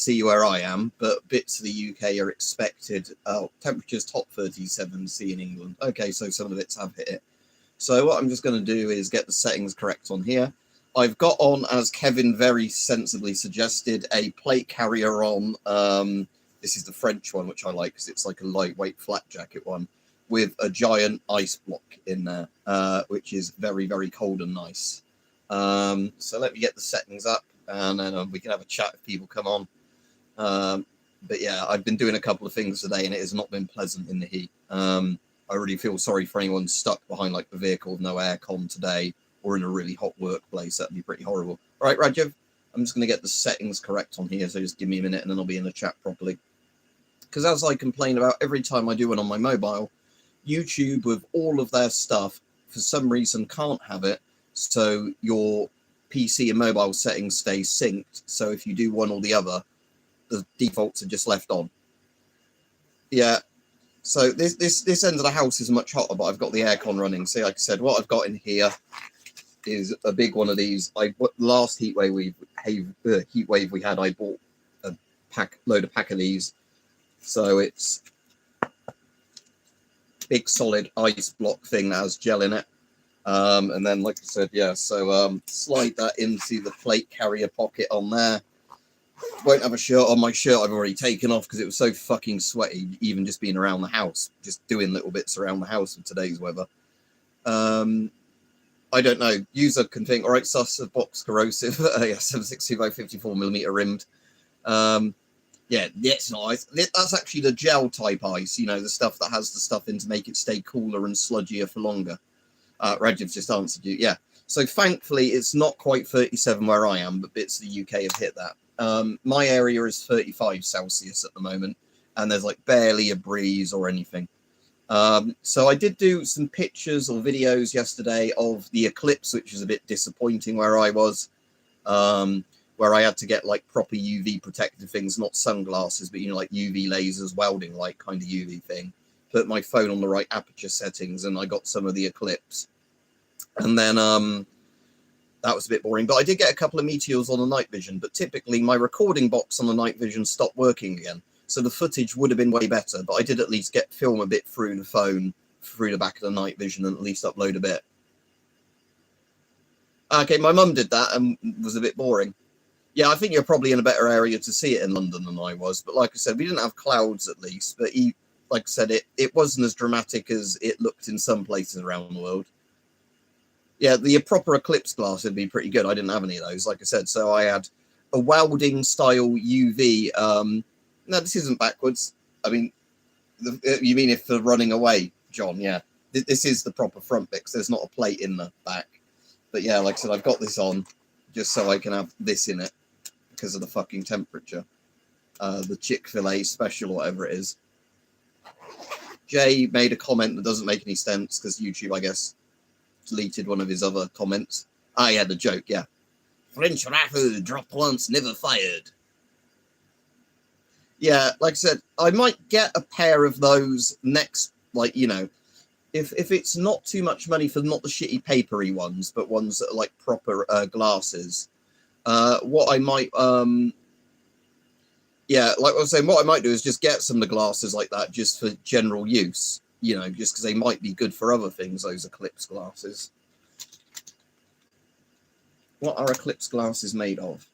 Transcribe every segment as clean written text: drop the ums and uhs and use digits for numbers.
see where I am, but bits of the UK are expected. Temperatures top 37C in England. Okay, so some of the bits have hit it. So what I'm just going to do is get the settings correct on here. I've got on, as Kevin very sensibly suggested, a plate carrier on. This is the French one, which I like because it's like a lightweight flat jacket one with a giant ice block in there, which is very, very cold and nice. So let me get the settings up, and then we can have a chat if people come on. But yeah, I've been doing a couple of things today, and it has not been pleasant in the heat. I really feel sorry for anyone stuck behind like the vehicle with no aircon today, or in a really hot workplace. That'd be pretty horrible. All right, Rajiv, I'm just going to get the settings correct on here, so just give me a minute, and then I'll be in the chat properly. Because as I complain about every time I do one on my mobile, YouTube with all of their stuff, for some reason, can't have it. So your PC and mobile settings stay synced. So if you do one or the other, the defaults are just left on. Yeah. So this end of the house is much hotter, but I've got the aircon running. So like I said, what I've got in here is a big one of these. Last heat wave we had, I bought a load of these. So it's big solid ice block thing that has gel in it. And then, like I said, yeah, so slide that into the plate carrier pocket on there. Won't have a shirt on. My shirt I've already taken off because it was so fucking sweaty, even just being around the house, just doing little bits around the house with today's weather. I don't know. User can think, all right, sus of box corrosive. Yeah, 762 by 54mm rimmed. Yeah, it's nice. That's actually the gel type ice, you know, the stuff that has the stuff in to make it stay cooler and sludgier for longer. Rajiv's just answered you. Yeah. So thankfully, it's not quite 37 where I am, but bits of the UK have hit that. My area is 35 Celsius at the moment, and there's like barely a breeze or anything. So I did do some pictures or videos yesterday of the eclipse, which is a bit disappointing where I was, where I had to get like proper UV protective things, not sunglasses, but, you know, like UV lasers, welding light kind of UV thing. Put my phone on the right aperture settings, and I got some of the eclipse. And then that was a bit boring, but I did get a couple of meteors on the night vision, but typically my recording box on the night vision stopped working again. So the footage would have been way better, but I did at least get film a bit through the phone, through the back of the night vision, and at least upload a bit. Okay, my mum did that and was a bit boring. Yeah, I think you're probably in a better area to see it in London than I was. But like I said, we didn't have clouds at least. But like I said, it wasn't as dramatic as it looked in some places around the world. Yeah, the proper eclipse glass would be pretty good. I didn't have any of those, like I said. So I had a welding style UV. No, this isn't backwards. I mean, you mean if they're running away, John? Yeah, this is the proper front bit, 'cause there's not a plate in the back. But yeah, like I said, I've got this on just so I can have this in it because of the fucking temperature. The Chick-fil-A special, whatever it is. Jay made a comment that doesn't make any sense because YouTube, I guess, deleted one of his other comments. He had a joke, yeah. French rifle dropped once, never fired. Yeah, like I said, I might get a pair of those next, like, you know, if it's not too much money for not the shitty papery ones, but ones that are like proper glasses. What I might, yeah, like I was saying, what I might do is just get some of the glasses like that just for general use, you know, just because they might be good for other things, those eclipse glasses. What are eclipse glasses made of?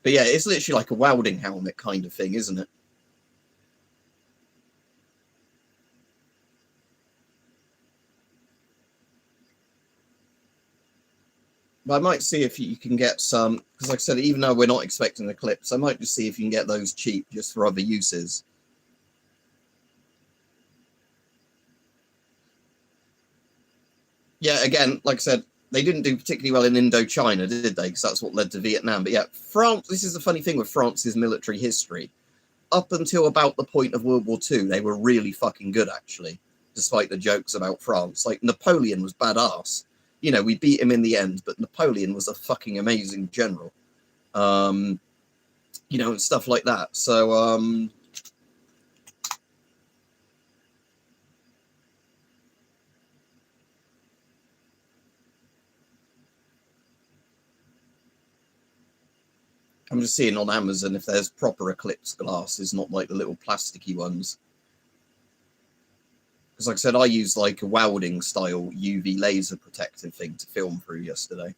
But yeah, it's literally like a welding helmet kind of thing, isn't it? But I might see if you can get some, because like I said, even though we're not expecting an eclipse, I might just see if you can get those cheap just for other uses. Yeah, again, like I said, they didn't do particularly well in Indochina, did they? Because that's what led to Vietnam. But yeah, France, this is the funny thing with France's military history. Up until about the point of World War II, they were really fucking good, actually, despite the jokes about France. Like, Napoleon was badass. You know, we beat him in the end, but Napoleon was a fucking amazing general. You know, and stuff like that. So, I'm just seeing on Amazon if there's proper Eclipse glasses, not like the little plasticky ones. Because like I said, I used like a welding style UV laser protective thing to film through yesterday.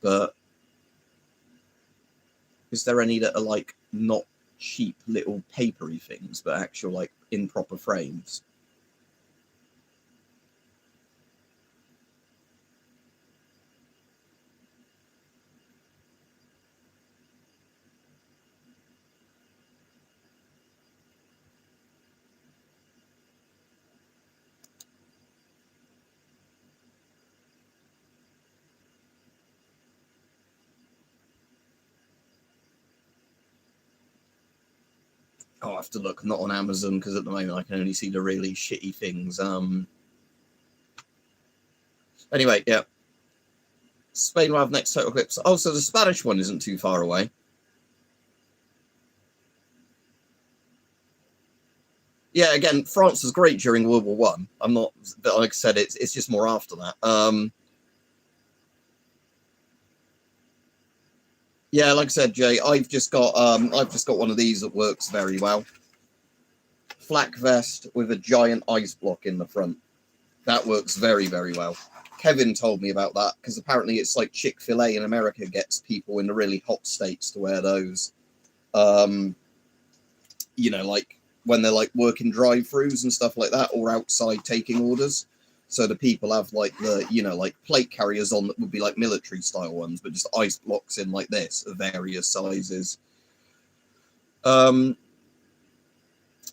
But is there any that are like not cheap little papery things, but actual like in proper frames? I'll have to look, not on Amazon, because at the moment I can only see the really shitty things. Anyway, yeah. Spain will have next total eclipse. Oh, so the Spanish one isn't too far away. Yeah, again, France was great during World War One. I'm not, but like I said, it's just more after that. Yeah, like I said, Jay, I've just got one of these that works very well. Flak vest with a giant ice block in the front. That works very, very well. Kevin told me about that because apparently it's like Chick-fil-A in America gets people in the really hot states to wear those. You know, like when they're like working drive-throughs and stuff like that, or outside taking orders. So the people have like the, you know, like plate carriers on that would be like military style ones, but just ice blocks in like this of various sizes. I've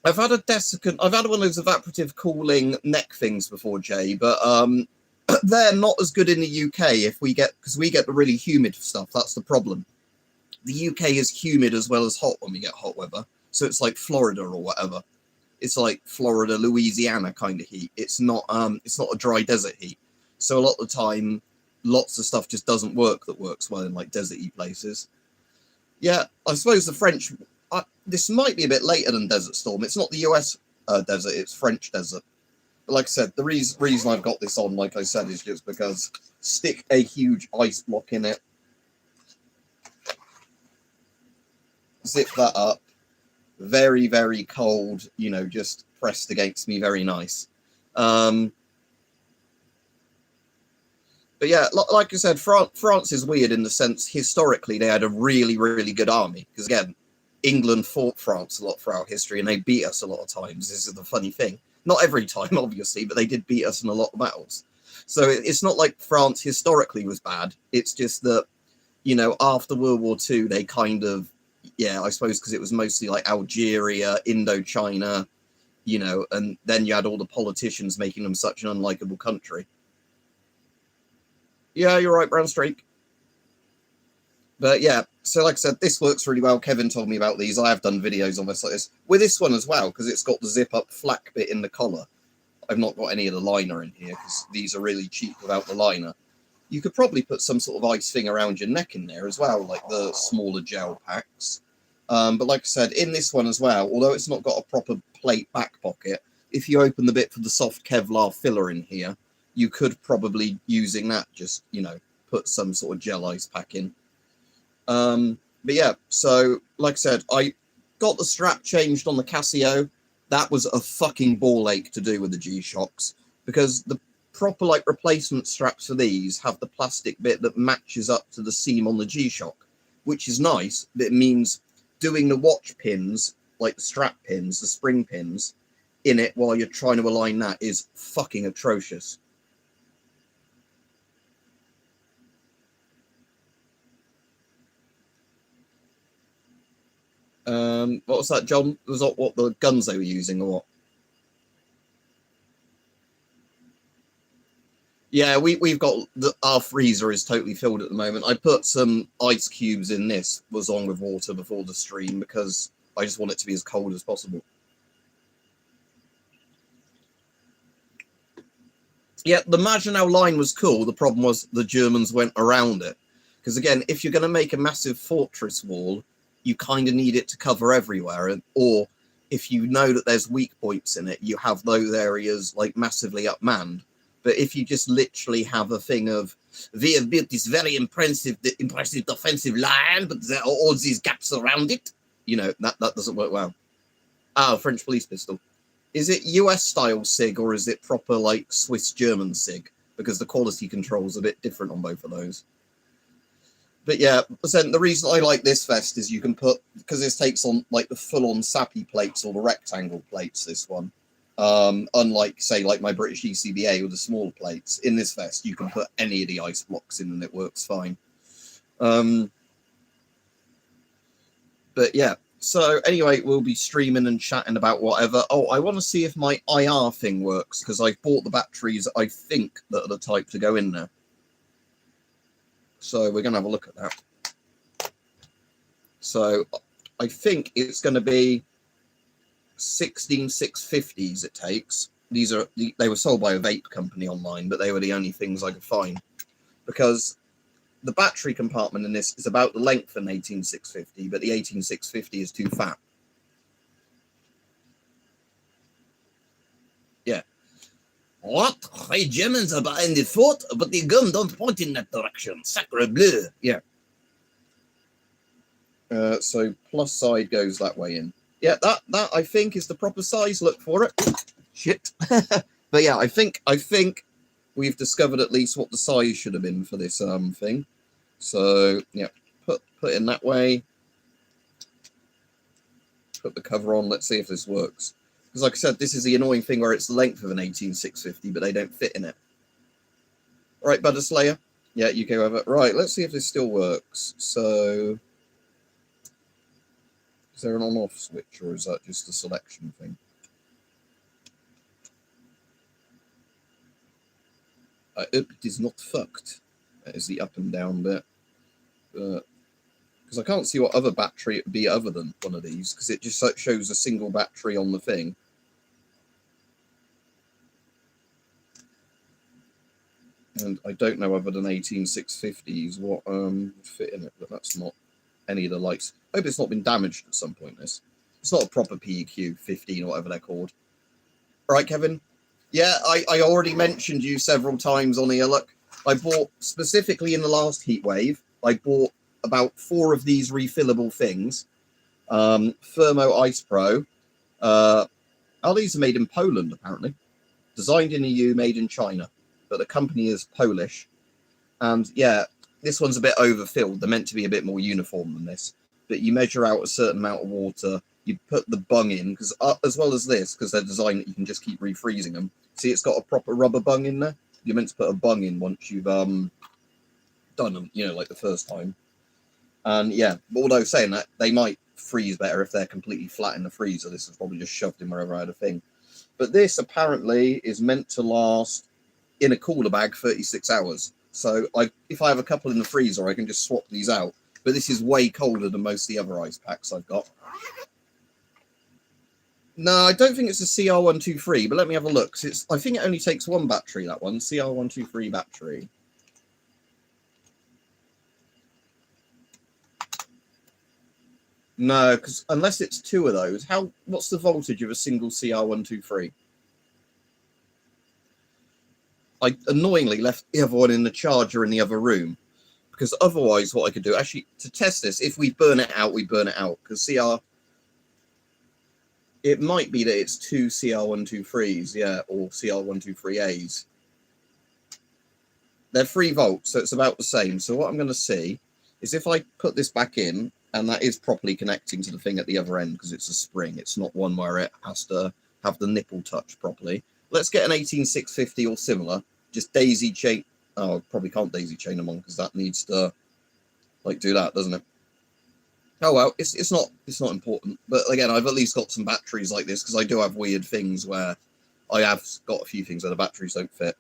had a desiccant, I've had one of those evaporative cooling neck things before, Jay, but they're not as good in the UK because we get the really humid stuff. That's the problem. The UK is humid as well as hot when we get hot weather. So it's like Florida or whatever. It's like Florida, Louisiana kind of heat. It's not a dry desert heat. So a lot of the time, lots of stuff just doesn't work that works well in like deserty places. Yeah, I suppose the French, this might be a bit later than Desert Storm. It's not the US desert, it's French desert. But like I said, the reason I've got this on, like I said, is just because stick a huge ice block in it, zip that up, very, very cold, you know, just pressed against me, very nice. But yeah, like I said, France is weird in the sense historically they had a really, really good army. Because again, England fought France a lot throughout history and they beat us a lot of times. This is the funny thing. Not every time, obviously, but they did beat us in a lot of battles. So it's not like France historically was bad. It's just that, you know, after World War II, they kind of, yeah, I suppose because it was mostly like Algeria, Indochina, you know, and then you had all the politicians making them such an unlikable country. Yeah, you're right, Brown Streak. But yeah, so like I said, this works really well. Kevin told me about these. I have done videos on this like this. With this one as well, because it's got the zip-up flak bit in the collar. I've not got any of the liner in here, because these are really cheap without the liner. You could probably put some sort of ice thing around your neck in there as well, like the smaller gel packs. But like I said, in this one as well, although it's not got a proper plate back pocket, if you open the bit for the soft Kevlar filler in here, you could probably, using that, just, you know, put some sort of gel ice pack in. But yeah, so like I said, I got the strap changed on the Casio. That was a fucking ball ache to do with the G-Shocks, because the proper like replacement straps for these have the plastic bit that matches up to the seam on the G-Shock, which is nice, but it means doing the watch pins, like the strap pins, the spring pins, in it while you're trying to align that is fucking atrocious. What was that, John? Was that what the guns they were using or what? Yeah, we've got our freezer is totally filled at the moment. I put some ice cubes in this, was on with water before the stream because I just want it to be as cold as possible. Yeah, the Maginot line was cool. The problem was the Germans went around it. Because again, if you're going to make a massive fortress wall, you kind of need it to cover everywhere. Or if you know that there's weak points in it, you have those areas like massively upmanned. But if you just literally have a thing of, we have built this very impressive defensive line, but there are all these gaps around it. You know, that doesn't work well. French police pistol. Is it US style SIG or is it proper like Swiss German SIG? Because the quality control is a bit different on both of those. But yeah, the reason I like this vest is you can put, because this takes on like the full-on SAPI plates or the rectangle plates, this one. Unlike, say, like my British ECBA with the small plates, in this vest, you can put any of the ice blocks in and it works fine. But yeah, so anyway, we'll be streaming and chatting about whatever. Oh, I want to see if my IR thing works, because I've bought the batteries, I think, that are the type to go in there. So we're going to have a look at that. So I think it's going to be 16 650s it takes. These are, they were sold by a vape company online, but they were the only things I could find. Because the battery compartment in this is about the length of an 18650, but the 18650 is too fat. Yeah. What? Hey, Germans are behind the fort, but the gun don't point in that direction. Sacre bleu. Yeah. So plus side goes that way in. Yeah, that I think is the proper size. Look for it. Shit. But yeah, I think we've discovered at least what the size should have been for this thing. So yeah, put in that way. Put the cover on. Let's see if this works. Because like I said, this is the annoying thing where it's the length of an 18650, but they don't fit in it. All right, Butter Slayer. Yeah, you go over. Right, let's see if this still works. So, is there an on-off switch, or is that just a selection thing? I hope it is not fucked. That is the up and down bit. Because I can't see what other battery it would be other than one of these, because it just shows a single battery on the thing. And I don't know other than 18650s what fit in it, but that's not any of the lights. I hope it's not been damaged at some point, this. It's not a proper PEQ 15 or whatever they're called. All right, Kevin? Yeah, I already mentioned you several times on here. Look, I bought, specifically in the last heat wave, I bought about 4 of these refillable things. Thermo Ice Pro. These are made in Poland, apparently. Designed in EU, made in China. But the company is Polish. And yeah, this one's a bit overfilled. They're meant to be a bit more uniform than this. But you measure out a certain amount of water. You put the bung in, because as well as this, because they're designed that you can just keep refreezing them. See, it's got a proper rubber bung in there. You're meant to put a bung in once you've done them, you know, like the first time. And yeah, although saying that, they might freeze better if they're completely flat in the freezer. This is probably just shoved in wherever I had a thing. But this apparently is meant to last in a cooler bag 36 hours. So if I have a couple in the freezer, I can just swap these out. But this is way colder than most of the other ice packs I've got. No, I don't think it's a CR123, but let me have a look. I think it only takes one battery, that one. CR123 battery. No, because unless it's 2 of those, what's the voltage of a single CR123? I annoyingly left the other one in the charger in the other room, because otherwise what I could do, actually, to test this, if we burn it out, we burn it out, because it might be that it's 2 CR123s, yeah, or CR123As. They're 3 volts, so it's about the same. So what I'm going to see is if I put this back in, and that is properly connecting to the thing at the other end, because it's a spring, it's not one where it has to have the nipple touch properly. Let's get an 18650 or similar. Just daisy chain. Oh, probably can't daisy chain them on because that needs to like do that, doesn't it? Oh well, it's not important. But again, I've at least got some batteries like this because I do have weird things where I have got a few things where the batteries don't fit.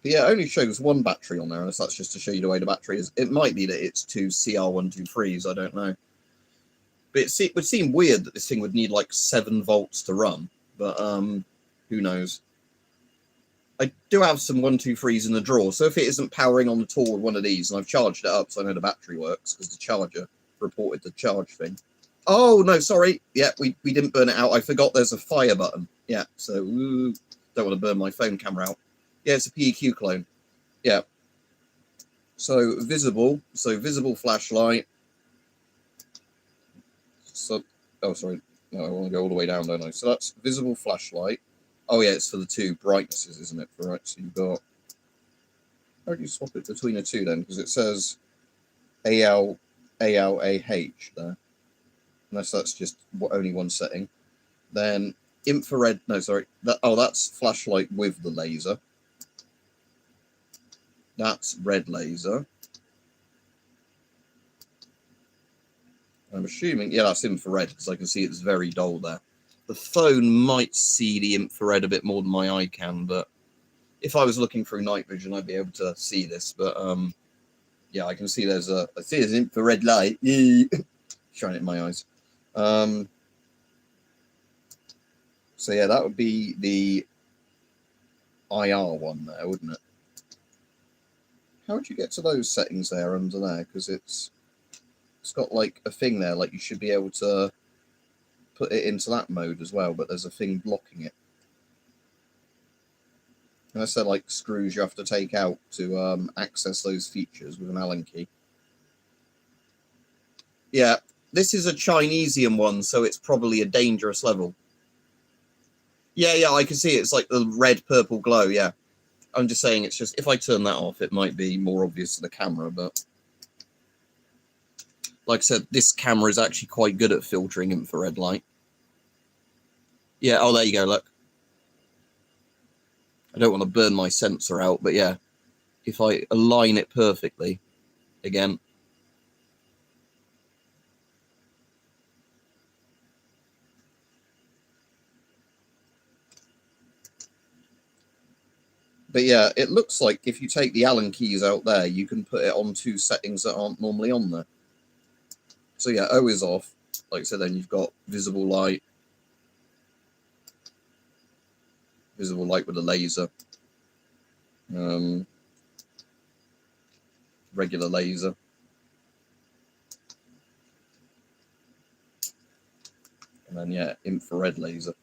But yeah, it only shows one battery on there, unless that's just to show you the way the battery is. It might be that it's 2 CR123s. I don't know. But it would seem weird that this thing would need like 7 volts to run, but who knows? I do have some 123s in the drawer, so if it isn't powering on at all with one of these, and I've charged it up so I know the battery works, because the charger reported the charge thing. Oh, no, sorry. Yeah, we didn't burn it out. I forgot there's a fire button. Yeah, so don't want to burn my phone camera out. Yeah, it's a PEQ clone. Yeah. So visible flashlight. So, oh, sorry. No, I want to go all the way down, don't I? So that's visible flashlight. Oh, yeah, it's for the two brightnesses, isn't it? Right, so you've got... How do you swap it between the two, then? Because it says AL, AH there. Unless that's just only one setting. Then infrared... No, sorry. That's flashlight with the laser. That's red laser. I'm assuming, yeah, that's infrared because I can see it's very dull there. The phone might see the infrared a bit more than my eye can, but if I was looking through night vision, I'd be able to see this. But yeah, I can see there's infrared light shining in my eyes. So yeah, that would be the IR one there, wouldn't it? How would you get to those settings there under there? Because it's got like a thing there, like you should be able to put it into that mode as well, but there's a thing blocking it. Unless they're like screws you have to take out to access those features with an Allen key. Yeah, this is a Chinesium one, so it's probably a dangerous level. Yeah, I can see it. It's like the red purple glow, yeah. I'm just saying, it's just, if I turn that off, it might be more obvious to the camera, but like I said, this camera is actually quite good at filtering infrared light. Yeah, oh, there you go, look. I don't want to burn my sensor out, but yeah, if I align it perfectly, again. But yeah, it looks like if you take the Allen keys out there, you can put it on two settings that aren't normally on there. So yeah, O is off. Like I said, then you've got visible light with a laser, regular laser, and then yeah, infrared laser.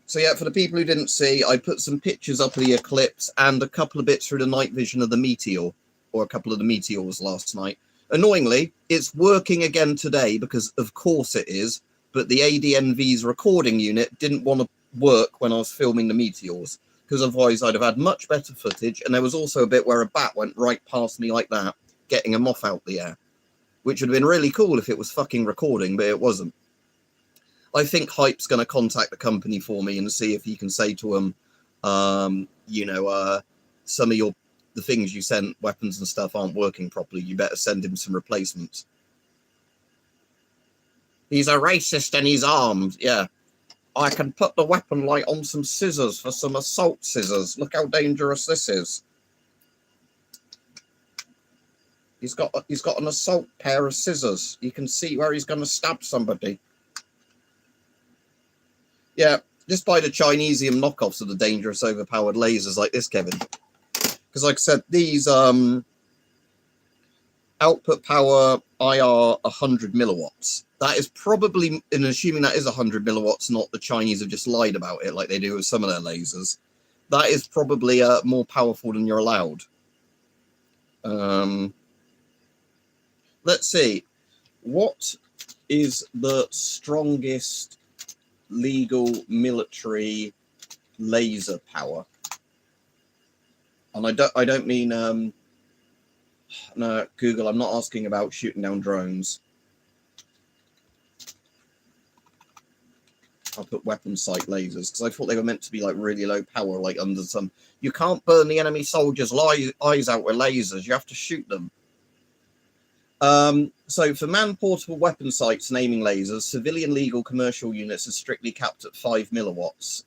So yeah, for the people who didn't see, I put some pictures up of the eclipse and a couple of bits through the night vision of the meteor, or a couple of the meteors last night. Annoyingly, it's working again today because of course it is, but the ADNV's recording unit didn't want to work when I was filming the meteors, because otherwise I'd have had much better footage. And there was also a bit where a bat went right past me like that, getting a moth out the air, which would have been really cool if it was fucking recording, but it wasn't. I think Hype's going to contact the company for me and see if he can say to them, some of the things you sent, weapons and stuff, aren't working properly. You better send him some replacements. He's a racist and he's armed. Yeah. I can put the weapon light on some scissors for some assault scissors. Look how dangerous this is. He's got an assault pair of scissors. You can see where he's going to stab somebody. Yeah, just buy the Chinesium knockoffs of the dangerous overpowered lasers like this, Kevin. Because like I said, these output power IR 100 milliwatts. That is probably, and assuming that is 100 milliwatts, not the Chinese have just lied about it like they do with some of their lasers. That is probably more powerful than you're allowed. Let's see. What is the strongest legal military laser power? And I don't mean no, Google, I'm not asking about shooting down drones. I'll put weapon sight lasers because I thought they were meant to be like really low power, like under some. You can't burn the enemy soldiers' eyes out with lasers. You have to shoot them. So for man-portable weapon sights and aiming lasers, civilian legal commercial units are strictly capped at 5 milliwatts.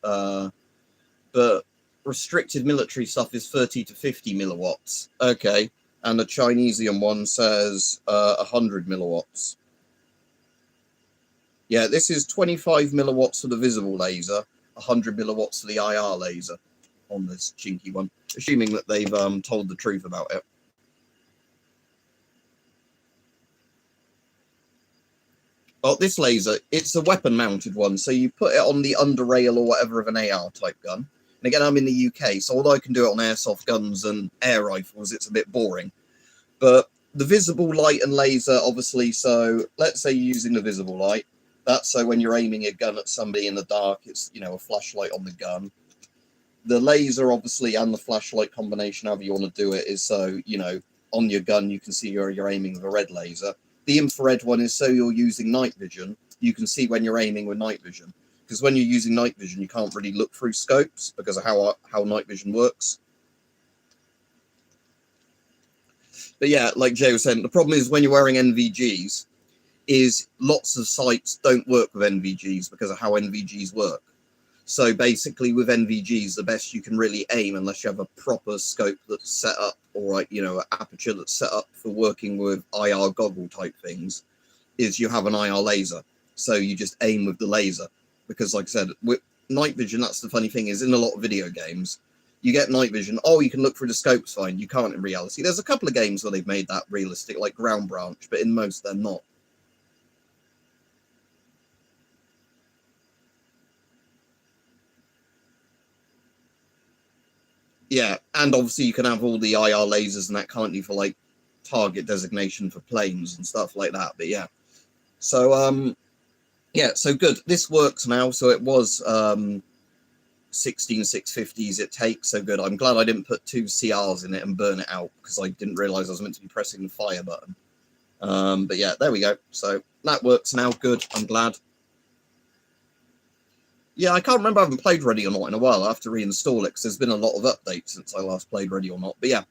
But restricted military stuff is 30 to 50 milliwatts. Okay. And the Chinesium one says 100 milliwatts. Yeah, this is 25 milliwatts for the visible laser, 100 milliwatts for the IR laser on this chinky one, assuming that they've told the truth about it. Well, this laser, it's a weapon-mounted one, so you put it on the under rail or whatever of an AR-type gun. And again, I'm in the UK, so although I can do it on airsoft guns and air rifles, it's a bit boring. But the visible light and laser, obviously, so let's say you're using the visible light. That's so when you're aiming a gun at somebody in the dark, it's, you know, a flashlight on the gun. The laser, obviously, and the flashlight combination, however you want to do it, is so, you know, on your gun, you can see you're aiming with a red laser. The infrared one is so you're using night vision. You can see when you're aiming with night vision. Because when you're using night vision, you can't really look through scopes because of how night vision works. But yeah, like Jay was saying, the problem is when you're wearing NVGs, is lots of sights don't work with NVGs because of how NVGs work. So basically with NVGs, the best you can really aim, unless you have a proper scope that's set up, or like, you know, an aperture that's set up for working with IR goggle type things, is you have an IR laser. So you just aim with the laser. Because like I said, with night vision, that's the funny thing, is in a lot of video games, you get night vision, oh, you can look through the scopes fine. You can't in reality. There's a couple of games where they've made that realistic, like Ground Branch, but in most they're not. Yeah, and obviously you can have all the IR lasers and that, can't you, for like target designation for planes and stuff like that. But yeah, so yeah, so good. This works now. So it was 16650s it takes. So good. I'm glad I didn't put 2 CRs in it and burn it out because I didn't realize I was meant to be pressing the fire button. But yeah, there we go. So that works now. Good. I'm glad. Yeah, I can't remember I haven't played Ready or Not in a while. I have to reinstall it because there's been a lot of updates since I last played Ready or Not. But yeah,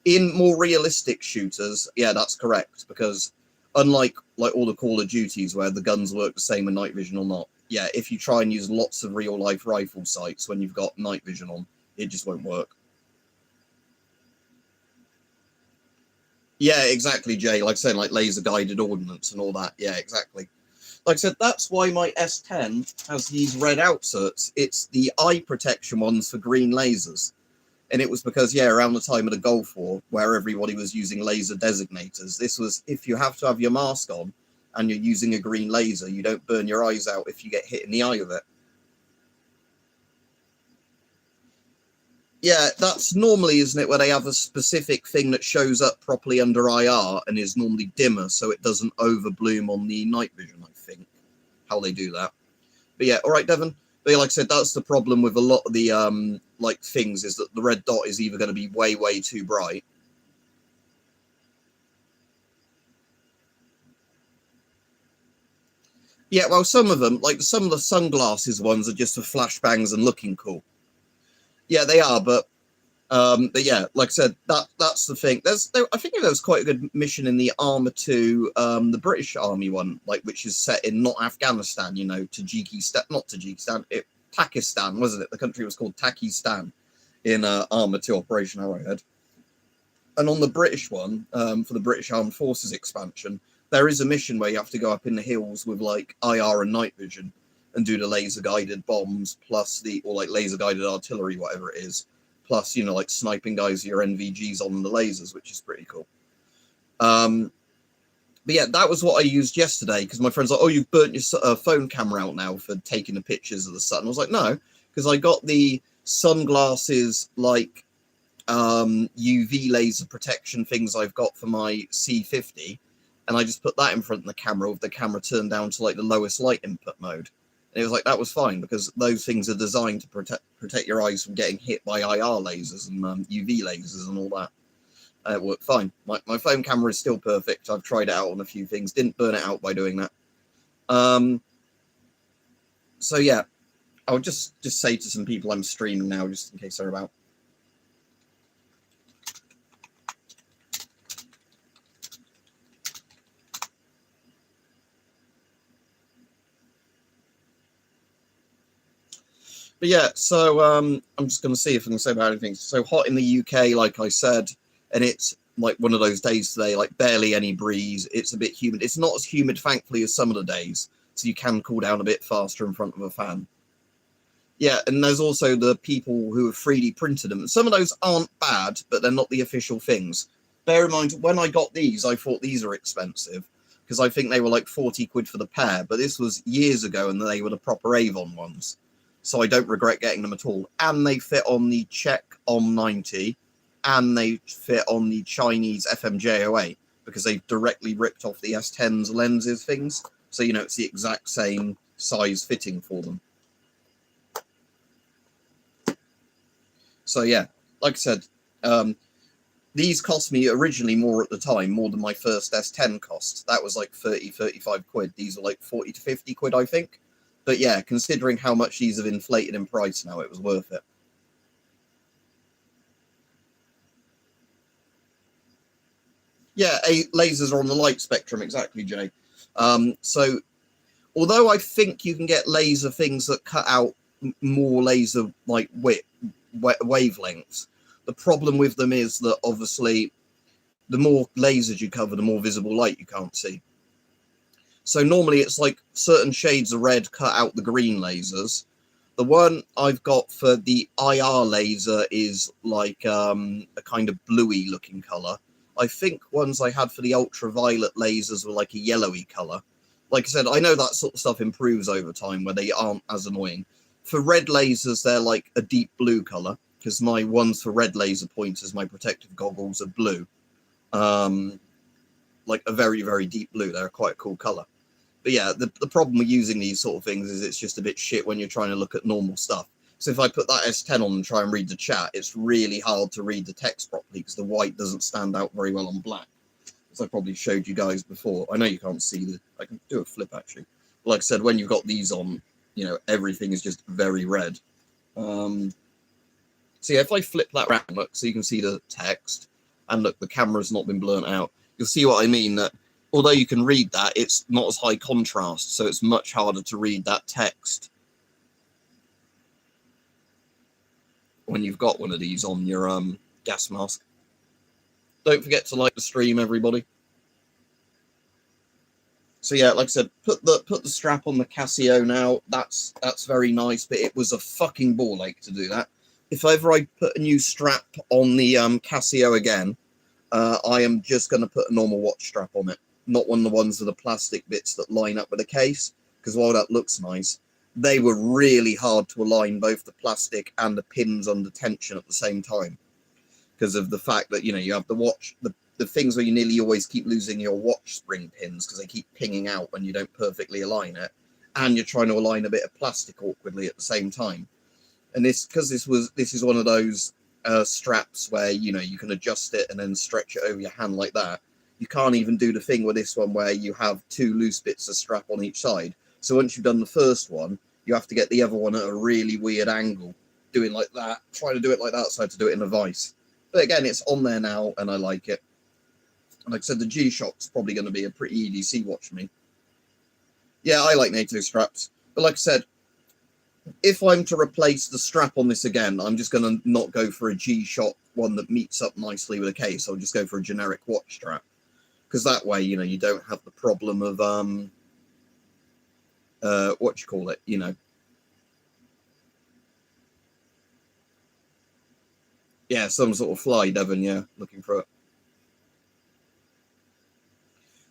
in more realistic shooters, yeah, that's correct. Because unlike like all the Call of Duties where the guns work the same with night vision or not, yeah, if you try and use lots of real life rifle sights when you've got night vision on, it just won't work. Yeah, exactly, Jay. Like I said, like laser guided ordnance and all that. Yeah, exactly. Like I said, that's why my S10 has these red outserts. It's the eye protection ones for green lasers. And it was because, yeah, around the time of the Gulf War, where everybody was using laser designators, this was if you have to have your mask on and you're using a green laser, you don't burn your eyes out if you get hit in the eye with it. Yeah, that's normally, isn't it, where they have a specific thing that shows up properly under IR and is normally dimmer so it doesn't overbloom on the night vision, I think, how they do that. But yeah, all right, Devon. But yeah, like I said, that's the problem with a lot of the like things, is that the red dot is either going to be way, way too bright. Yeah, well, some of them, like some of the sunglasses ones, are just for flashbangs and looking cool. Yeah, they are, but yeah, like I said, that's the thing. I think there was quite a good mission in the Arma 2, the British Army one, like which is set in not Afghanistan, you know, Tajikistan, not Tajikistan, Pakistan, wasn't it? The country was called Takistan in Arma 2 Operation Arrowhead. And on the British one, for the British Armed Forces expansion, there is a mission where you have to go up in the hills with like IR and night vision and do the laser guided bombs plus or like laser guided artillery, whatever it is, plus, you know, like sniping guys with your NVGs on the lasers, which is pretty cool. But yeah, that was what I used yesterday because my friend's like, oh, you've burnt your phone camera out now for taking the pictures of the sun. I was like, no, because I got the sunglasses, like UV laser protection things I've got for my C50, and I just put that in front of the camera with the camera turned down to like the lowest light input mode. And it was like, that was fine because those things are designed to protect your eyes from getting hit by IR lasers and UV lasers and all that. It worked fine. My phone camera is still perfect. I've tried it out on a few things. Didn't burn it out by doing that. So yeah, I'll just say to some people I'm streaming now, just in case they're about. But yeah, so I'm just going to see if I can say about anything. So hot in the UK, like I said, and it's like one of those days today, like barely any breeze. It's a bit humid. It's not as humid, thankfully, as some of the days, so you can cool down a bit faster in front of a fan. Yeah, and there's also the people who have 3D printed them. Some of those aren't bad, but they're not the official things. Bear in mind, when I got these, I thought these are expensive because I think they were like 40 quid for the pair, but this was years ago and they were the proper Avon ones. So I don't regret getting them at all. And they fit on the Czech OM90 and they fit on the Chinese FMJ08 because they've directly ripped off the S10's lenses things. So, you know, it's the exact same size fitting for them. So, yeah, like I said, these cost me originally more at the time, more than my first S10 cost. That was like 30, 35 quid. These are like 40 to 50 quid, I think. But yeah, considering how much these have inflated in price now, it was worth it. Yeah, lasers are on the light spectrum, exactly, Jay. So, although I think you can get laser things that cut out more laser like wavelengths, the problem with them is that obviously the more lasers you cover, the more visible light you can't see. So normally it's like certain shades of red cut out the green lasers. The one I've got for the IR laser is like a kind of bluey looking color. I think ones I had for the ultraviolet lasers were like a yellowy color. Like I said, I know that sort of stuff improves over time where they aren't as annoying. For red lasers, they're like a deep blue color because my ones for red laser pointers, my protective goggles are blue. Like a very, very deep blue. They're quite a cool color. But yeah, the problem with using these sort of things is it's just a bit shit when you're trying to look at normal stuff. So if I put that S10 on and try and read the chat, it's really hard to read the text properly because the white doesn't stand out very well on black. As I probably showed you guys before. I know you can't see the... I can do a flip, actually. Like I said, when you've got these on, you know, everything is just very red. So yeah, if I flip that around, look, so you can see the text, and look, the camera's not been burnt out. You'll see what I mean, that although you can read that, it's not as high contrast, so it's much harder to read that text when you've got one of these on your gas mask. Don't forget to like the stream, everybody. So yeah, like I said, put the strap on the Casio now. That's very nice, but it was a fucking ball ache to do that. If ever I put a new strap on the Casio again, I am just going to put a normal watch strap on it, not one of the ones with the plastic bits that line up with the case, because while that looks nice, they were really hard to align both the plastic and the pins under tension at the same time, because of the fact that, you know, you have the watch, the things where you nearly always keep losing your watch spring pins because they keep pinging out when you don't perfectly align it, and you're trying to align a bit of plastic awkwardly at the same time. And this, because this is one of those straps where, you know, you can adjust it and then stretch it over your hand like that. You can't even do the thing with this one where you have two loose bits of strap on each side. So once you've done the first one, you have to get the other one at a really weird angle, doing like that, trying to do it like that, so I had to do it in a vise. But again, it's on there now, and I like it. And like I said, the G-Shock's probably going to be a pretty EDC watch for me. Yeah, I like NATO straps. But like I said, if I'm to replace the strap on this again, I'm just going to not go for a G-Shock one that meets up nicely with a case. I'll just go for a generic watch strap. Because that way, you know, you don't have the problem of, what you call it, you know. Yeah, some sort of fly, Devon, yeah, looking for it.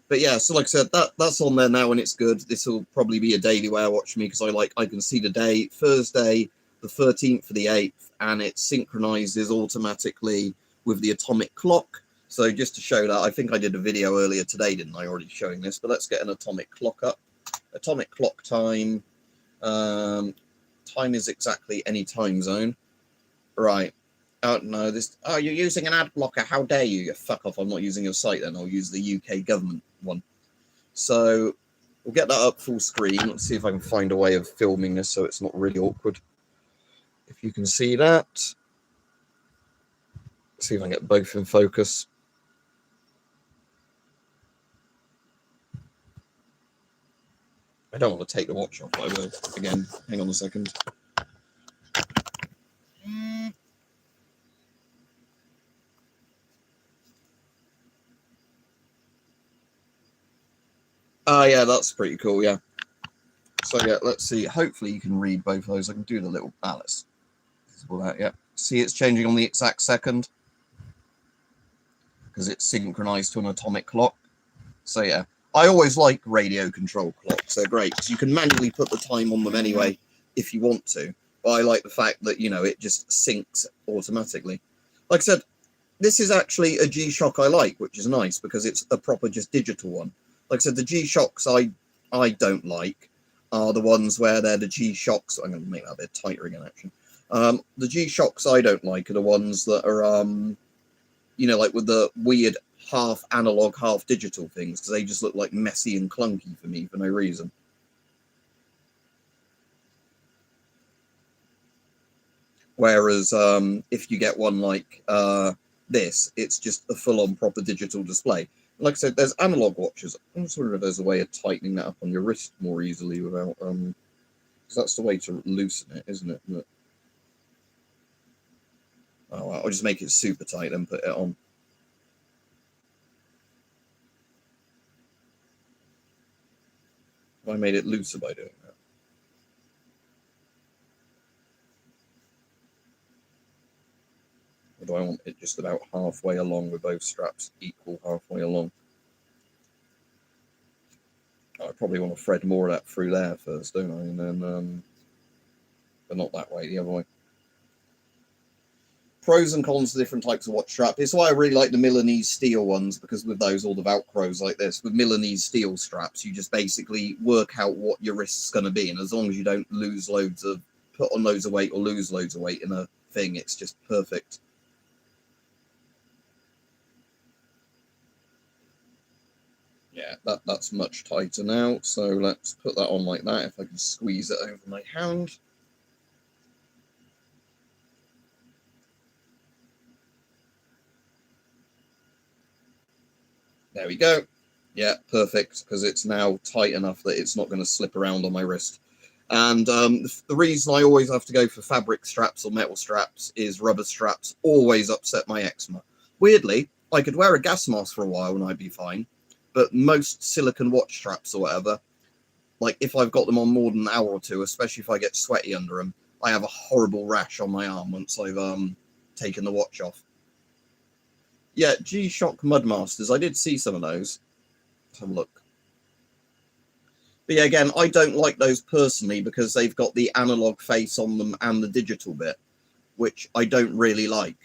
But yeah, so like I said, that's on there now and it's good. This will probably be a daily wear watch for me because I can see the day, Thursday, the 13th for the 8th, and it synchronizes automatically with the atomic clock. So just to show that, I think I did a video earlier today, didn't I, already showing this, but let's get an atomic clock up. Atomic clock time. Time is exactly any time zone. Right. Oh, no, this... Oh, you're using an ad blocker. How dare you? You fuck off. I'm not using your site then. I'll use the UK government one. So we'll get that up full screen. Let's see if I can find a way of filming this so it's not really awkward. If you can see that. Let's see if I can get both in focus. I don't want to take the watch off, but I will. Again, hang on a second. Yeah, that's pretty cool, yeah. So yeah, let's see. Hopefully you can read both of those. I can do the little balance. Yeah. See, it's changing on the exact second because it's synchronized to an atomic clock. So yeah, I always like radio control clocks. They're great because you can manually put the time on them anyway if you want to. But I like the fact that, you know, it just syncs automatically. Like I said, this is actually a G-Shock I like, which is nice because it's a proper just digital one. Like I said, the G-Shocks I don't like are the ones where they're the G-Shocks. I'm going to make that a bit tighter again, actually. The G-Shocks I don't like are the ones that are, you know, like with the weird half analog, half digital things, because they just look like messy and clunky for me for no reason. Whereas if you get one like this, it's just a full-on proper digital display. Like I said, there's analog watches. I'm just wondering if there's a way of tightening that up on your wrist more easily without, because that's the way to loosen it, isn't it? But, oh, well, I'll just make it super tight and put it on. I made it looser by doing that. Or do I want it just about halfway along with both straps equal halfway along? I probably want to thread more of that through there first, don't I? And then, but not that way, the other way. Pros and cons to different types of watch strap. It's why I really like the Milanese steel ones, because with those, all the Velcros like this, with Milanese steel straps, you just basically work out what your wrist's going to be. And as long as you don't lose loads of, put on loads of weight or lose loads of weight in a thing, it's just perfect. Yeah, that's much tighter now. So let's put that on like that. If I can squeeze it over my hand. There we go. Yeah, perfect, because it's now tight enough that it's not going to slip around on my wrist. And the reason I always have to go for fabric straps or metal straps is rubber straps always upset my eczema. Weirdly, I could wear a gas mask for a while and I'd be fine. But most silicone watch straps or whatever, like if I've got them on more than an hour or two, especially if I get sweaty under them, I have a horrible rash on my arm once I've taken the watch off. Yeah, G-Shock Mudmasters. I did see some of those. Let's have a look. But yeah, again, I don't like those personally because they've got the analog face on them and the digital bit, which I don't really like.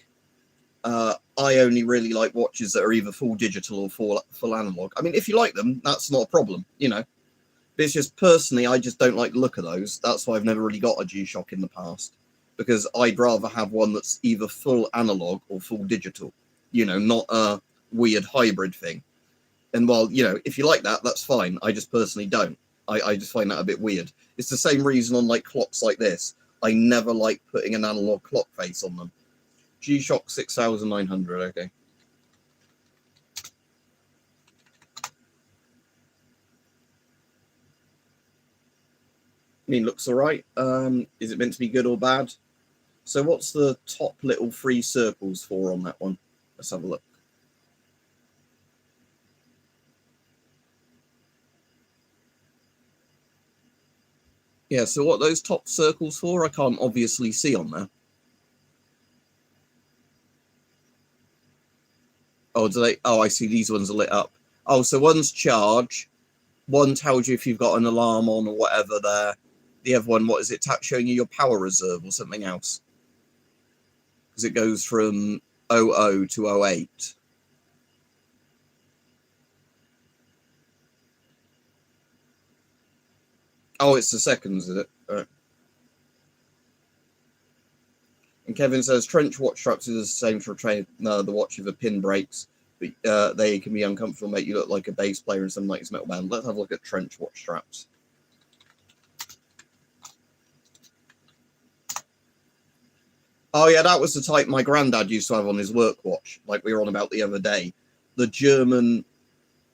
I only really like watches that are either full digital or full analog. I mean, if you like them, that's not a problem, you know. But it's just personally, I just don't like the look of those. That's why I've never really got a G-Shock in the past, because I'd rather have one that's either full analog or full digital. You know, not a weird hybrid thing. And while, you know, if you like that, that's fine. I just personally don't. I just find that a bit weird. It's the same reason on like clocks like this. I never like putting an analog clock face on them. G-Shock 6900, okay. I mean, looks all right. Is it meant to be good or bad? So what's the top little 3 circles for on that one? Let's have a look. Yeah, so what those top circles for, I can't obviously see on there. Oh, do they? Oh, I see. These ones are lit up. Oh, so one's charge. One tells you if you've got an alarm on or whatever there. The other one, what is it? Showing you your power reserve or something else? Because it goes from 00 to 08. Oh, it's the seconds, is it? All right. And Kevin says trench watch straps is the same for the watch if a pin breaks, but they can be uncomfortable, make you look like a bass player in some 90s metal band. Let's have a look at trench watch straps. Oh yeah, that was the type my granddad used to have on his work watch, like we were on about the other day. The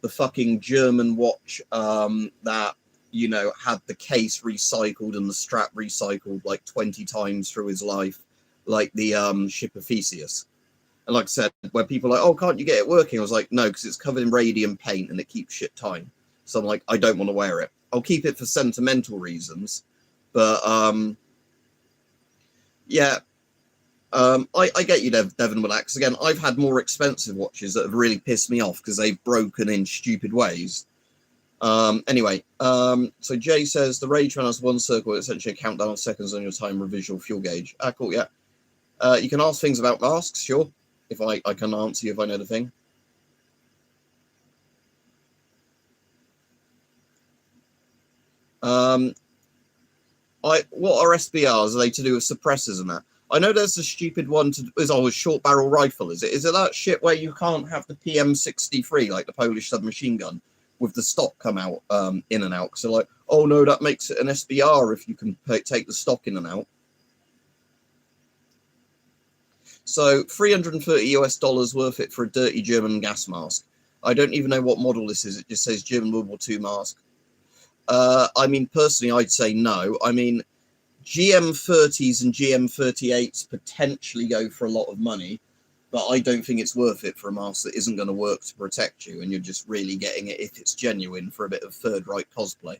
fucking German watch that, you know, had the case recycled and the strap recycled like 20 times through his life, like the ship of Theseus. And like I said, where people are like, oh, can't you get it working? I was like, no, because it's covered in radium paint and it keeps shit time. So I'm like, I don't want to wear it. I'll keep it for sentimental reasons. But yeah, I get you, Devon Relax. Again, I've had more expensive watches that have really pissed me off because they've broken in stupid ways. Anyway, so Jay says the Rage Run has one circle, essentially a countdown of seconds on your timer visual fuel gauge. Ah, cool, yeah. You can ask things about masks, sure. If I can answer you if I know the thing. What are SBRs? Are they to do with suppressors and that? I know there's a stupid one is a short barrel rifle. Is it? Is it that shit where you can't have the PM63 like the Polish submachine gun with the stock come out in and out? Because they're like, oh no, that makes it an SBR if you can take the stock in and out. So $330 worth it for a dirty German gas mask. I don't even know what model this is. It just says German World War II mask. I mean, personally, I'd say no. I mean, GM30s and GM38s potentially go for a lot of money, but I don't think it's worth it for a mask that isn't going to work to protect you, and you're just really getting it if it's genuine for a bit of Third Reich cosplay.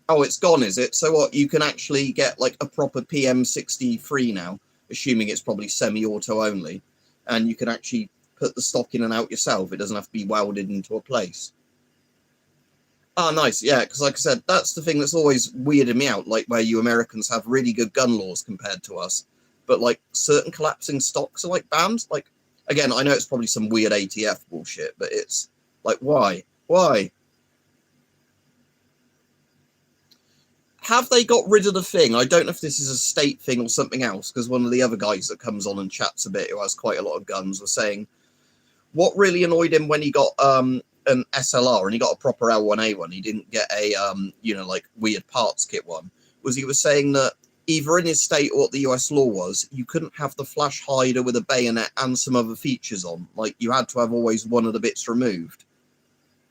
Oh, it's gone, is it? So what, you can actually get like a proper PM63 now, assuming it's probably semi-auto only, and you can actually put the stock in and out yourself. It doesn't have to be welded into a place. Oh, nice. Yeah, because like I said, that's the thing that's always weirded me out, like where you Americans have really good gun laws compared to us, but like certain collapsing stocks are like banned. Like, again, I know it's probably some weird ATF bullshit, but it's like, why? Why? Have they got rid of the thing? I don't know if this is a state thing or something else, because one of the other guys that comes on and chats a bit, who has quite a lot of guns, was saying what really annoyed him when he got an SLR and he got a proper L1A1, he didn't get a like weird parts kit one, was he was saying that either in his state or what the US law was, you couldn't have the flash hider with a bayonet and some other features on. Like, you had to have always one of the bits removed.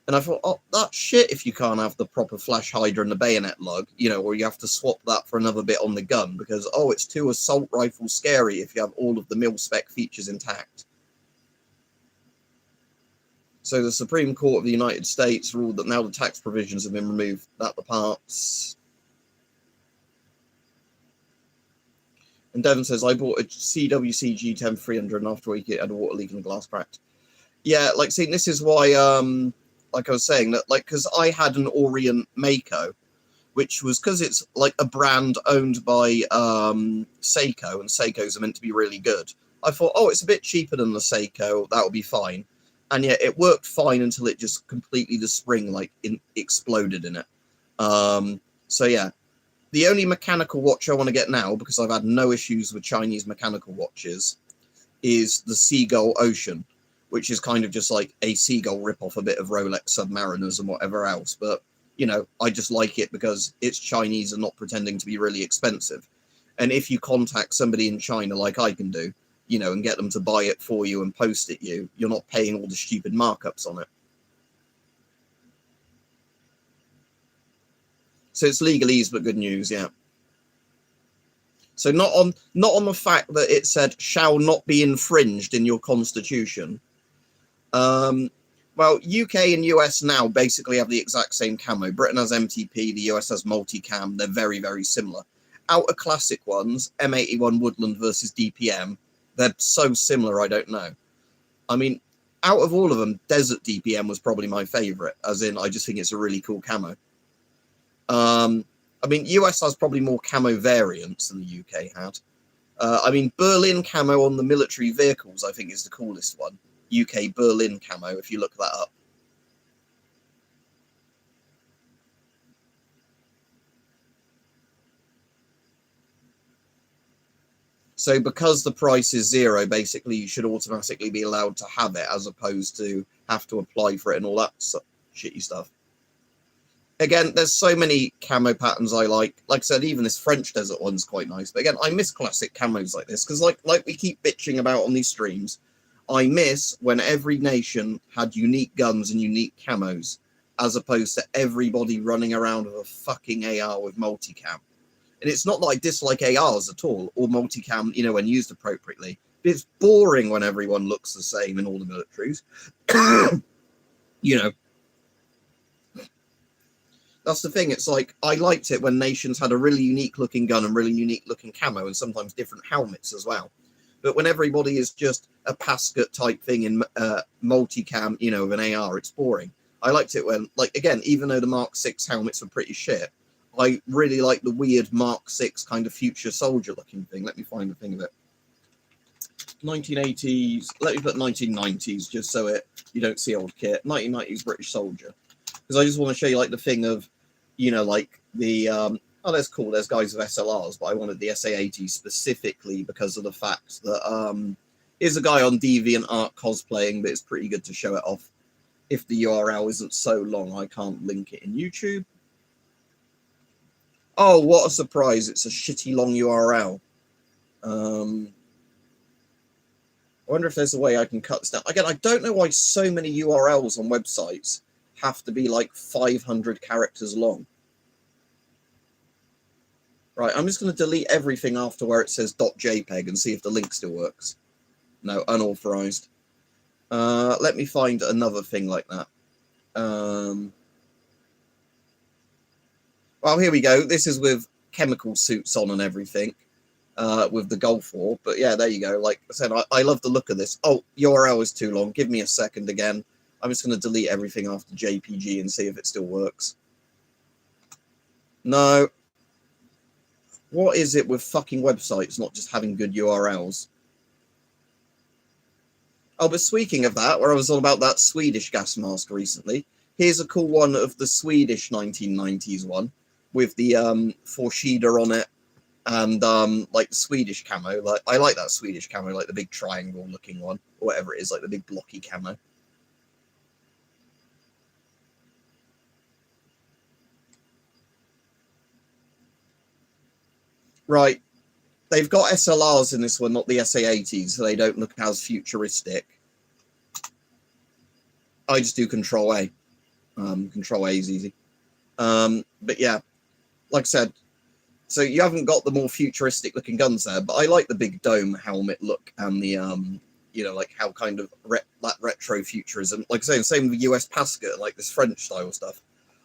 And I thought, oh, that's shit if you can't have the proper flash hider and the bayonet lug, or you have to swap that for another bit on the gun because, oh, it's too assault rifle scary if you have all of the mil-spec features intact. So the Supreme Court of the United States ruled that now the tax provisions have been removed, that the parts. And Devon says, I bought a CWC G10 300 and after a week it had a water leak and the glass cracked. Yeah, like, see, this is why, like I was saying, that, like, because I had an Orient Mako, which was because it's like a brand owned by Seiko, and Seikos are meant to be really good. I thought, oh, it's a bit cheaper than the Seiko, that'll be fine. And yeah, it worked fine until it just completely, the spring, like, exploded in it. So yeah, the only mechanical watch I want to get now, because I've had no issues with Chinese mechanical watches, is the Seagull Ocean, which is kind of just like a Seagull rip-off a bit of Rolex Submariners and whatever else. But, I just like it because it's Chinese and not pretending to be really expensive. And if you contact somebody in China like I can do, and get them to buy it for you and post it you're not paying all the stupid markups on it. So it's legalese, but good news, yeah. So not on the fact that it said shall not be infringed in your constitution. Well, UK and US now basically have the exact same camo. Britain has MTP, the US has multicam. They're very, very similar. Outer classic ones, M81 Woodland versus DPM, they're so similar, I don't know. I mean, out of all of them, Desert DPM was probably my favorite, as in I just think it's a really cool camo. I mean, US has probably more camo variants than the UK had. I mean, Berlin camo on the military vehicles, I think, is the coolest one. UK Berlin camo, if you look that up. So because the price is zero, basically you should automatically be allowed to have it as opposed to have to apply for it and all that shitty stuff. Again, there's so many camo patterns I like. Like I said, even this French desert one's quite nice. But again, I miss classic camos like this because like we keep bitching about on these streams, I miss when every nation had unique guns and unique camos as opposed to everybody running around with a fucking AR with multicam. And it's not that I dislike ARs at all, or multicam, when used appropriately. But it's boring when everyone looks the same in all the militaries. That's the thing. It's like, I liked it when nations had a really unique looking gun and really unique looking camo, and sometimes different helmets as well. But when everybody is just a Pascal type thing in multicam, you know, with an AR, it's boring. I liked it when, like, again, even though the Mark 6 helmets were pretty shit, I really like the weird Mark 6 kind of future soldier looking thing. Let me find the thing of it. 1980s, let me put 1990s just so you don't see old kit. 1990s British soldier. Because I just want to show you like the thing of, you know, like the, oh, that's cool. There's guys with SLRs, but I wanted the SA-80 specifically because of the fact that here's a guy on DeviantArt cosplaying, but it's pretty good to show it off. If the URL isn't so long, I can't link it in YouTube. Oh, what a surprise. It's a shitty long URL. I wonder if there's a way I can cut this down. Again, I don't know why so many URLs on websites have to be like 500 characters long. Right, I'm just going to delete everything after where it says .jpeg and see if the link still works. No, unauthorized. Let me find another thing like that. Well, here we go. This is with chemical suits on and everything, with the Gulf War. But yeah, there you go. Like I said, I love the look of this. Oh, URL is too long. Give me a second again. I'm just going to delete everything after JPG and see if it still works. No. What is it with fucking websites not just having good URLs? Oh, but speaking of that, where I was on about that Swedish gas mask recently, here's a cool one of the Swedish 1990s one with the Forshida on it and like the Swedish camo. Like I like that Swedish camo, like the big triangle looking one, or whatever it is, like the big blocky camo. Right. They've got SLRs in this one, not the SA-80s, so they don't look as futuristic. I just do Control A. Control A is easy. But yeah, like I said, so you haven't got the more futuristic looking guns there, but I like the big dome helmet look and the, you know, like how kind of that retro futurism. Like I say, same with US Pascal, like this French style stuff.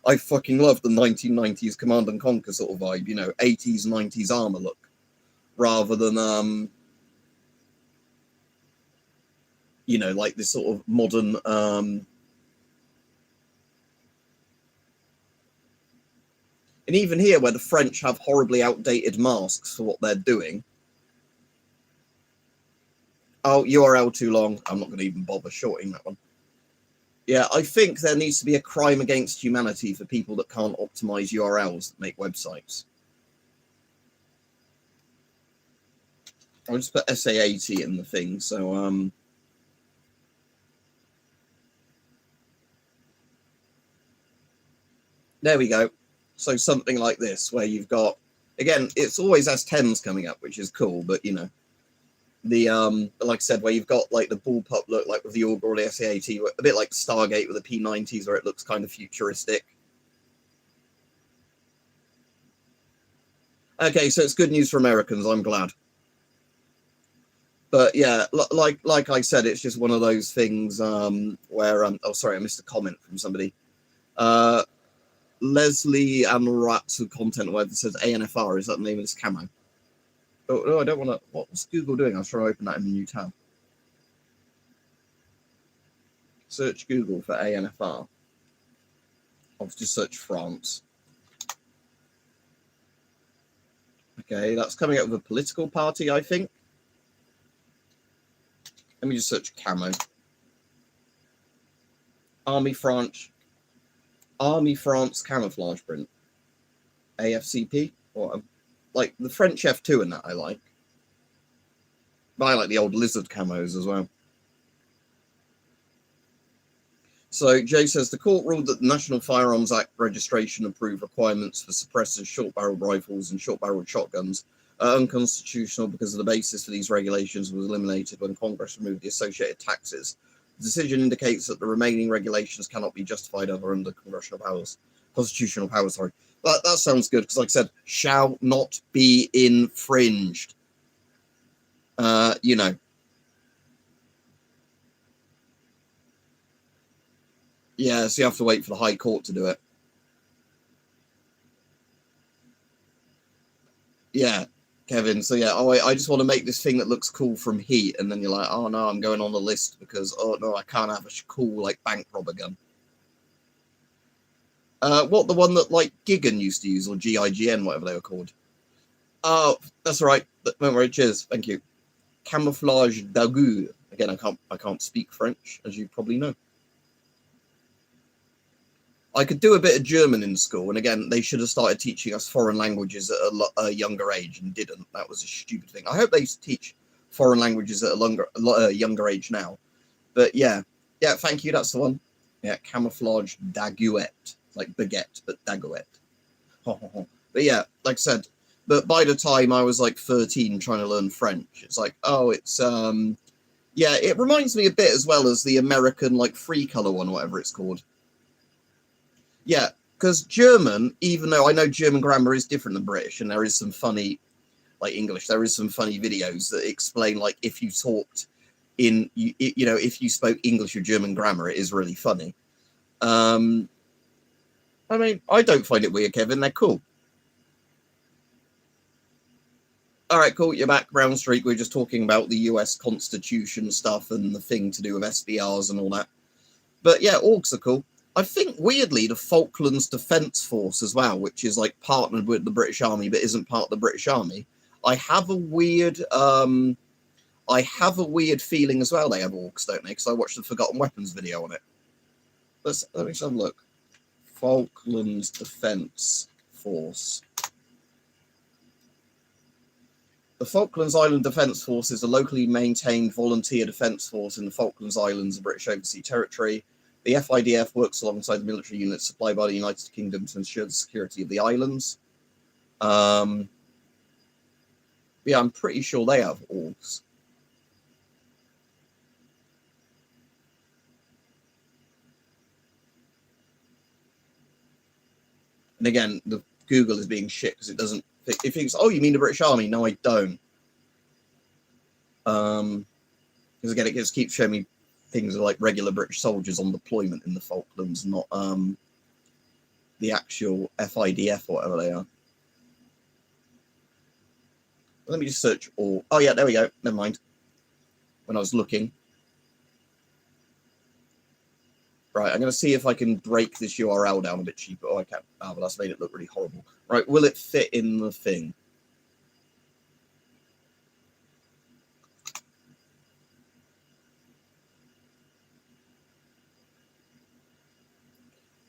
I fucking love the 1990s Command and Conquer sort of vibe, you know, 80s, 90s armor look, rather than, you know, like this sort of modern, and even here where the French have horribly outdated masks for what they're doing. Oh, URL too long. I'm not going to even bother shorting that one. Yeah, I think there needs to be a crime against humanity for people that can't optimize URLs that make websites. I'll just put SA-80 in the thing, so there we go. So something like this, where you've got, again, it's always S10s coming up, which is cool, but you know, the like I said, where you've got like the bullpup look, like with the Augur or the SA-80, a bit like Stargate with the P90s, where it looks kind of futuristic. Okay, so it's good news for Americans. I'm glad. But yeah, like I said, it's just one of those things where oh sorry, I missed a comment from somebody. Leslie Amoratsu content where it says ANFR. Is that the name of this camo? Oh no, I don't want to. What's Google doing? I was trying to open that in a new tab. Search Google for ANFR. I'll just search France. Okay, that's coming up with a political party, I think. Let me just search camo. Army France camouflage print. AFCP? Or like the French F2 in that I like. But I like the old lizard camos as well. So Jay says the court ruled that the National Firearms Act registration approved requirements for suppressors, short-barreled rifles, and short-barreled shotguns are unconstitutional because the basis for these regulations was eliminated when Congress removed the associated taxes. The decision indicates that the remaining regulations cannot be justified under constitutional powers. Sorry, that sounds good because, like I said, shall not be infringed. You know. Yeah, so you have to wait for the High Court to do it. Yeah, Kevin. So yeah, oh, I just want to make this thing that looks cool from Heat, and then you're like, oh no, I'm going on the list because oh no, I can't have a cool like bank robber gun. What, the one that like Gigan used to use, or GIGN, whatever they were called? Oh, that's right. Don't worry. Cheers. Thank you. Camouflage d'Agu. Again, I can't speak French, as you probably know. I could do a bit of German in school, and again, they should have started teaching us foreign languages at a younger age, and didn't. That was a stupid thing. I hope they teach foreign languages at a younger age now. But yeah, thank you. That's the one. Yeah, camouflage daguette, like baguette, but daguette. But yeah, like I said, but by the time I was like 13 trying to learn French, it's like, oh, it's yeah, it reminds me a bit as well as the American like free color one, whatever it's called. Yeah, because German, even though I know German grammar is different than British, and there is some funny, like English, there is some funny videos that explain like if you talked in, you know, if you spoke English or German grammar, it is really funny. I mean, I don't find it weird, Kevin. They're cool. All right, cool. You're back, Brown Street. We're just talking about the US Constitution stuff and the thing to do with SBRs and all that. But yeah, orcs are cool. I think, weirdly, the Falklands Defence Force as well, which is like partnered with the British Army but isn't part of the British Army. I have a weird feeling as well they have orcs, don't they? Because I watched the Forgotten Weapons video on it. Let me just have a look. Falklands Defence Force. The Falklands Island Defence Force is a locally maintained volunteer defence force in the Falklands Islands of British Overseas Territory. The FIDF works alongside the military units supplied by the United Kingdom to ensure the security of the islands. Yeah, I'm pretty sure they have orcs. And again, the Google is being shit because it doesn't. It thinks, oh, you mean the British Army? No, I don't. Because again, it just keeps showing me things like regular British soldiers on deployment in the Falklands, not the actual FIDF or whatever they are. Let me just search all. Oh yeah, there we go. Never mind. When I was looking. Right, I'm going to see if I can break this URL down a bit cheaper. Oh, I can't. Oh, but that's made it look really horrible. Right, will it fit in the thing?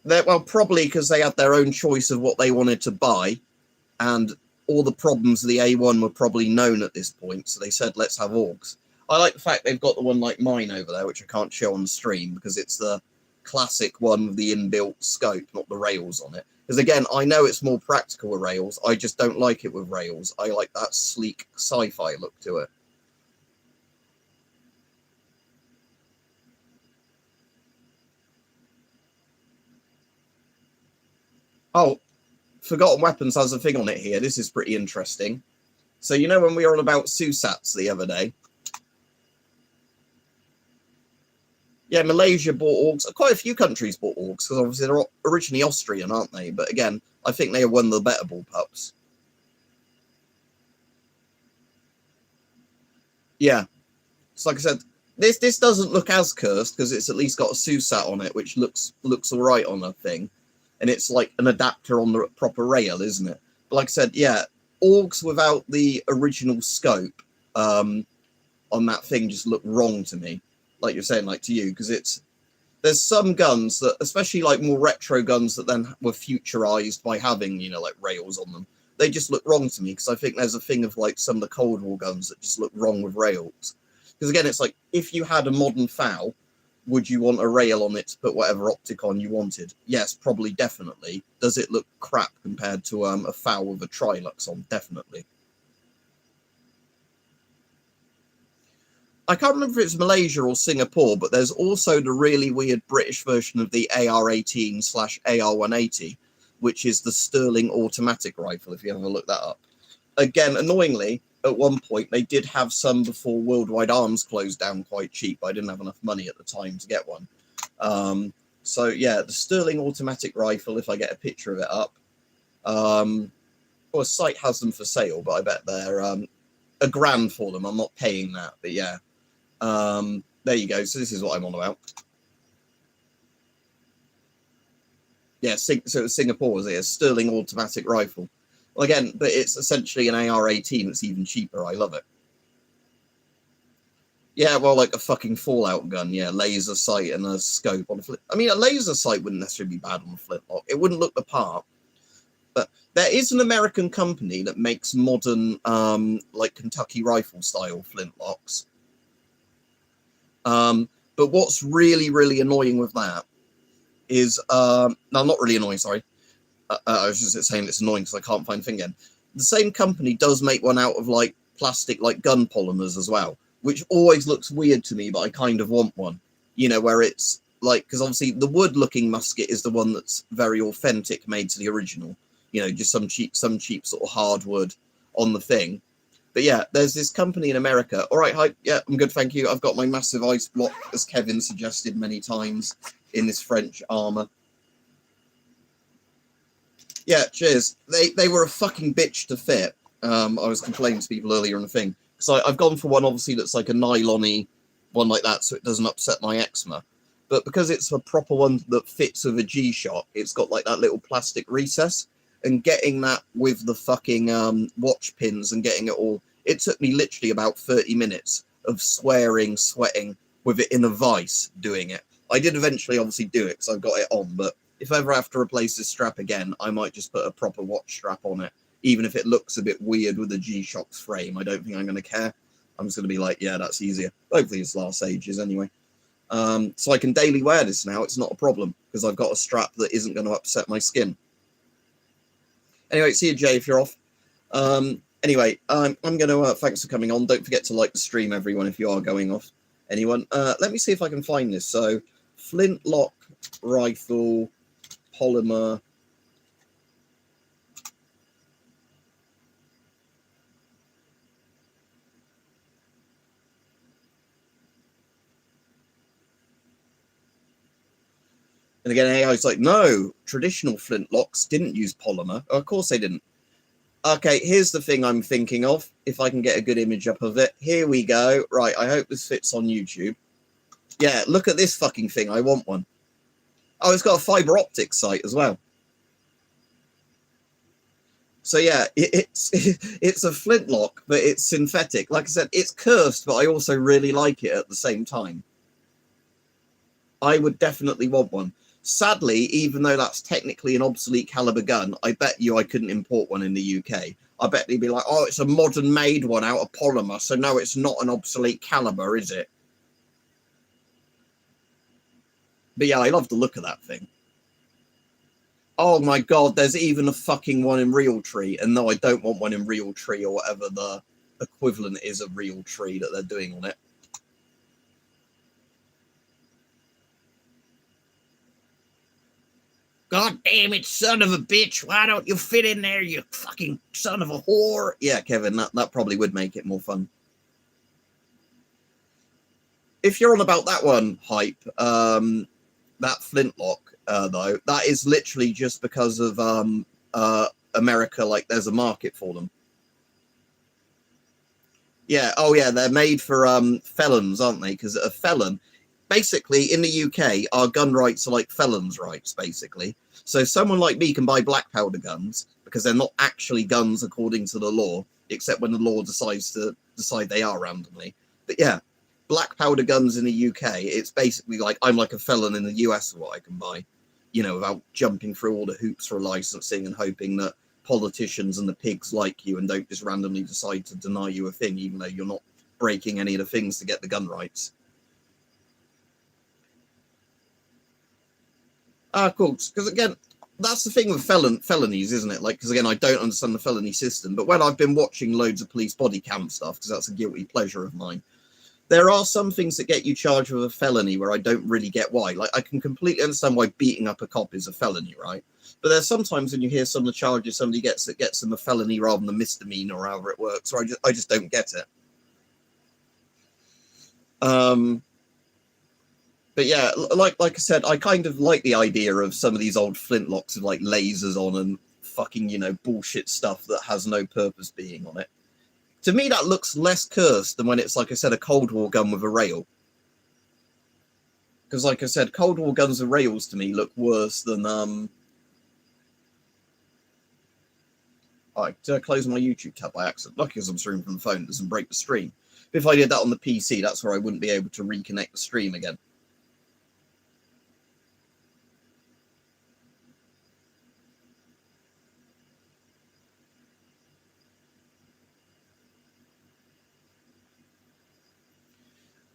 Well, probably because they had their own choice of what they wanted to buy, and all the problems of the A1 were probably known at this point, so they said, let's have orcs. I like the fact they've got the one like mine over there, which I can't show on the stream, because it's the classic one with the inbuilt scope, not the rails on it. Because again, I know it's more practical with rails, I just don't like it with rails. I like that sleek sci-fi look to it. Oh, Forgotten Weapons has a thing on it here. This is pretty interesting. So you know when we were on about SUSATs the other day? Yeah, Malaysia bought orcs. Quite a few countries bought orcs, because obviously they're originally Austrian, aren't they? But again, I think they are one of the better bullpups. Yeah. So like I said, this doesn't look as cursed, because it's at least got a SUSAT on it, which looks all right on a thing. And it's like an adapter on the proper rail, isn't it? But like I said, yeah, orcs without the original scope on that thing just look wrong to me. Like you're saying, like to you, because there's some guns that, especially like more retro guns that then were futurized by having, you know, like rails on them. They just look wrong to me, because I think there's a thing of like some of the Cold War guns that just look wrong with rails. Because again, it's like, if you had a modern FAL, would you want a rail on it to put whatever opticon you wanted? Yes, probably, definitely. Does it look crap compared to a FAL with a Trilux on? Definitely. I can't remember if it's Malaysia or Singapore, but there's also the really weird British version of the AR-18/AR-180, which is the Sterling automatic rifle, if you ever look that up. Again, annoyingly, at one point, they did have some before Worldwide Arms closed down quite cheap. I didn't have enough money at the time to get one. So, yeah, the Sterling automatic rifle, if I get a picture of it up. Well, a site has them for sale, but I bet they're £1,000 for them. I'm not paying that, but yeah. There you go. So this is what I'm on about. Yeah, so it's Singapore, is it? A Sterling automatic rifle. Well, again, but it's essentially an AR-18. It's even cheaper. I love it. Yeah, well, like a fucking Fallout gun. Yeah, laser sight and a scope on a flint. I mean, a laser sight wouldn't necessarily be bad on a flintlock. It wouldn't look the part. But there is an American company that makes modern, like Kentucky rifle style flintlocks. But what's really, really annoying with that is, no, not really annoying, sorry. I was just saying it's annoying because I can't find the thing again. The same company does make one out of like plastic, like gun polymers as well, which always looks weird to me, but I kind of want one, you know, where it's like, because obviously the wood looking musket is the one that's very authentic, made to the original, you know, just some cheap sort of hardwood on the thing. But yeah, there's this company in America. All right, hi, yeah, I'm good, thank you. I've got my massive ice block, as Kevin suggested many times, in this French armor. Yeah, cheers. They were a fucking bitch to fit. I was complaining to people earlier on the thing. So I've gone for one, obviously, that's like a nylon-y one like that, so it doesn't upset my eczema. But because it's a proper one that fits with a G-Shock, it's got like that little plastic recess. And getting that with the fucking watch pins and getting it all, it took me literally about 30 minutes of sweating, sweating with it in a vice doing it. I did eventually obviously do it because I've got it on, but if ever I have to replace this strap again, I might just put a proper watch strap on it. Even if it looks a bit weird with the G-Shock's frame, I don't think I'm going to care. I'm just going to be like, yeah, that's easier. Hopefully it's last ages anyway. So I can daily wear this now. It's not a problem because I've got a strap that isn't going to upset my skin. Anyway, see you, Jay, if you're off. Anyway, I'm going to, thanks for coming on. Don't forget to like the stream, everyone, if you are going off. Anyone? Let me see if I can find this. So, flintlock rifle polymer. And again, AI's like, no, traditional flintlocks didn't use polymer. Oh, of course they didn't. Okay, here's the thing I'm thinking of. If I can get a good image up of it. Here we go. Right, I hope this fits on YouTube. Yeah, look at this fucking thing. I want one. Oh, it's got a fiber optic sight as well. So yeah, it's a flintlock, but it's synthetic. Like I said, it's cursed, but I also really like it at the same time. I would definitely want one. Sadly, even though that's technically an obsolete caliber gun, I bet you I couldn't import one in the UK. I bet they'd be like, oh, it's a modern made one out of polymer, so no, it's not an obsolete caliber, is it? But yeah, I love the look of that thing. Oh my god, there's even a fucking one in Realtree. And no, I don't want one in Realtree or whatever the equivalent is of Realtree that they're doing on it. God damn it, son of a bitch. Why don't you fit in there, you fucking son of a whore? Yeah, Kevin, that probably would make it more fun. If you're on about that one, Hype, that flintlock, though, that is literally just because of America, like there's a market for them. Yeah, oh yeah, they're made for felons, aren't they? Because a felon, basically in the UK, our gun rights are like felons' rights, basically. So someone like me can buy black powder guns because they're not actually guns according to the law, except when the law decides to decide they are randomly. But yeah, black powder guns in the UK, it's basically like I'm like a felon in the US of what I can buy, you know, without jumping through all the hoops for licensing and hoping that politicians and the pigs like you and don't just randomly decide to deny you a thing, even though you're not breaking any of the things to get the gun rights. Cool. Because again, that's the thing with felonies, isn't it? Like, because again, I don't understand the felony system, but when I've been watching loads of police body cam stuff, because that's a guilty pleasure of mine, there are some things that get you charged with a felony where I don't really get why. Like, I can completely understand why beating up a cop is a felony, right? But there's sometimes when you hear some of the charges somebody gets that gets them a felony rather than a misdemeanor or however it works, or I just don't get it. But yeah, like I said, I kind of like the idea of some of these old flintlocks with like lasers on and fucking, bullshit stuff that has no purpose being on it. To me, that looks less cursed than when it's, like I said, a Cold War gun with a rail. Because, like I said, Cold War guns with rails to me look worse than, did I close my YouTube tab by accident? Lucky because I'm streaming from the phone, it doesn't break the stream. But if I did that on the PC, that's where I wouldn't be able to reconnect the stream again.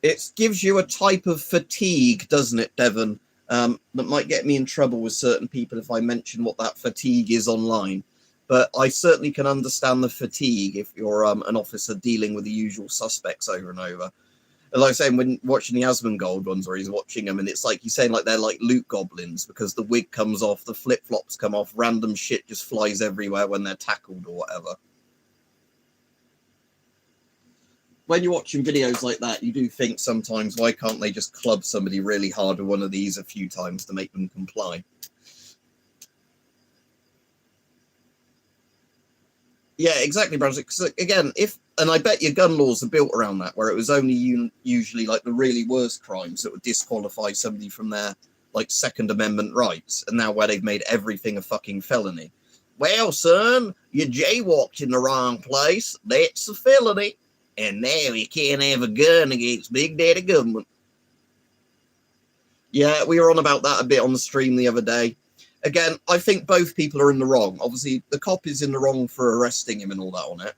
It gives you a type of fatigue, doesn't it, Devon? That might get me in trouble with certain people if I mention what that fatigue is online. But I certainly can understand the fatigue if you're an officer dealing with the usual suspects over and over. And like I say, when watching the Asmongold ones where he's watching them, and it's like he's saying like they're like loot goblins because the wig comes off, the flip-flops come off, random shit just flies everywhere when they're tackled or whatever. When you're watching videos like that, you do think sometimes, why can't they just club somebody really hard with one of these a few times to make them comply? Yeah, exactly, Browser. Because again, and I bet your gun laws are built around that, where it was only usually like the really worst crimes that would disqualify somebody from their like Second Amendment rights, and now where they've made everything a fucking felony. Well, son, you jaywalked in the wrong place. That's a felony. And now you can't have a gun against Big Daddy Government. Yeah, we were on about that a bit on the stream the other day. Again, I think both people are in the wrong. Obviously, the cop is in the wrong for arresting him and all that on it.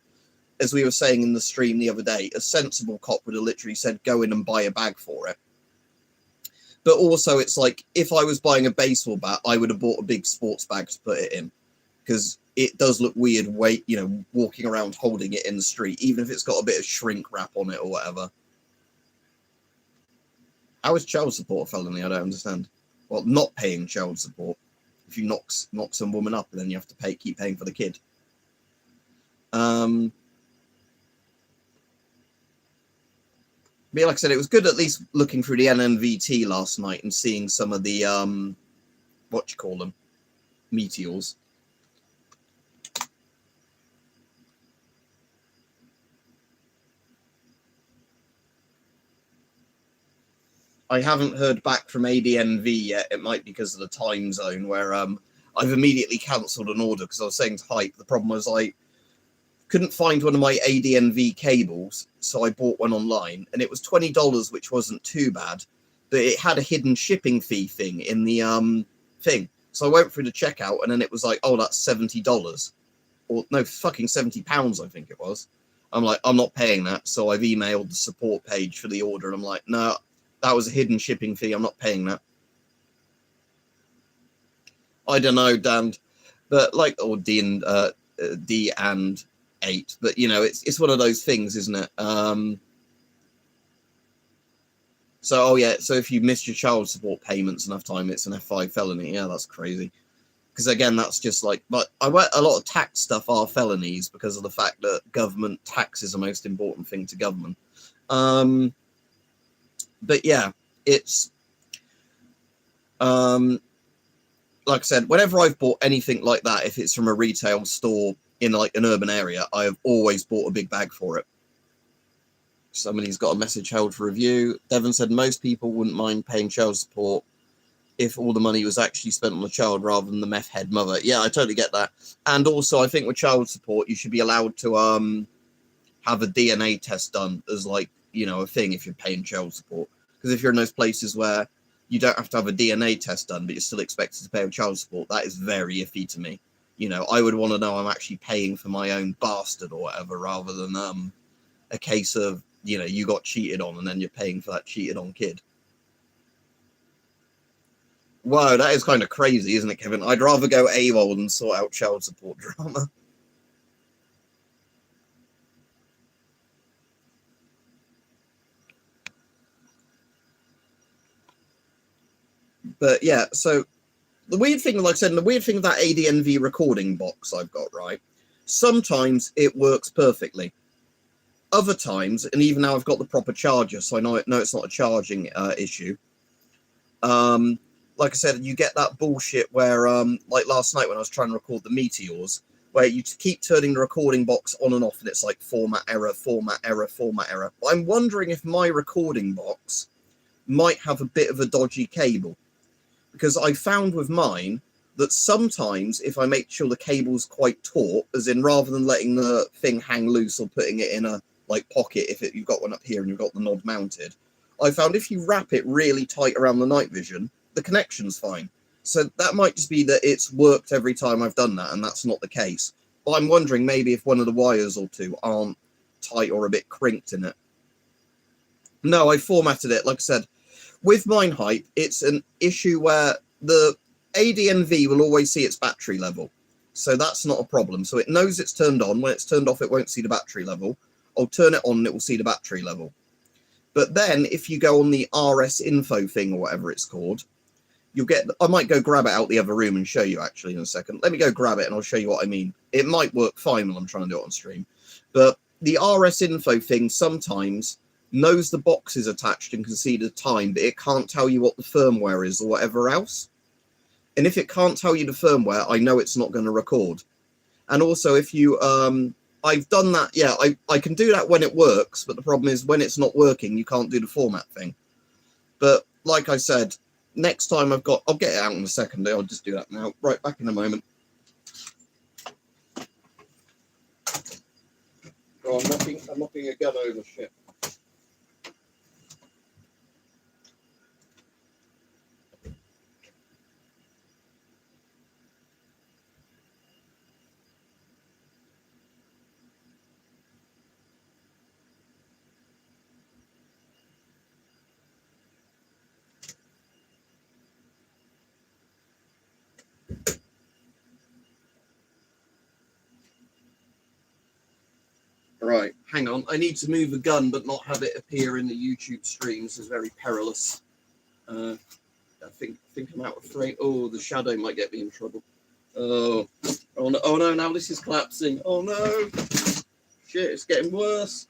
As we were saying in the stream the other day, a sensible cop would have literally said, go in and buy a bag for it. But also, it's like, if I was buying a baseball bat, I would have bought a big sports bag to put it in. Because it does look weird, walking around holding it in the street, even if it's got a bit of shrink wrap on it or whatever. How is child support a felony? I don't understand. Well, not paying child support. If you knock some woman up and then you have to keep paying for the kid. But like I said, it was good at least looking through the NNVT last night and seeing some of the, meteors. I haven't heard back from ADNV yet. It might be because of the time zone where I've immediately cancelled an order because I was saying to Hype, the problem was I couldn't find one of my ADNV cables, so I bought one online, and it was $20, which wasn't too bad, but it had a hidden shipping fee thing in the thing. So I went through the checkout, and then it was like, oh, that's $70. Or no, fucking £70, I think it was. I'm like, I'm not paying that, so I've emailed the support page for the order, and I'm like, no, that was a hidden shipping fee. I'm not paying that. I don't know, damned. But like, or D and 8. But, it's one of those things, isn't it? So if you missed your child support payments enough time, it's an F5 felony. Yeah, that's crazy. Because, again, that's just like, but a lot of tax stuff are felonies because of the fact that government tax is the most important thing to government. But yeah, it's like I said, whenever I've bought anything like that, if it's from a retail store in like an urban area, I have always bought a big bag for it. Somebody's got a message held for review. Devon said most people wouldn't mind paying child support if all the money was actually spent on the child rather than the meth head mother. Yeah, I totally get that. And also, I think with child support, you should be allowed to have a DNA test done as like, a thing if you're paying child support. Because if you're in those places where you don't have to have a DNA test done, but you're still expected to pay with child support, that is very iffy to me. I would want to know I'm actually paying for my own bastard or whatever, rather than a case of, you got cheated on and then you're paying for that cheated on kid. Wow, that is kind of crazy, isn't it, Kevin? I'd rather go AWOL than sort out child support drama. But yeah, so the weird thing, like I said, the weird thing of that ADNV recording box I've got, right? Sometimes it works perfectly. Other times, and even now I've got the proper charger, so I know it's not a charging issue. like I said, you get that bullshit where, like last night when I was trying to record the meteors, where you keep turning the recording box on and off, and it's like format error, format error, format error. I'm wondering if my recording box might have a bit of a dodgy cable, because I found with mine that sometimes if I make sure the cable's quite taut, as in rather than letting the thing hang loose or putting it in a like pocket, if you've got one up here and you've got the nod mounted, I found if you wrap it really tight around the night vision, the connection's fine. So that might just be that it's worked every time I've done that, and that's not the case. But I'm wondering maybe if one of the wires or two aren't tight or a bit crinked in it. No, I formatted it, like I said. With MineHype, it's an issue where the ADNV will always see its battery level. So that's not a problem. So it knows it's turned on. When it's turned off, it won't see the battery level. I'll turn it on and it will see the battery level. But then if you go on the RS info thing or whatever it's called, you'll get, I might go grab it out the other room and show you actually in a second. Let me go grab it and I'll show you what I mean. It might work fine when I'm trying to do it on stream. But the RS info thing sometimes knows the box is attached and can see the time, but it can't tell you what the firmware is or whatever else. And if it can't tell you the firmware, I know it's not going to record. And also if you, I've done that, yeah, I can do that when it works, but the problem is when it's not working, you can't do the format thing. But like I said, next time I'll get it out in a second, I'll just do that now. Right, back in a moment. Oh, I'm knocking a gun over shit. Right, hang on. I need to move a gun, but not have it appear in the YouTube streams. It's very perilous. I think I'm out of frame. Oh, the shadow might get me in trouble. Oh no! Oh no! Now this is collapsing. Oh no! Shit! It's getting worse.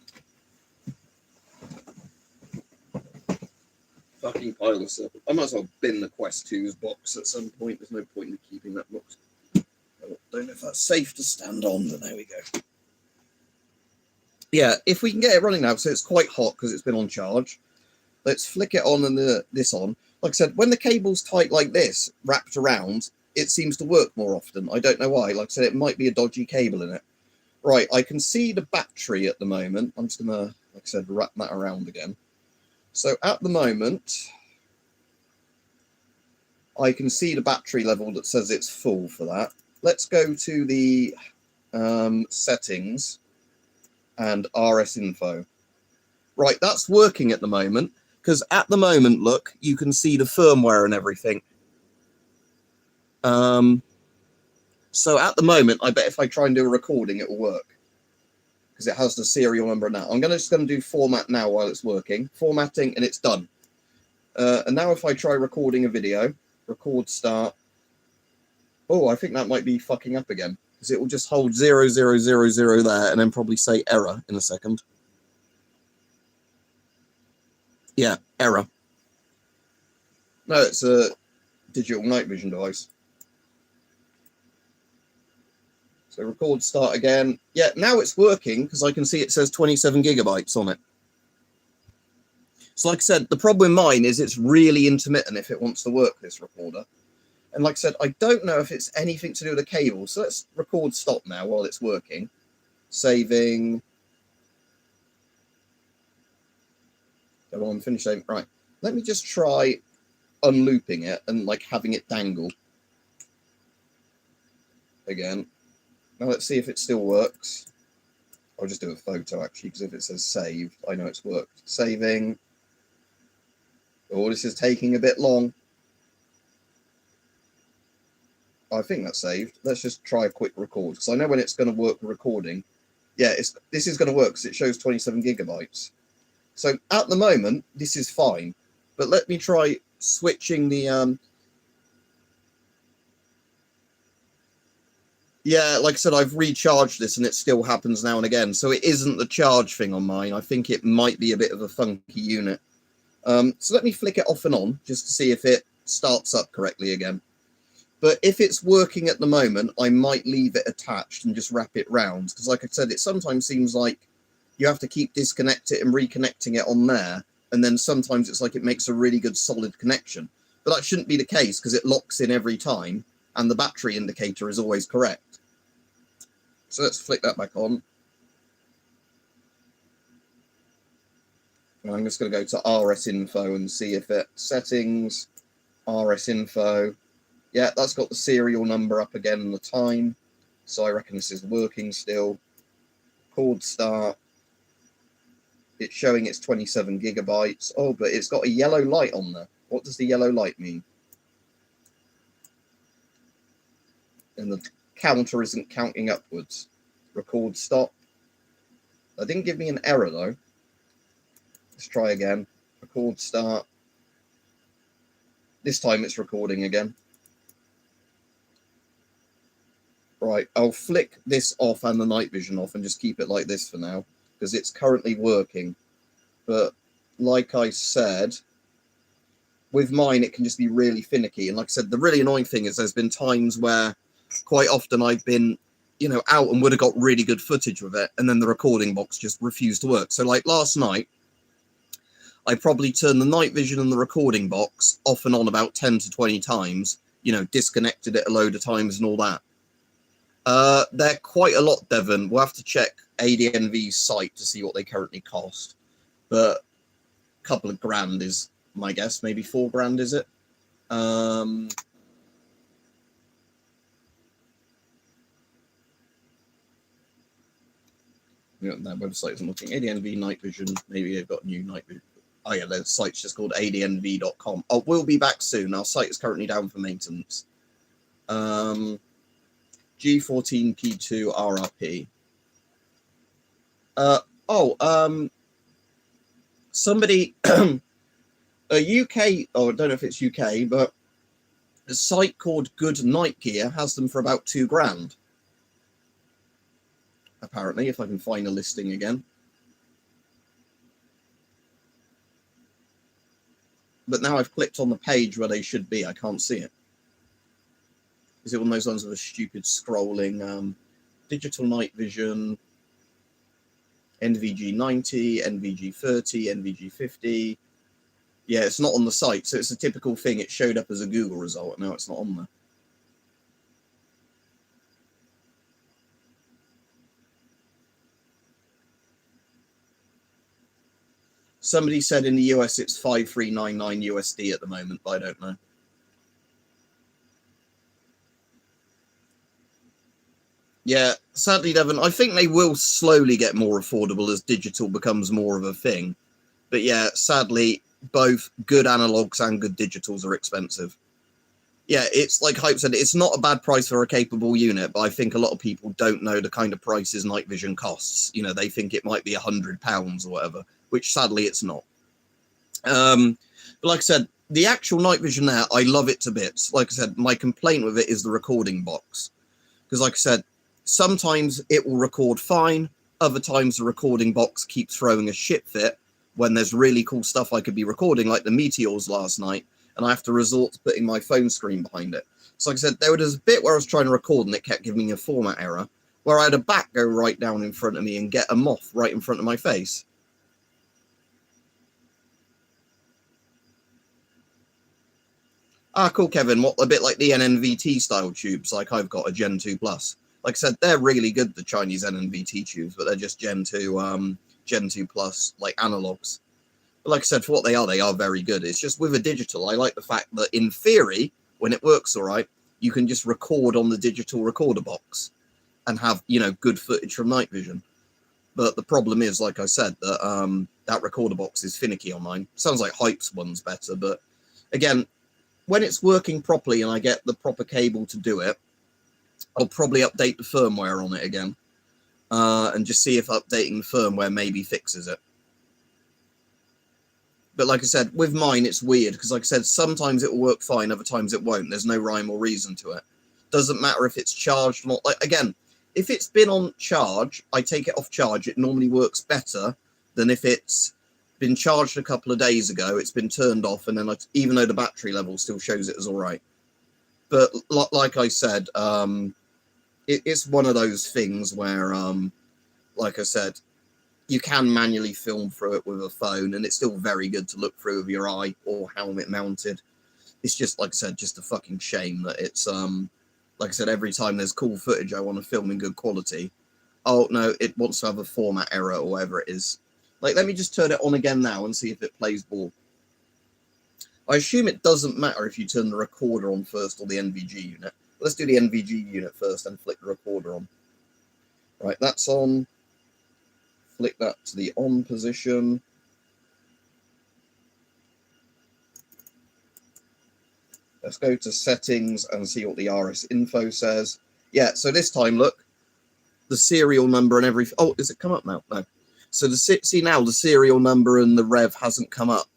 Fucking pile of stuff. I might as well bin the Quest 2's box at some point. There's no point in keeping that box. I don't know if that's safe to stand on, but there we go. Yeah, if we can get it running now, so it's quite hot because it's been on charge. Let's flick it on and this on. Like I said, when the cable's tight like this, wrapped around, it seems to work more often. I don't know why. Like I said, it might be a dodgy cable in it. Right, I can see the battery at the moment. I'm just going to, like I said, wrap that around again. So at the moment, I can see the battery level that says it's full for that. Let's go to the settings and RS info. Right, that's working at the moment, because at the moment, look, you can see the firmware and everything. So at the moment, I bet if I try and do a recording, it will work, because it has the serial number now. I'm just going to do format now while it's working. Formatting, and it's done. And now if I try recording a video, record start. Oh, I think that might be fucking up again, because it will just hold 0000 there and then probably say error in a second. Yeah, error. No, it's a digital night vision device. So record start again. Yeah, now it's working because I can see it says 27 gigabytes on it. So like I said, the problem with mine is it's really intermittent if it wants to work, this recorder. And like I said, I don't know if it's anything to do with the cable. So let's record stop now while it's working. Saving. Go on, finish saving. Right. Let me just try unlooping it and like having it dangle. Again. Now let's see if it still works. I'll just do a photo actually, because if it says saved, I know it's worked. Saving. Oh, this is taking a bit long. I think that's saved. Let's just try a quick record, because I know when it's going to work recording. Yeah, this is going to work because it shows 27 gigabytes. So at the moment, this is fine. But let me try switching the... Yeah, like I said, I've recharged this and it still happens now and again. So it isn't the charge thing on mine. I think it might be a bit of a funky unit. So let me flick it off and on just to see if it starts up correctly again. But if it's working at the moment, I might leave it attached and just wrap it round. Because like I said, it sometimes seems like you have to keep disconnecting it and reconnecting it on there. And then sometimes it's like it makes a really good solid connection. But that shouldn't be the case because it locks in every time. And the battery indicator is always correct. So let's flick that back on. And I'm just going to go to RS Info and see if it settings, RS Info. Yeah, that's got the serial number up again and the time. So I reckon this is working still. Record start. It's showing it's 27 gigabytes. Oh, but it's got a yellow light on there. What does the yellow light mean? And the counter isn't counting upwards. Record stop. That didn't give me an error though. Let's try again. Record start. This time it's recording again. Right, I'll flick this off and the night vision off and just keep it like this for now, because it's currently working. But like I said, with mine it can just be really finicky. And like I said, the really annoying thing is there's been times where quite often I've been, you know, out and would have got really good footage with it, and then the recording box just refused to work. So like last night, I probably turned the night vision and the recording box off and on about 10 to 20 times, you know, disconnected it a load of times and all that. They're quite a lot, Devon. We'll have to check ADNV's site to see what they currently cost. But a couple of grand is my guess. Maybe 4 grand, is it? That website isn't looking. ADNV night vision. Maybe they've got new night vision. Oh yeah, their site's just called adnv.com. Oh, we'll be back soon. Our site is currently down for maintenance. G14P2 RRP. Somebody, a UK, oh, I don't know if it's UK, but a site called Good Night Gear has them for about 2 grand. Apparently, if I can find a listing again. But now I've clicked on the page where they should be. I can't see it. Is it one of those ones with a stupid scrolling? Digital night vision, NVG 90, NVG 30, NVG 50. Yeah, it's not on the site, so it's a typical thing. It showed up as a Google result, and now it's not on there. Somebody said in the US it's 5399 USD at the moment, but I don't know. Yeah, sadly, Devon, I think they will slowly get more affordable as digital becomes more of a thing. But yeah, sadly, both good analogs and good digitals are expensive. Yeah, it's like Hype said, it's not a bad price for a capable unit, but I think a lot of people don't know the kind of prices night vision costs. You know, they think it might be £100 or whatever, which sadly it's not. But like I said, the actual night vision there, I love it to bits. Like I said, my complaint with it is the recording box. Because like I said, sometimes it will record fine. Other times the recording box keeps throwing a shit fit when there's really cool stuff I could be recording, like the meteors last night, and I have to resort to putting my phone screen behind it. So like I said, there was a bit where I was trying to record and it kept giving me a format error, where I had a bat go right down in front of me and get a moth right in front of my face. Ah, cool, Kevin. What, a bit like the NNVT style tubes, like I've got a Gen 2 Plus. Like I said, they're really good, the Chinese NNVT tubes, but they're just Gen 2 Plus, like analogs. But like I said, for what they are very good. It's just with a digital, I like the fact that in theory, when it works all right, you can just record on the digital recorder box and have, you know, good footage from night vision. But the problem is, like I said, that that recorder box is finicky on mine. Sounds like Hype's one's better, but again, when it's working properly and I get the proper cable to do it, I'll probably update the firmware on it again and just see if updating the firmware maybe fixes it. But like I said, with mine, it's weird because, like I said, sometimes it will work fine, other times it won't. There's no rhyme or reason to it. Doesn't matter if it's charged or not. Like, again, if it's been on charge, I take it off charge. It normally works better than if it's been charged a couple of days ago. It's been turned off, and then even though the battery level still shows it as all right. But like I said, it's one of those things where, like I said, you can manually film through it with a phone, and it's still very good to look through with your eye or helmet mounted. It's just, like I said, just a fucking shame that it's, like I said, every time there's cool footage I want to film in good quality, oh no, it wants to have a format error or whatever it is. Like, let me just turn it on again now and see if it plays ball. I assume it doesn't matter if you turn the recorder on first or the NVG unit. Let's do the NVG unit first and flick the recorder on. Right, that's on. Flick that to the on position. Let's go to settings and see what the RS info says. Yeah, so this time, look, the serial number and everything. Oh, does it come up now? No. So see now the serial number and the rev hasn't come up.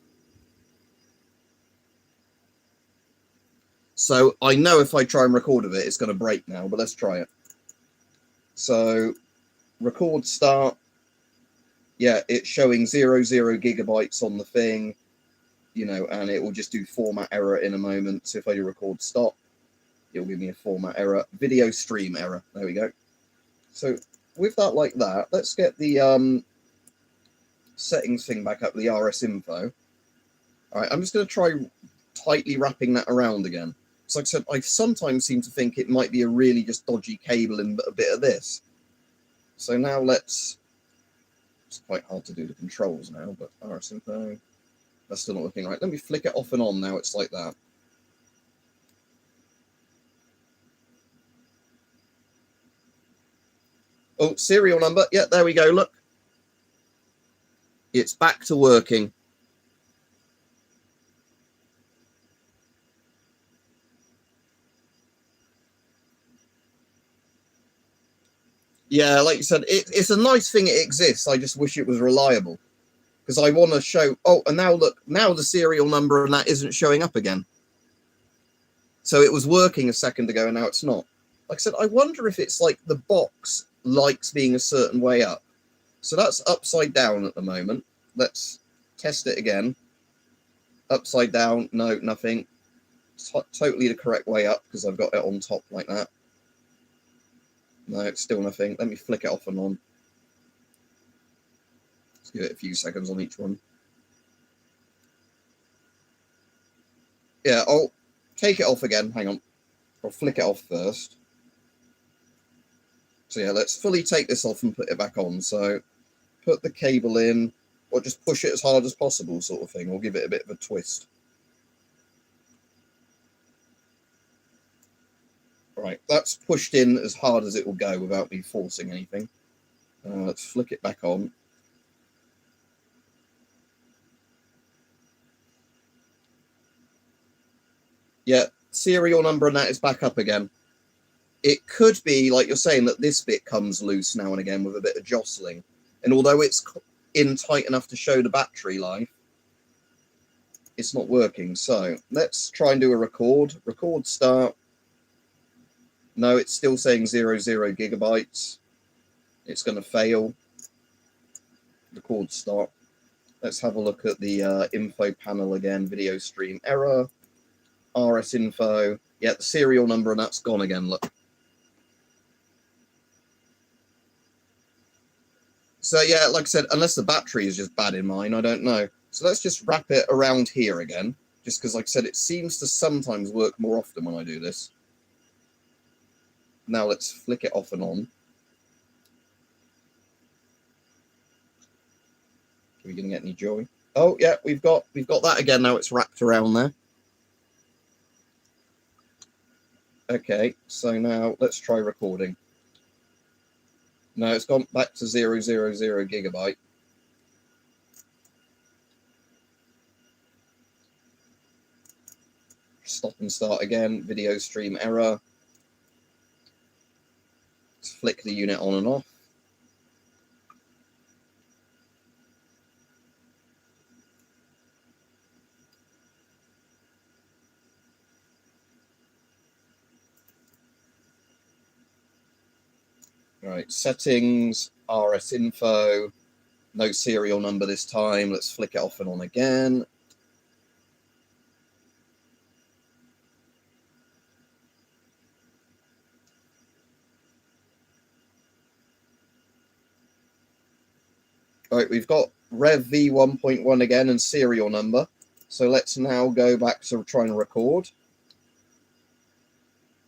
So I know if I try and record of it, it's going to break now, but let's try it. So record start. Yeah, it's showing 00 gigabytes on the thing, you know, and it will just do format error in a moment. So if I do record stop, it'll give me a format error, video stream error. There we go. So with that like that, let's get the settings thing back up, the RS info. All right, I'm just going to try tightly wrapping that around again. So like I said, I sometimes seem to think it might be a really just dodgy cable and a bit of this. So now it's quite hard to do the controls now, but RS info, that's still not looking right. Let me flick it off and on now, it's like that. Oh, serial number, yeah, there we go, look. It's back to working. Yeah, like you said, it's a nice thing it exists. I just wish it was reliable. Because I want to show... Oh, and now look, now the serial number and that isn't showing up again. So it was working a second ago and now it's not. Like I said, I wonder if it's like the box likes being a certain way up. So that's upside down at the moment. Let's test it again. Upside down, no, nothing. Totally the correct way up because I've got it on top like that. No, it's still nothing. Let me flick it off and on. Let's give it a few seconds on each one. Yeah, I'll take it off again. Hang on. I'll flick it off first. So yeah, let's fully take this off and put it back on. So put the cable in, or just push it as hard as possible sort of thing, or give it a bit of a twist. Right, that's pushed in as hard as it will go without me forcing anything. Let's flick it back on. Yeah, serial number and that is back up again. It could be, like you're saying, that this bit comes loose now and again with a bit of jostling. And although it's in tight enough to show the battery life, it's not working. So let's try and do a record. Record start. No, it's still saying 00 gigabytes. It's going to fail. Record stop. Let's have a look at the info panel again. Video stream error. RS info. Yeah, the serial number and that's gone again. Look. So yeah, like I said, unless the battery is just bad in mine, I don't know. So let's just wrap it around here again. Just because, like I said, it seems to sometimes work more often when I do this. Now let's flick it off and on. Are we going to get any joy? Oh yeah, we've got that again. Now it's wrapped around there. Okay, so now let's try recording. No, it's gone back to 000 gigabyte. Stop and start again. Video stream error. Let's flick the unit on and off. Right, settings, RS info. No serial number this time. Let's flick it off and on again. All right, we've got Rev V 1.1 again and serial number. So let's now go back to try and record.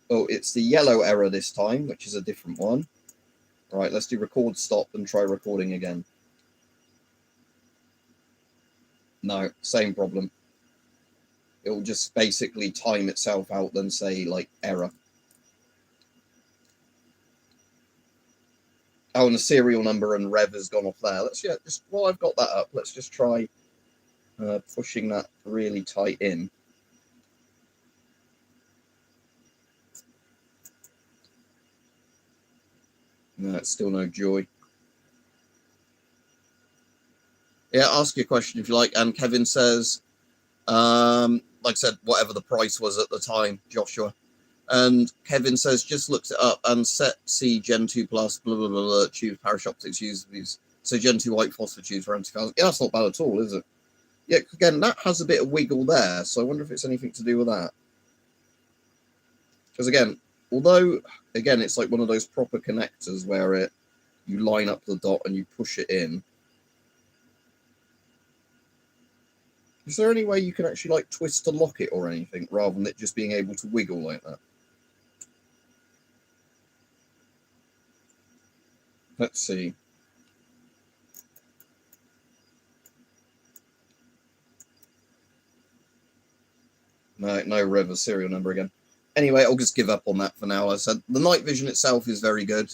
Oh, it's the yellow error this time, which is a different one. All right, let's do record stop and try recording again. No, same problem. It will just basically time itself out, then say like error. Oh, and the serial number and rev has gone off there. Let's just while I've got that up, let's just try pushing that really tight in. No, it's still no joy. Yeah, ask your question if you like. And Kevin says, like I said, whatever the price was at the time, Joshua. And Kevin says, just looks it up and set C Gen 2 Plus, blah, blah, blah, blah, tube, Parish Optics use these. So Gen 2 white phosphor tubes for anti-fouls. Yeah, that's not bad at all, is it? Yeah, again, that has a bit of wiggle there. So I wonder if it's anything to do with that. Because again, although, again, it's like one of those proper connectors where you line up the dot and you push it in. Is there any way you can actually like twist to lock it or anything rather than it just being able to wiggle like that? Let's see. No River serial number again. Anyway, I'll just give up on that for now. Like I said, the night vision itself is very good.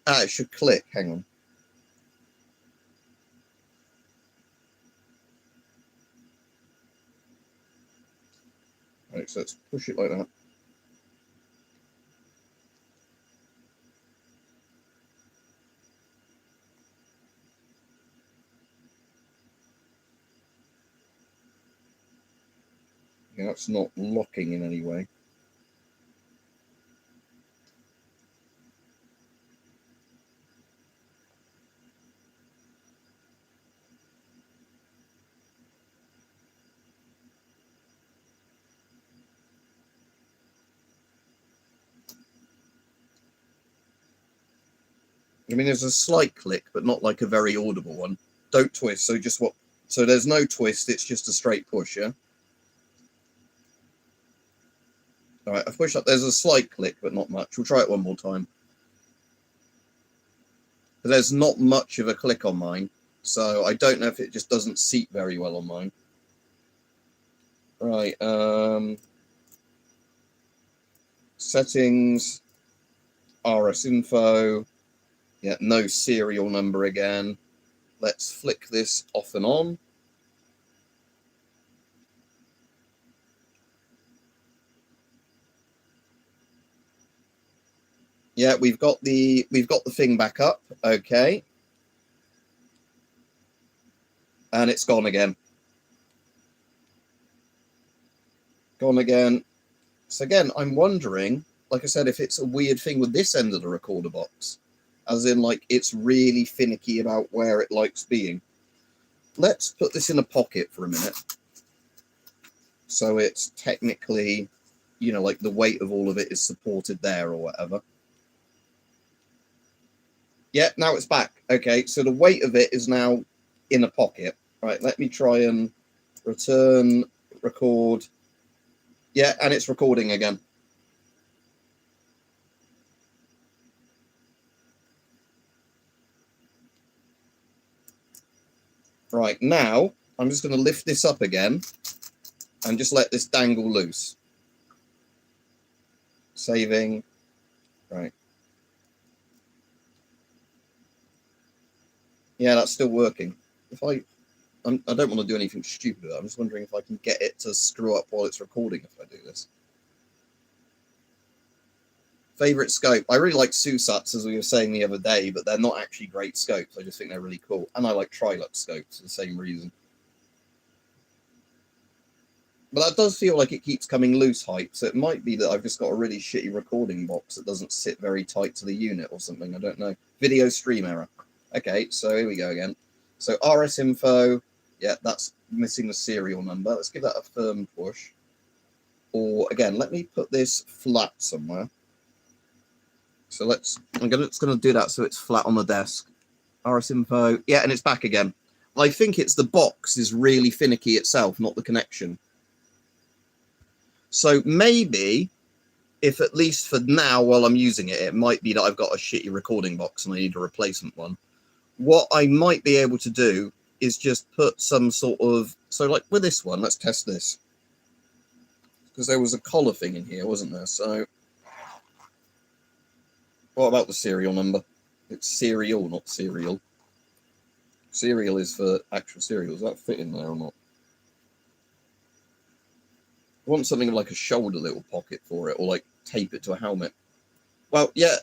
Ah, it should click. Hang on. Right, so let's push it like that. Yeah, that's not locking in any way. I mean, there's a slight click, but not like a very audible one. Don't twist. So just what? So there's no twist. It's just a straight push. Yeah. All right. I've pushed up. There's a slight click, but not much. We'll try it one more time. But there's not much of a click on mine, so I don't know if it just doesn't seat very well on mine. Right. Settings. RS info. Yeah, no serial number again. Let's flick this off and on. Yeah, we've got the thing back up. Okay. And it's gone again. Gone again. So again, I'm wondering, like I said, if it's a weird thing with this end of the recorder box. As in, like, it's really finicky about where it likes being. Let's put this in a pocket for a minute. So it's technically, you know, like the weight of all of it is supported there or whatever. Yeah, now it's back. Okay, so the weight of it is now in a pocket. Right, let me try and return, record. Yeah, and it's recording again. Right, now I'm just going to lift this up again and just let this dangle loose. Saving. Right. Yeah, that's still working. If I don't want to do anything stupid with it. I'm just wondering if I can get it to screw up while it's recording if I do this. Favorite scope? I really like Susats, as we were saying the other day, but they're not actually great scopes. I just think they're really cool. And I like Trilux scopes for the same reason. But that does feel like it keeps coming loose hype, so it might be that I've just got a really shitty recording box that doesn't sit very tight to the unit or something. I don't know. Video stream error. Okay, so here we go again. So RS info, yeah, that's missing the serial number. Let's give that a firm push. Or again, let me put this flat somewhere. So it's gonna do that so it's flat on the desk. RS info, yeah, and it's back again. I think it's the box is really finicky itself, not the connection. So maybe, if at least for now while I'm using it, it might be that I've got a shitty recording box and I need a replacement one. What I might be able to do is just put some sort of, so like with this one, let's test this. Because there was a collar thing in here, wasn't there? So what about the serial number? It's serial, not cereal. Serial is for actual cereal. Does that fit in there or not? I want something like a shoulder little pocket for it, or like tape it to a helmet. Well, yeah.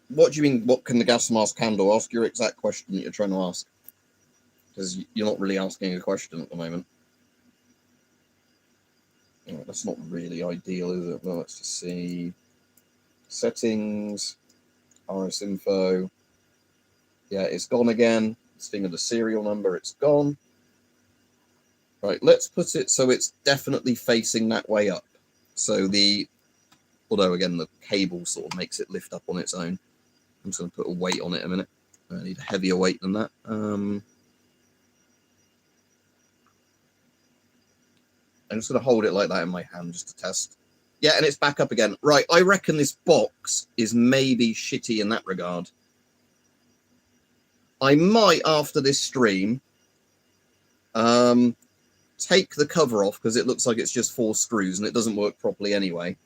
What do you mean, what can the gas mask handle? Ask your exact question that you're trying to ask. Because you're not really asking a question at the moment. Oh, that's not really ideal, is it? Well, let's just see. Settings. RS info. Yeah, it's gone again. This thing of the serial number, it's gone. Right, let's put it so it's definitely facing that way up. So although again, the cable sort of makes it lift up on its own. I'm just going to put a weight on it a minute. I need a heavier weight than that. I'm just going to hold it like that in my hand just to test. Yeah, and it's back up again. Right, I reckon this box is maybe shitty in that regard. I might, after this stream, take the cover off because it looks like it's just 4 screws and it doesn't work properly anyway,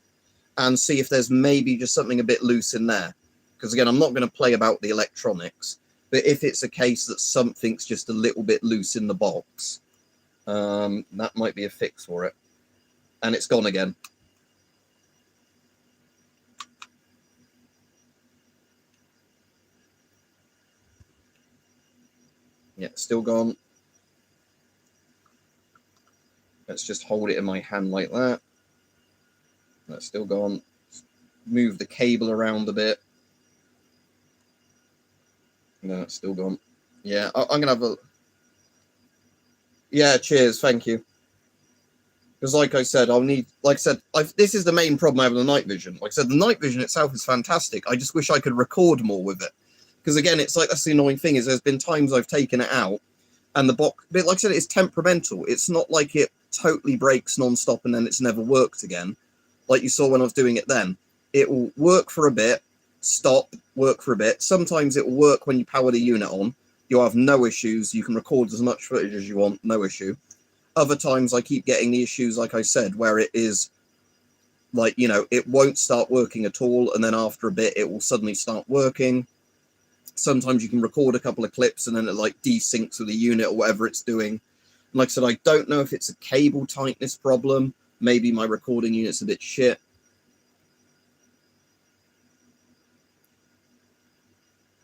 and see if there's maybe just something a bit loose in there. Because again, I'm not going to play about the electronics, but if it's a case that something's just a little bit loose in the box, that might be a fix for it. And it's gone again. Yeah, still gone. Let's just hold it in my hand like that. That's still gone. Move the cable around a bit. No, it's still gone. Yeah, I'm going to have a... Yeah, cheers, thank you. Because like I said, this is the main problem I have with the night vision. Like I said, the night vision itself is fantastic. I just wish I could record more with it. Because again, it's like, that's the annoying thing, is there's been times I've taken it out and the box, but like I said, it's temperamental. It's not like it totally breaks non-stop and then it's never worked again. Like you saw when I was doing it then. It will work for a bit, stop, work for a bit. Sometimes it will work when you power the unit on. You'll have no issues. You can record as much footage as you want, no issue. Other times I keep getting the issues, like I said, where it is like, it won't start working at all. And then after a bit, it will suddenly start working. Sometimes you can record a couple of clips and then it like desyncs with the unit or whatever it's doing. And like I said, I don't know if it's a cable tightness problem. Maybe my recording unit's a bit shit.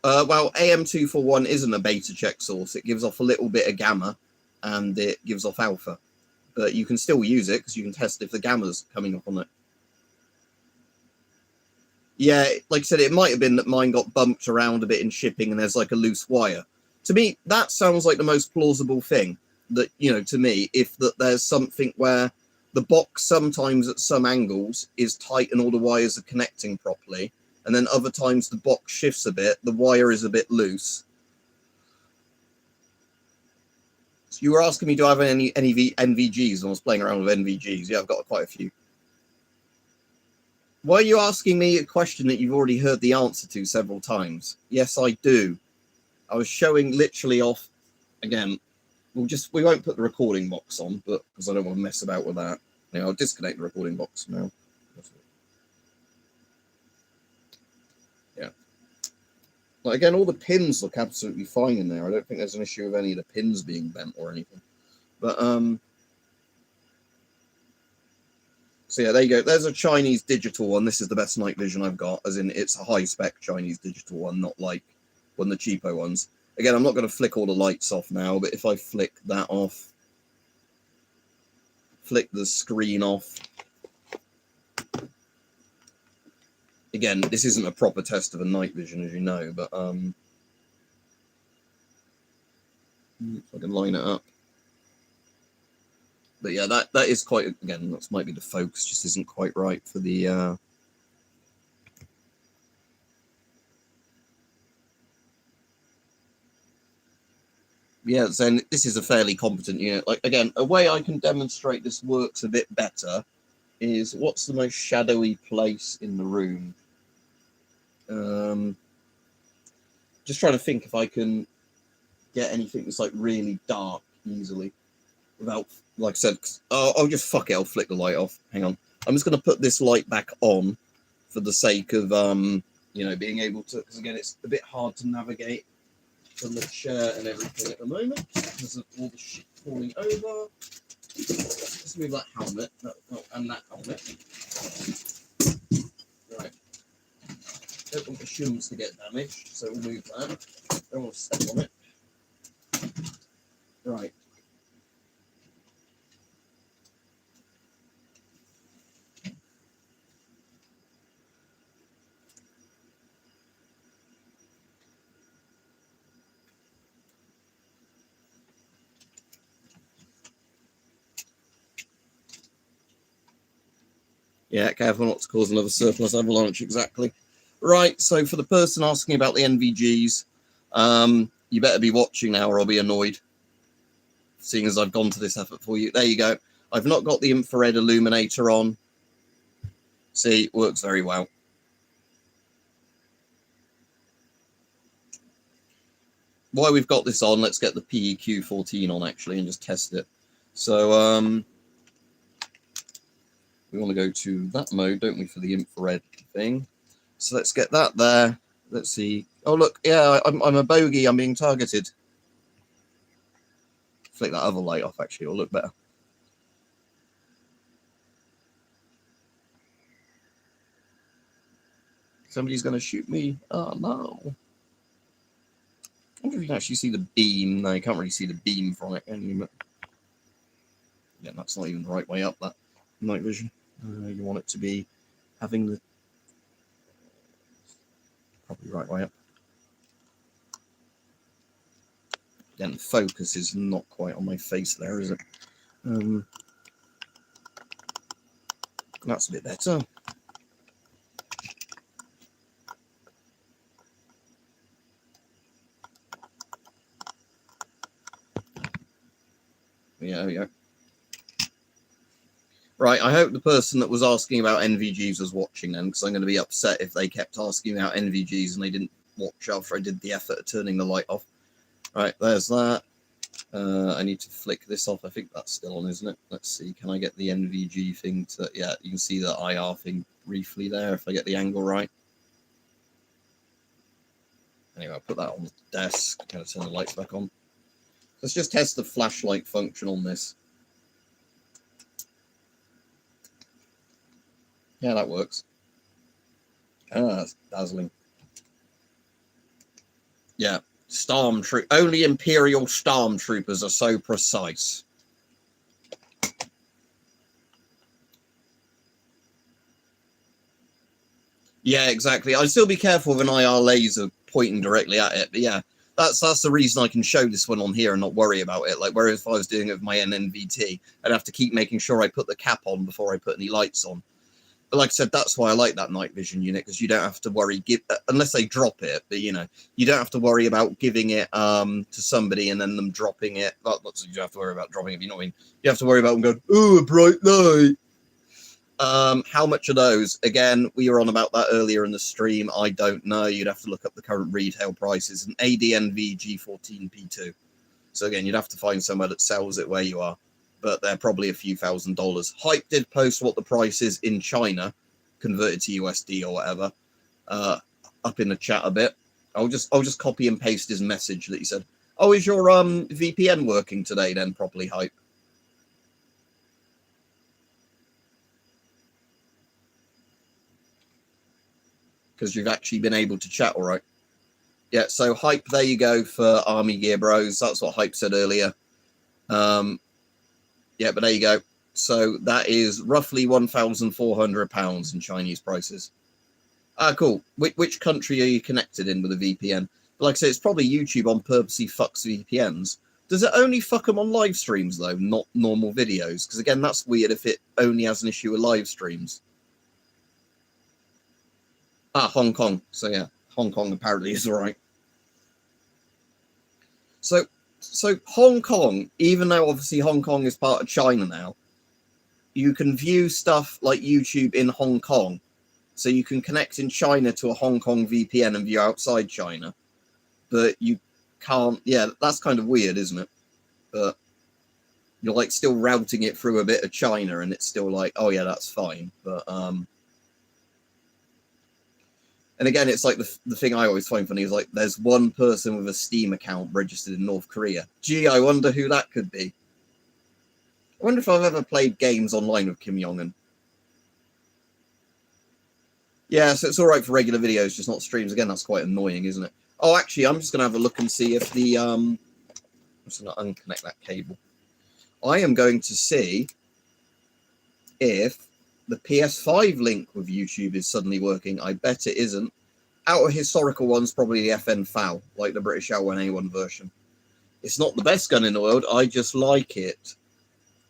Well, AM241 isn't a beta check source. It gives off a little bit of gamma and it gives off alpha. But you can still use it because you can test if the gamma's coming up on it. Yeah, like I said, it might have been that mine got bumped around a bit in shipping and there's like a loose wire. To me, that sounds like the most plausible thing. That, to me, if there's something where the box sometimes at some angles is tight and all the wires are connecting properly, and then other times the box shifts a bit, the wire is a bit loose. So you were asking me, do I have any NVGs? And I was playing around with NVGs. Yeah, I've got quite a few. Why are you asking me a question that you've already heard the answer to several times? Yes, I do. I was showing literally off again. We won't put the recording box on, but because I don't want to mess about with that. I'll disconnect the recording box now. Yeah. Like again, all the pins look absolutely fine in there. I don't think there's an issue with any of the pins being bent or anything. But so yeah, there you go. There's a Chinese digital one. This is the best night vision I've got, as in it's a high-spec Chinese digital one, not like one of the cheapo ones. Again, I'm not going to flick all the lights off now, but if I flick that off, flick the screen off. Again, this isn't a proper test of a night vision, as you know, but I can line it up. But yeah, that is quite, again, that might be the focus just isn't quite right for the yeah, so this is a fairly competent unit. Like, again, a way I can demonstrate this works a bit better is what's the most shadowy place in the room? Just trying to think if I can get anything that's like really dark easily without, like I said, I'll just fuck it, I'll flick the light off. Hang on. I'm just going to put this light back on for the sake of, you know, being able to, because again, it's a bit hard to navigate from the chair and everything at the moment because of all the shit falling over. Let's move that helmet and that helmet. Right. Don't want the shims to get damaged, so we'll move that. Don't want to step on it. Right. Yeah, careful not to cause another surplus avalanche, exactly. Right, so for the person asking about the NVGs, you better be watching now or I'll be annoyed, seeing as I've gone to this effort for you. There you go. I've not got the infrared illuminator on. See, works very well. While we've got this on, let's get the PEQ14 on, actually, and just test it. So, we want to go to that mode, don't we, for the infrared thing. So let's get that there. Let's see. Oh, look, yeah, I'm a bogey. I'm being targeted. Flick that other light off, actually. It'll look better. Somebody's going to shoot me. Oh, no. I wonder if you can actually see the beam. No, you can't really see the beam from it, can you? But yeah, that's not even the right way up, that night vision. You want it to be having the probably right way up. Again, the focus is not quite on my face there, is it? That's a bit better. Yeah, there we go. Right, I hope the person that was asking about NVGs was watching then, because I'm going to be upset if they kept asking about NVGs and they didn't watch after I did the effort of turning the light off. Right, there's that. I need to flick this off. I think that's still on, isn't it? Let's see. Can I get the NVG thing to... Yeah, you can see the IR thing briefly there if I get the angle right. Anyway, I'll put that on the desk. I'm going to turn the lights back on. Let's just test the flashlight function on this. Yeah, that works. Ah, that's dazzling. Yeah, only Imperial Stormtroopers are so precise. Yeah, exactly. I'd still be careful with an IR laser pointing directly at it, but yeah, that's the reason I can show this one on here and not worry about it. Like, whereas if I was doing it with my NNVT, I'd have to keep making sure I put the cap on before I put any lights on. But like I said, that's why I like that night vision unit, because you don't have to worry, unless they drop it, but you know, you don't have to worry about giving it to somebody and then them dropping it. Well, not so you have to worry about dropping it, you know what I mean? You have to worry about them going, oh, a bright light. How much are those? Again, we were on about that earlier in the stream. I don't know. You'd have to look up the current retail prices. An ADNV G14P2. So again, you'd have to find somewhere that sells it where you are. But they're probably a few $1,000s. Hype did post what the price is in China, converted to USD or whatever, up in the chat a bit. I'll just copy and paste his message that he said. Oh, is your VPN working today then properly, Hype? Because you've actually been able to chat all right. Yeah, so Hype, there you go for Army Gear Bros. That's what Hype said earlier. Yeah, but there you go. So that is roughly £1,400 in Chinese prices. Ah, cool. Which country are you connected in with a VPN? But like I say, it's probably YouTube on purposely fucks VPNs. Does it only fuck them on live streams, though, not normal videos? Because, again, that's weird if it only has an issue with live streams. Ah, Hong Kong. So, yeah, Hong Kong apparently is all right. So Hong Kong, even though obviously Hong Kong is part of China now, you can view stuff like YouTube in Hong Kong. So you can connect in China to a Hong Kong VPN and view outside China. But you can't, yeah, that's kind of weird, isn't it? But you're like still routing it through a bit of China and it's still like, oh yeah, that's fine. But and again, it's like the thing I always find funny is like there's one person with a Steam account registered in North Korea. Gee, I wonder who that could be. I wonder if I've ever played games online with Kim Jong-un. Yeah, so it's all right for regular videos, just not streams. Again, that's quite annoying, isn't it? Oh, actually, I'm just going to have a look and see if the... I'm just going to unconnect that cable. I am going to see if the PS5 link with YouTube is suddenly working. I bet it isn't. Out of historical ones, probably the FN FAL, like the British L1A1 version. It's not the best gun in the world. I just like it.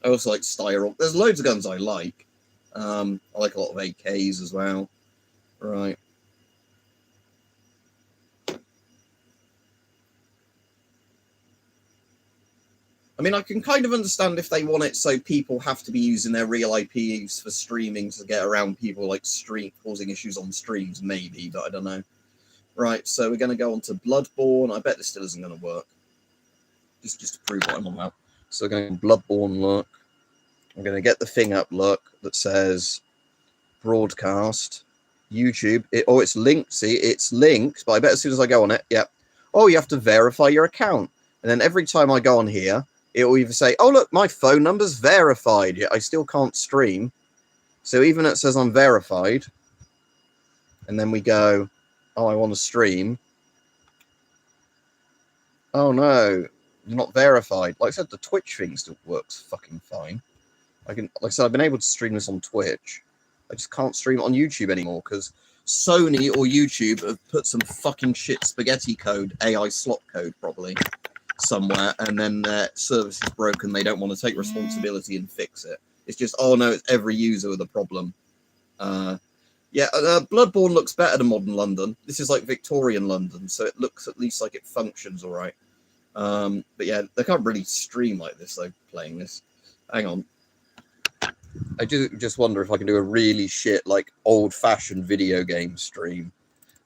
I also like Styrock. There's loads of guns I like. I like a lot of AKs as well. Right. I mean, I can kind of understand if they want it so people have to be using their real IPs for streaming to get around people like causing issues on streams, maybe, but I don't know. Right, so we're going to go on to Bloodborne. I bet this still isn't going to work. Just to prove what I'm on about. So we're going to Bloodborne look. I'm going to get the thing up, look, that says broadcast, YouTube. It's linked. See, it's linked, but I bet as soon as I go on it, yep. Oh, you have to verify your account. And then every time I go on here, it will either say, oh, look, my phone number's verified. Yet I still can't stream. So even it says I'm verified. And then we go, oh, I want to stream. Oh, no, you're not verified. Like I said, the Twitch thing still works fucking fine. Like I said, I've been able to stream this on Twitch. I just can't stream it on YouTube anymore because Sony or YouTube have put some fucking shit spaghetti code, AI slot code probably, somewhere, and then their service is broken. They don't want to take responsibility and fix it. It's just, oh no, it's every user with a problem. Bloodborne looks better than modern London. This is like Victorian London, so it looks at least like it functions all right. But yeah, they can't really stream like this though, playing this. Hang on. I do just wonder if I can do a really shit, like, old-fashioned video game stream,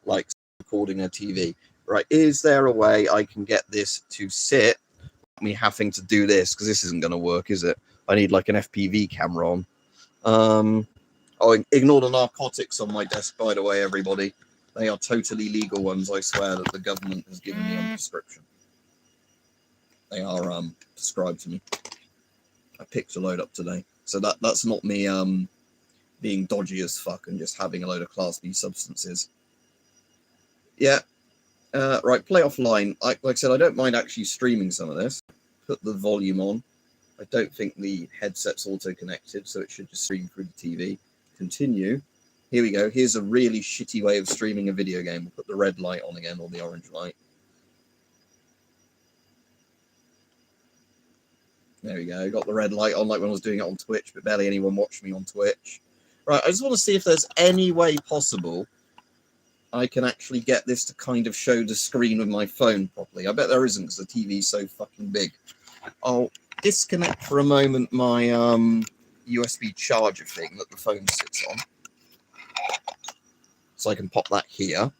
like recording a TV. Right, is there a way I can get this to sit without me having to do this? Because this isn't going to work, is it? I need, like, an FPV camera on. Oh, ignore the narcotics on my desk, by the way, everybody. They are totally legal ones, I swear, that the government has given me on prescription. They are prescribed to me. I picked a load up today. So that's not me being dodgy as fuck and just having a load of Class B substances. Yeah. Right, play offline. Like I said, I don't mind actually streaming some of this. Put the volume on. I don't think the headset's auto-connected, so it should just stream through the TV. Continue. Here we go. Here's a really shitty way of streaming a video game. We'll put the red light on again, or the orange light. There we go. Got the red light on like when I was doing it on Twitch, but barely anyone watched me on Twitch. Right, I just want to see if there's any way possible I can actually get this to kind of show the screen with my phone properly. I bet there isn't because the TV's so fucking big. I'll disconnect for a moment my USB charger thing that the phone sits on. So I can pop that here.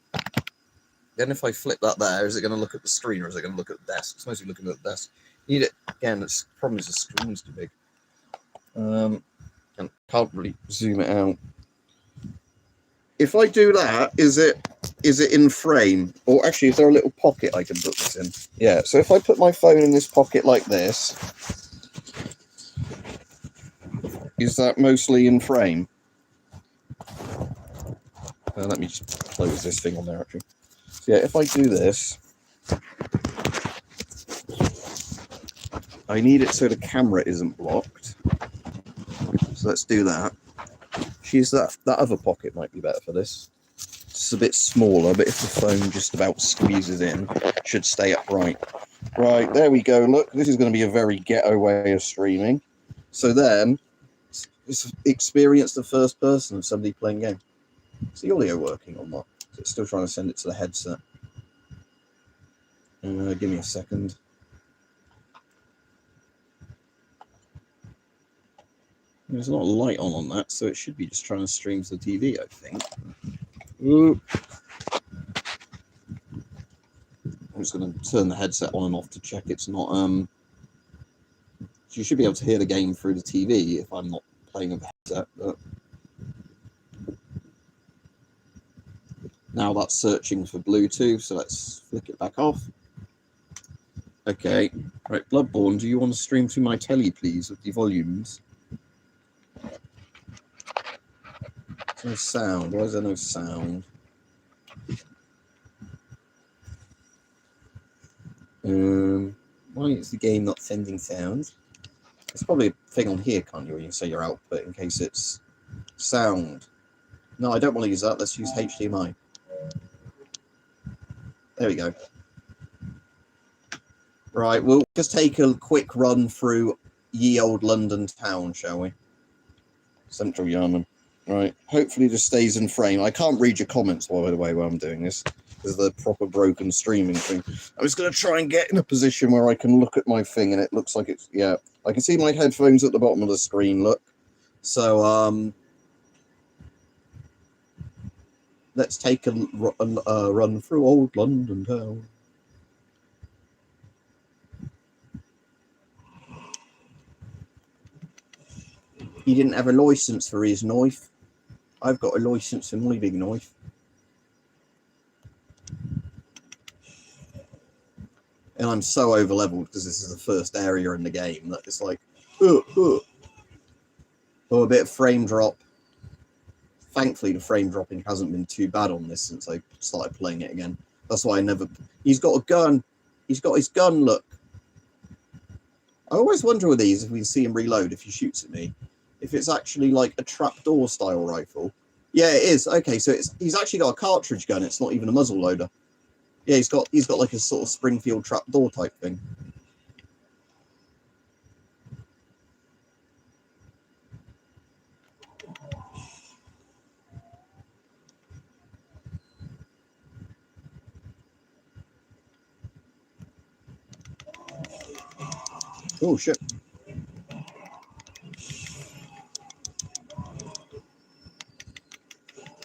Then if I flip that there, is it going to look at the screen or is it going to look at the desk? It's mostly looking at the desk. Need it again. The problem is the screen's too big. And can't really zoom it out. If I do that, is it in frame? Or actually, is there a little pocket I can put this in? Yeah. So if I put my phone in this pocket like this, is that mostly in frame? Let me just close this thing on there. Actually, so yeah. If I do this. I need it so the camera isn't blocked. So let's do that. That other pocket might be better for this. It's a bit smaller, but if the phone just about squeezes in, it should stay upright. Right, there we go. Look, this is going to be a very ghetto way of streaming. So then, experience the first person of somebody playing game. Is the audio working or not? Is it still trying to send it to the headset? Give me a second. There's not a light on that, so it should be just trying to stream to the TV, I think. Ooh. I'm just going to turn the headset on and off to check it's not. You should be able to hear the game through the TV if I'm not playing with the headset. But now that's searching for Bluetooth, so let's flick it back off. Okay, right, Bloodborne, do you want to stream through my telly, please, with the volumes? There's no sound. Why is there no sound? Why is the game not sending sound? There's probably a thing on here, can't you, where you can say your output in case it's sound. No, I don't want to use that. Let's use HDMI. There we go. Right, we'll just take a quick run through ye old London town, shall we? Central Yarnham. Right, hopefully this stays in frame. I can't read your comments, by the way, while I'm doing this. This is the proper broken streaming thing. I'm just going to try and get in a position where I can look at my thing, and it looks like it's... Yeah, I can see my headphones at the bottom of the screen, look. So, let's take a run through old London town. He didn't have a license for his knife. I've got a license for my big knife. And I'm so over leveled because this is the first area in the game that it's like, oh, a bit of frame drop. Thankfully, the frame dropping hasn't been too bad on this since I started playing it again. That's why I never... He's got a gun. He's got his gun, look. I always wonder with these, if we can see him reload if he shoots at me, if it's actually like a trapdoor style rifle. Yeah, it is. Okay, so he's actually got a cartridge gun. It's not even a muzzle loader. Yeah, he's got like a sort of Springfield trapdoor type thing. Oh shit.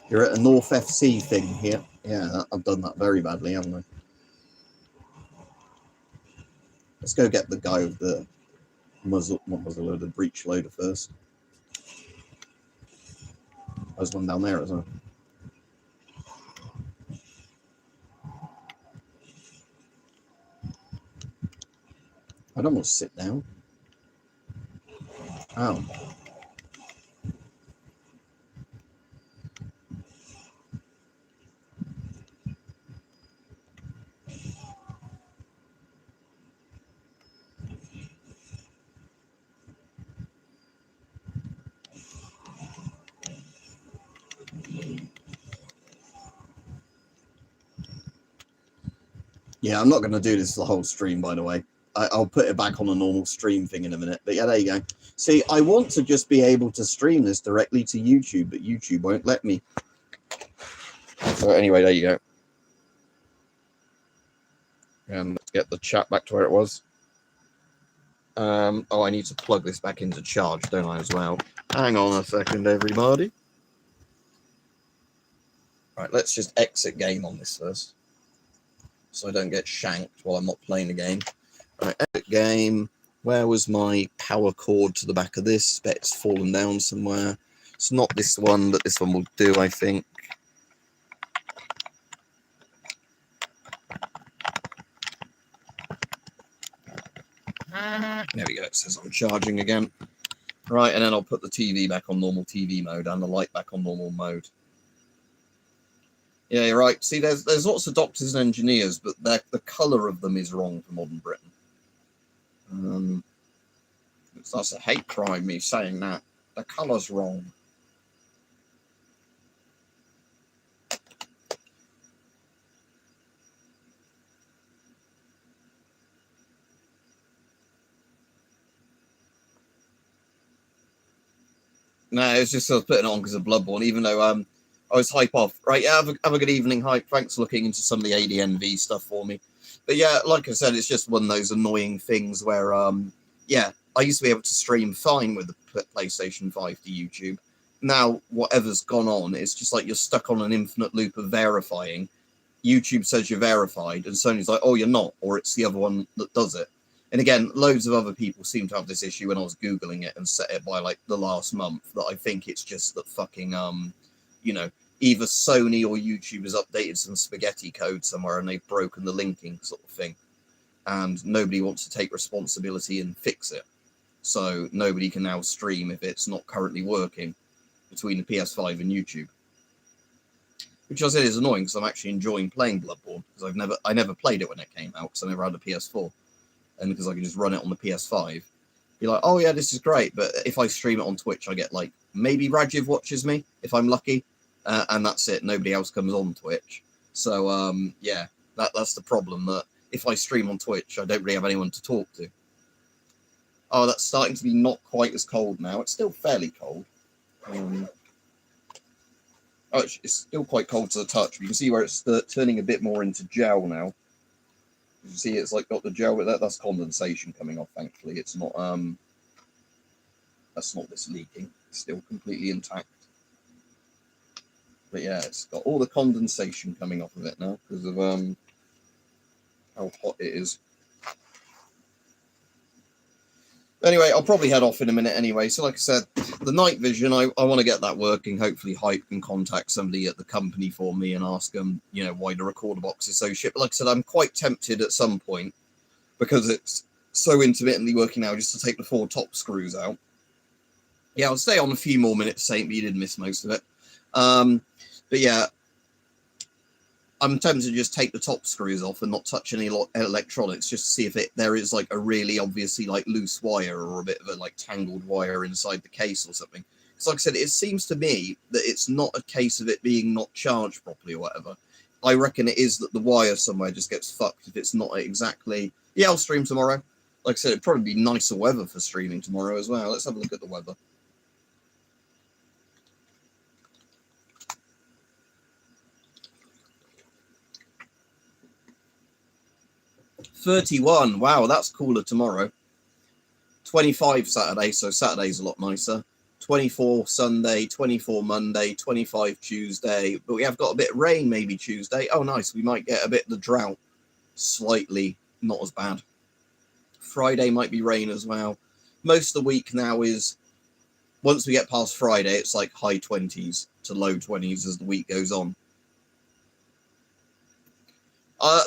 You're at a North FC thing here. Yeah, I've done that very badly, haven't I? Let's go get the guy with the muzzle loader, the breech loader first. There's one down there as well. I don't want to sit down. Ow. Yeah, I'm not going to do this the whole stream, by the way. I'll put it back on a normal stream thing in a minute. But yeah, there you go. See, I want to just be able to stream this directly to YouTube, but YouTube won't let me. So anyway, there you go. And let's get the chat back to where it was. Oh, I need to plug this back into charge, don't I, as well? Hang on a second, everybody. Right, let's just exit game on this first, so I don't get shanked while I'm not playing the game. Right, exit game. Where was my power cord to the back of this? Bet it's fallen down somewhere. It's not this one, but this one will do, I think. There we go. It says I'm charging again. Right, and then I'll put the TV back on normal TV mode and the light back on normal mode. Yeah, you're right. See, there's lots of doctors and engineers, but the colour of them is wrong for modern Britain. That's a hate crime, me saying that. The colour's wrong. No, it's just sort of putting it on because of Bloodborne, even though I was hype off. Right, yeah, have a good evening, hype. Thanks for looking into some of the ADNV stuff for me. But yeah, like I said, it's just one of those annoying things where yeah, I used to be able to stream fine with the PlayStation 5 to YouTube. Now, whatever's gone on, it's just like you're stuck on an infinite loop of verifying. YouTube says you're verified, and Sony's like, oh, you're not, or it's the other one that does it. And again, loads of other people seem to have this issue when I was Googling it and set it by like the last month, that I think it's just that fucking, you know, either Sony or YouTube has updated some spaghetti code somewhere and they've broken the linking sort of thing. And nobody wants to take responsibility and fix it. So nobody can now stream if it's not currently working between the PS5 and YouTube. Which I said is annoying because I'm actually enjoying playing Bloodborne, because I never played it when it came out because I never had a PS4. And because I can just run it on the PS5, you're like, oh yeah, this is great. But if I stream it on Twitch, I get like, maybe Rajiv watches me if I'm lucky, and that's it. Nobody else comes on Twitch. So yeah, that's the problem. That if I stream on Twitch, I don't really have anyone to talk to. Oh, that's starting to be not quite as cold now. It's still fairly cold. Oh, it's still quite cold to the touch. But you can see where it's turning a bit more into gel now. You see, it's like got the gel with that. That's condensation coming off. Thankfully, it's not. That's not this leaking. It's still completely intact. But yeah, it's got all the condensation coming off of it now because of how hot it is. Anyway, I'll probably head off in a minute anyway. So like I said, the night vision, I want to get that working. Hopefully Hype can contact somebody at the company for me and ask them, you know, why the recorder box is so shit. But like I said, I'm quite tempted at some point, because it's so intermittently working now, just to take the 4 top screws out. Yeah, I'll stay on a few more minutes, Saint, but you did miss most of it. But yeah, I'm tempted to just take the top screws off and not touch any electronics, just to see if there is like a really obviously like loose wire or a bit of a like tangled wire inside the case or something. Because like I said, it seems to me that it's not a case of it being not charged properly or whatever. I reckon it is that the wire somewhere just gets fucked if it's not exactly. Yeah, I'll stream tomorrow. Like I said, it'd probably be nicer weather for streaming tomorrow as well. Let's have a look at the weather. $31. Wow, that's cooler tomorrow. 25 Saturday, so Saturday's a lot nicer. 24 Sunday, 24 Monday, 25 Tuesday. But we have got a bit of rain maybe Tuesday. Oh, nice. We might get a bit of the drought. Slightly not as bad. Friday might be rain as well. Most of the week now is, once we get past Friday, it's like high 20s to low 20s as the week goes on.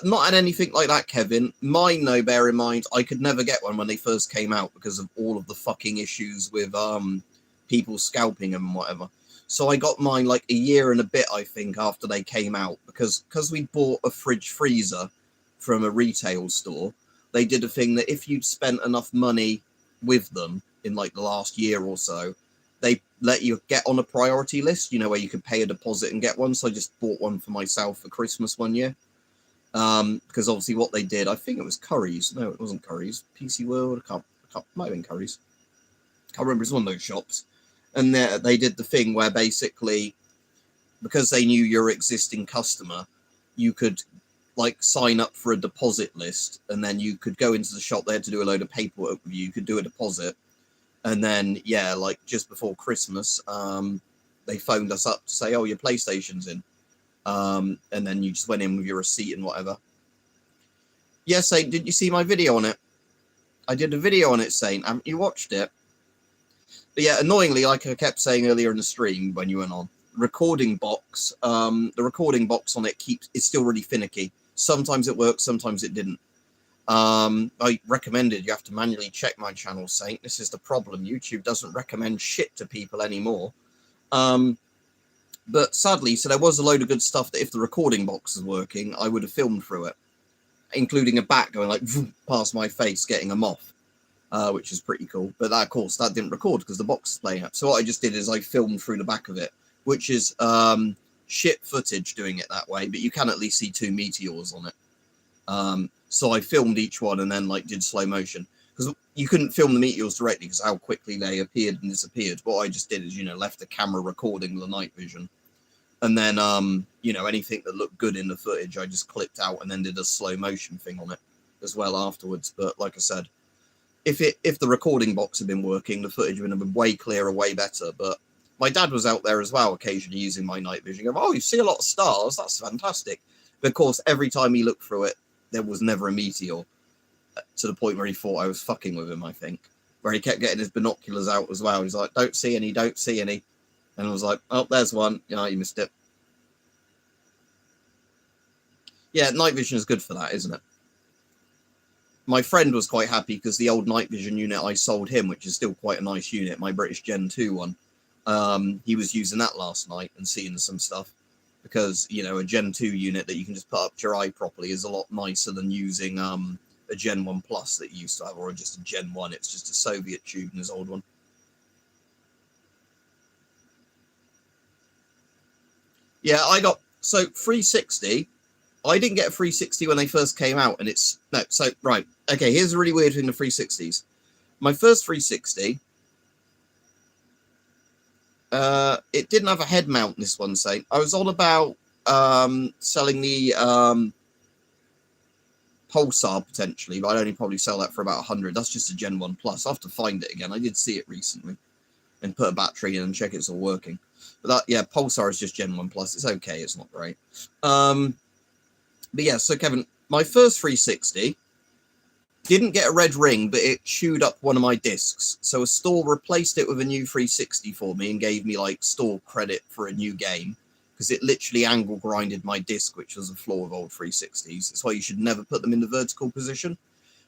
Not had anything like that, Kevin. Mine, though, bear in mind, I could never get one when they first came out because of all of the fucking issues with people scalping them and whatever. So I got mine like a year and a bit, I think, after they came out, because we bought a fridge freezer from a retail store. They did a thing that if you'd spent enough money with them in like the last year or so, they let you get on a priority list, you know, where you could pay a deposit and get one. So I just bought one for myself for Christmas one year. Because obviously what they did, I think it was Curry's. No, it wasn't Curry's. PC World. I can't, might have been Curry's. Can't remember. It's one of those shops. And they did the thing where basically, because they knew your existing customer, you could like sign up for a deposit list, and then you could go into the shop. They had to do a load of paperwork with you. You could do a deposit, and then yeah, like just before Christmas, they phoned us up to say, "Oh, your PlayStation's in." And then you just went in with your receipt and whatever. Yes, Saint, did you see my video on it? I did a video on it, Saint. Haven't you watched it? But yeah, annoyingly, like I kept saying earlier in the stream when you went on, recording box, the recording box on it it's still really finicky. Sometimes it works, sometimes it didn't. I recommended you have to manually check my channel, Saint. This is the problem. YouTube doesn't recommend shit to people anymore. But sadly, so there was a load of good stuff that if the recording box was working, I would have filmed through it, including a bat going like past my face, getting a moth, which is pretty cool. But that, of course, that didn't record because the box is playing up. So what I just did is I filmed through the back of it, which is shit footage doing it that way, but you can at least see 2 meteors on it. So I filmed each one and then like did slow motion. because you couldn't film the meteors directly because how quickly they appeared and disappeared. What I just did is, left the camera recording the night vision. And then, anything that looked good in the footage, I just clipped out and then did a slow motion thing on it as well afterwards. But like I said, if the recording box had been working, the footage would have been way clearer, way better. But my dad was out there as well, occasionally using my night vision. Going, oh, you see a lot of stars. That's fantastic. But of course, every time he looked through it, there was never a meteor, to the point where he thought I was fucking with him, I think. Where he kept getting his binoculars out as well. He's like, don't see any, don't see any. And I was like, oh, there's one. Yeah, you missed it. Yeah, night vision is good for that, isn't it? My friend was quite happy because the old night vision unit I sold him, which is still quite a nice unit, my British Gen 2 one, he was using that last night and seeing some stuff. Because, a Gen 2 unit that you can just put up to your eye properly is a lot nicer than using a Gen 1 Plus that you used to have, or just a Gen 1. It's just a Soviet tube in his old one. Yeah, I got, so 360, I didn't get a 360 when they first came out, and right, okay, here's a really weird thing, the 360s. My first 360, it didn't have a head mount, this one, Saint. I was on about selling the Pulsar, potentially, but I'd only probably sell that for about 100. That's just a Gen 1 Plus. I'll have to find it again. I did see it recently, and put a battery in and check it's all working. But that, yeah, Pulsar is just Gen 1 Plus. It's okay. It's not great. But yeah, so Kevin, my first 360 didn't get a red ring, but it chewed up one of my discs. So a store replaced it with a new 360 for me and gave me like store credit for a new game, because it literally angle grinded my disc, which was a flaw of old 360s. That's why you should never put them in the vertical position,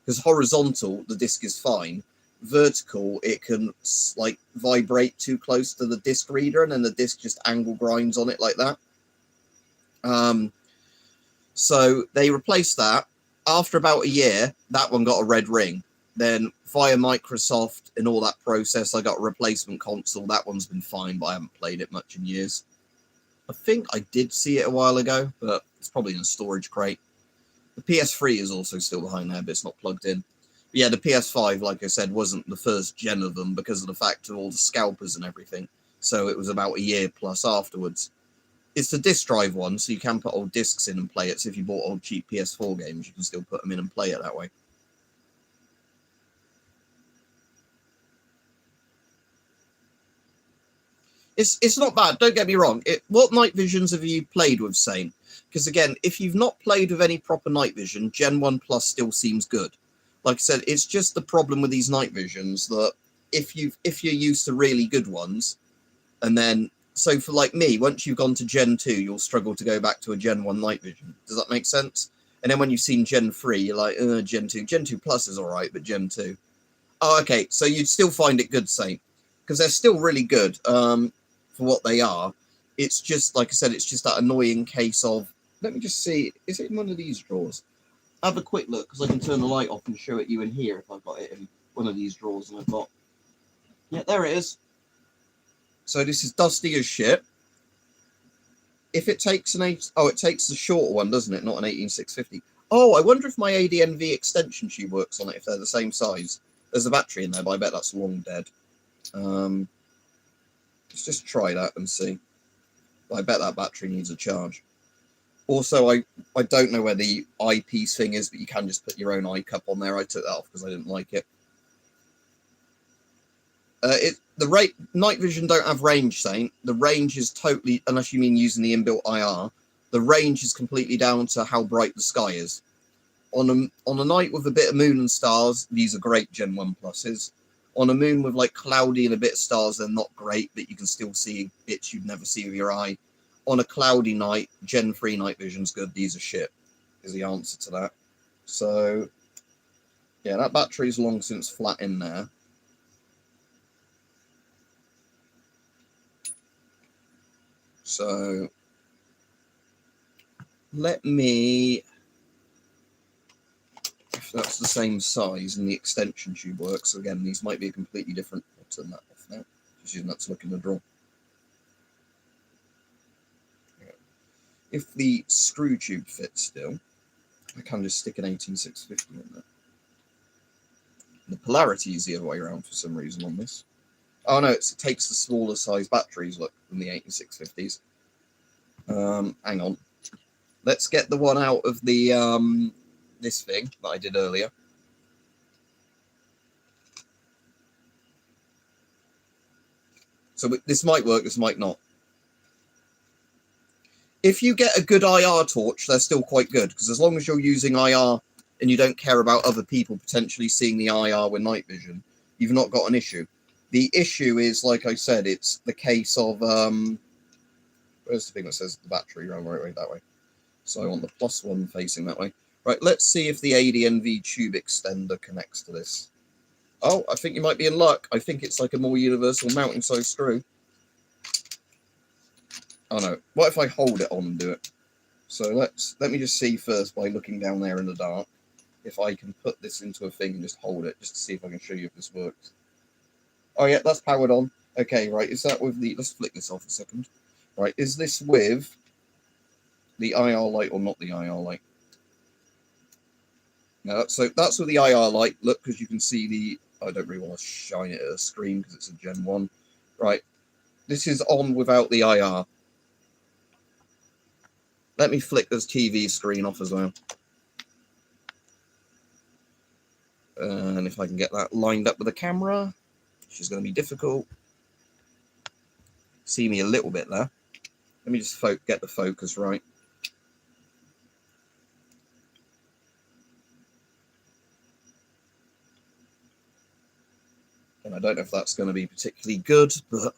because horizontal, the disc is fine. Vertical, it can like vibrate too close to the disc reader, and then the disc just angle grinds on it like that. So they replaced that. After about a year, that one got a red ring. Then via Microsoft and all that process, I got a replacement console. That one's been fine, but I haven't played it much in years. I think I did see it a while ago, but it's probably in a storage crate. The PS3 is also still behind there, but it's not plugged in. But yeah, the PS5, like I said, wasn't the first gen of them because of the fact of all the scalpers and everything. So it was about a year plus afterwards. It's the disc drive one, so you can put old discs in and play it. So if you bought old cheap PS4 games, you can still put them in and play it that way. It's not bad, don't get me wrong. What night visions have you played with, Saint? Because again, if you've not played with any proper night vision, Gen 1 Plus still seems good. Like I said, it's just the problem with these night visions that if you're used to really good ones, and then, so for like me, once you've gone to Gen 2, you'll struggle to go back to a Gen 1 night vision. Does that make sense? And then when you've seen Gen 3, you're like, Gen 2. Gen 2 Plus is all right, but Gen 2. Oh, okay, so you'd still find it good, Saint, because they're still really good for what they are. It's just, like I said, it's just that annoying case of, let me just see, is it in one of these drawers? Have a quick look, because I can turn the light off and show it you in here if I've got it in one of these drawers. And I've got, yeah, there it is. So this is dusty as shit. If it takes it takes the shorter one, doesn't it? Not an 18650. Oh, I wonder if my ADNV extension tube works on it, if they're the same size. There's a battery in there, but I bet that's long dead. Let's just try that and see. I bet that battery needs a charge. Also, I don't know where the eyepiece thing is, but you can just put your own eye cup on there. I took that off because I didn't like it. Night vision don't have range, Saint. The range is totally, unless you mean using the inbuilt IR, the range is completely down to how bright the sky is. On a night with a bit of moon and stars, these are great Gen 1 Pluses. On a moon with like cloudy and a bit of stars, they're not great, but you can still see bits you'd never see with your eye. On a cloudy night, Gen 3 night vision's good. These are shit, is the answer to that. So, yeah, that battery's long since flat in there. So, let me, if that's the same size and the extension tube works, again, these might be a completely different, I'll turn that off now, just using that to look in the drawer. If the screw tube fits still, I can just stick an 18650 in there. The polarity is the other way around for some reason on this. Oh no, it takes the smaller size batteries, look, than the 8650s. Hang on. Let's get the one out of the this thing that I did earlier. So this might work, this might not. If you get a good IR torch, they're still quite good, because as long as you're using IR and you don't care about other people potentially seeing the IR with night vision, you've not got an issue. The issue is, like I said, it's the case of, where's the thing that says the battery? Right that way. So I want the +1 facing that way. Right, let's see if the ADNV tube extender connects to this. Oh, I think you might be in luck. I think it's like a more universal mounting size screw. Oh no, what if I hold it on and do it? So let me just see first by looking down there in the dark if I can put this into a thing and just hold it, just to see if I can show you if this works. Oh yeah, that's powered on. Okay, right, is that with the, let's flick this off a second. Right, is this with the IR light or not the IR light? No, so that's with the IR light, look, because you can see the, I don't really want to shine it at a screen because it's a Gen 1. Right, this is on without the IR. Let me flick this TV screen off as well. And if I can get that lined up with the camera, which is going to be difficult. See me a little bit there. Let me just get the focus right. And I don't know if that's going to be particularly good, but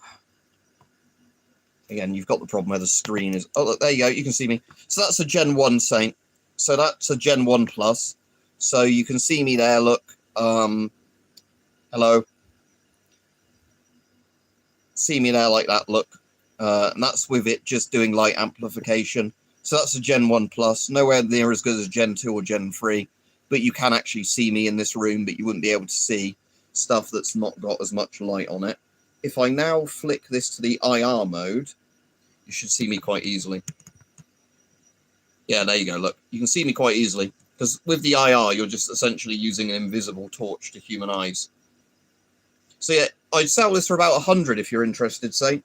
again, you've got the problem where the screen is... Oh, look, there you go. You can see me. So that's a Gen 1 Saint. So that's a Gen 1 Plus. So you can see me there, look. Hello. See me there like that, look. And that's with it just doing light amplification. So that's a Gen 1 Plus. Nowhere near as good as Gen 2 or Gen 3. But you can actually see me in this room, but you wouldn't be able to see stuff that's not got as much light on it. If I now flick this to the IR mode, you should see me quite easily. Yeah, there you go, look. You can see me quite easily. Because with the IR, you're just essentially using an invisible torch to human eyes. So yeah, I'd sell this for about 100 if you're interested, say.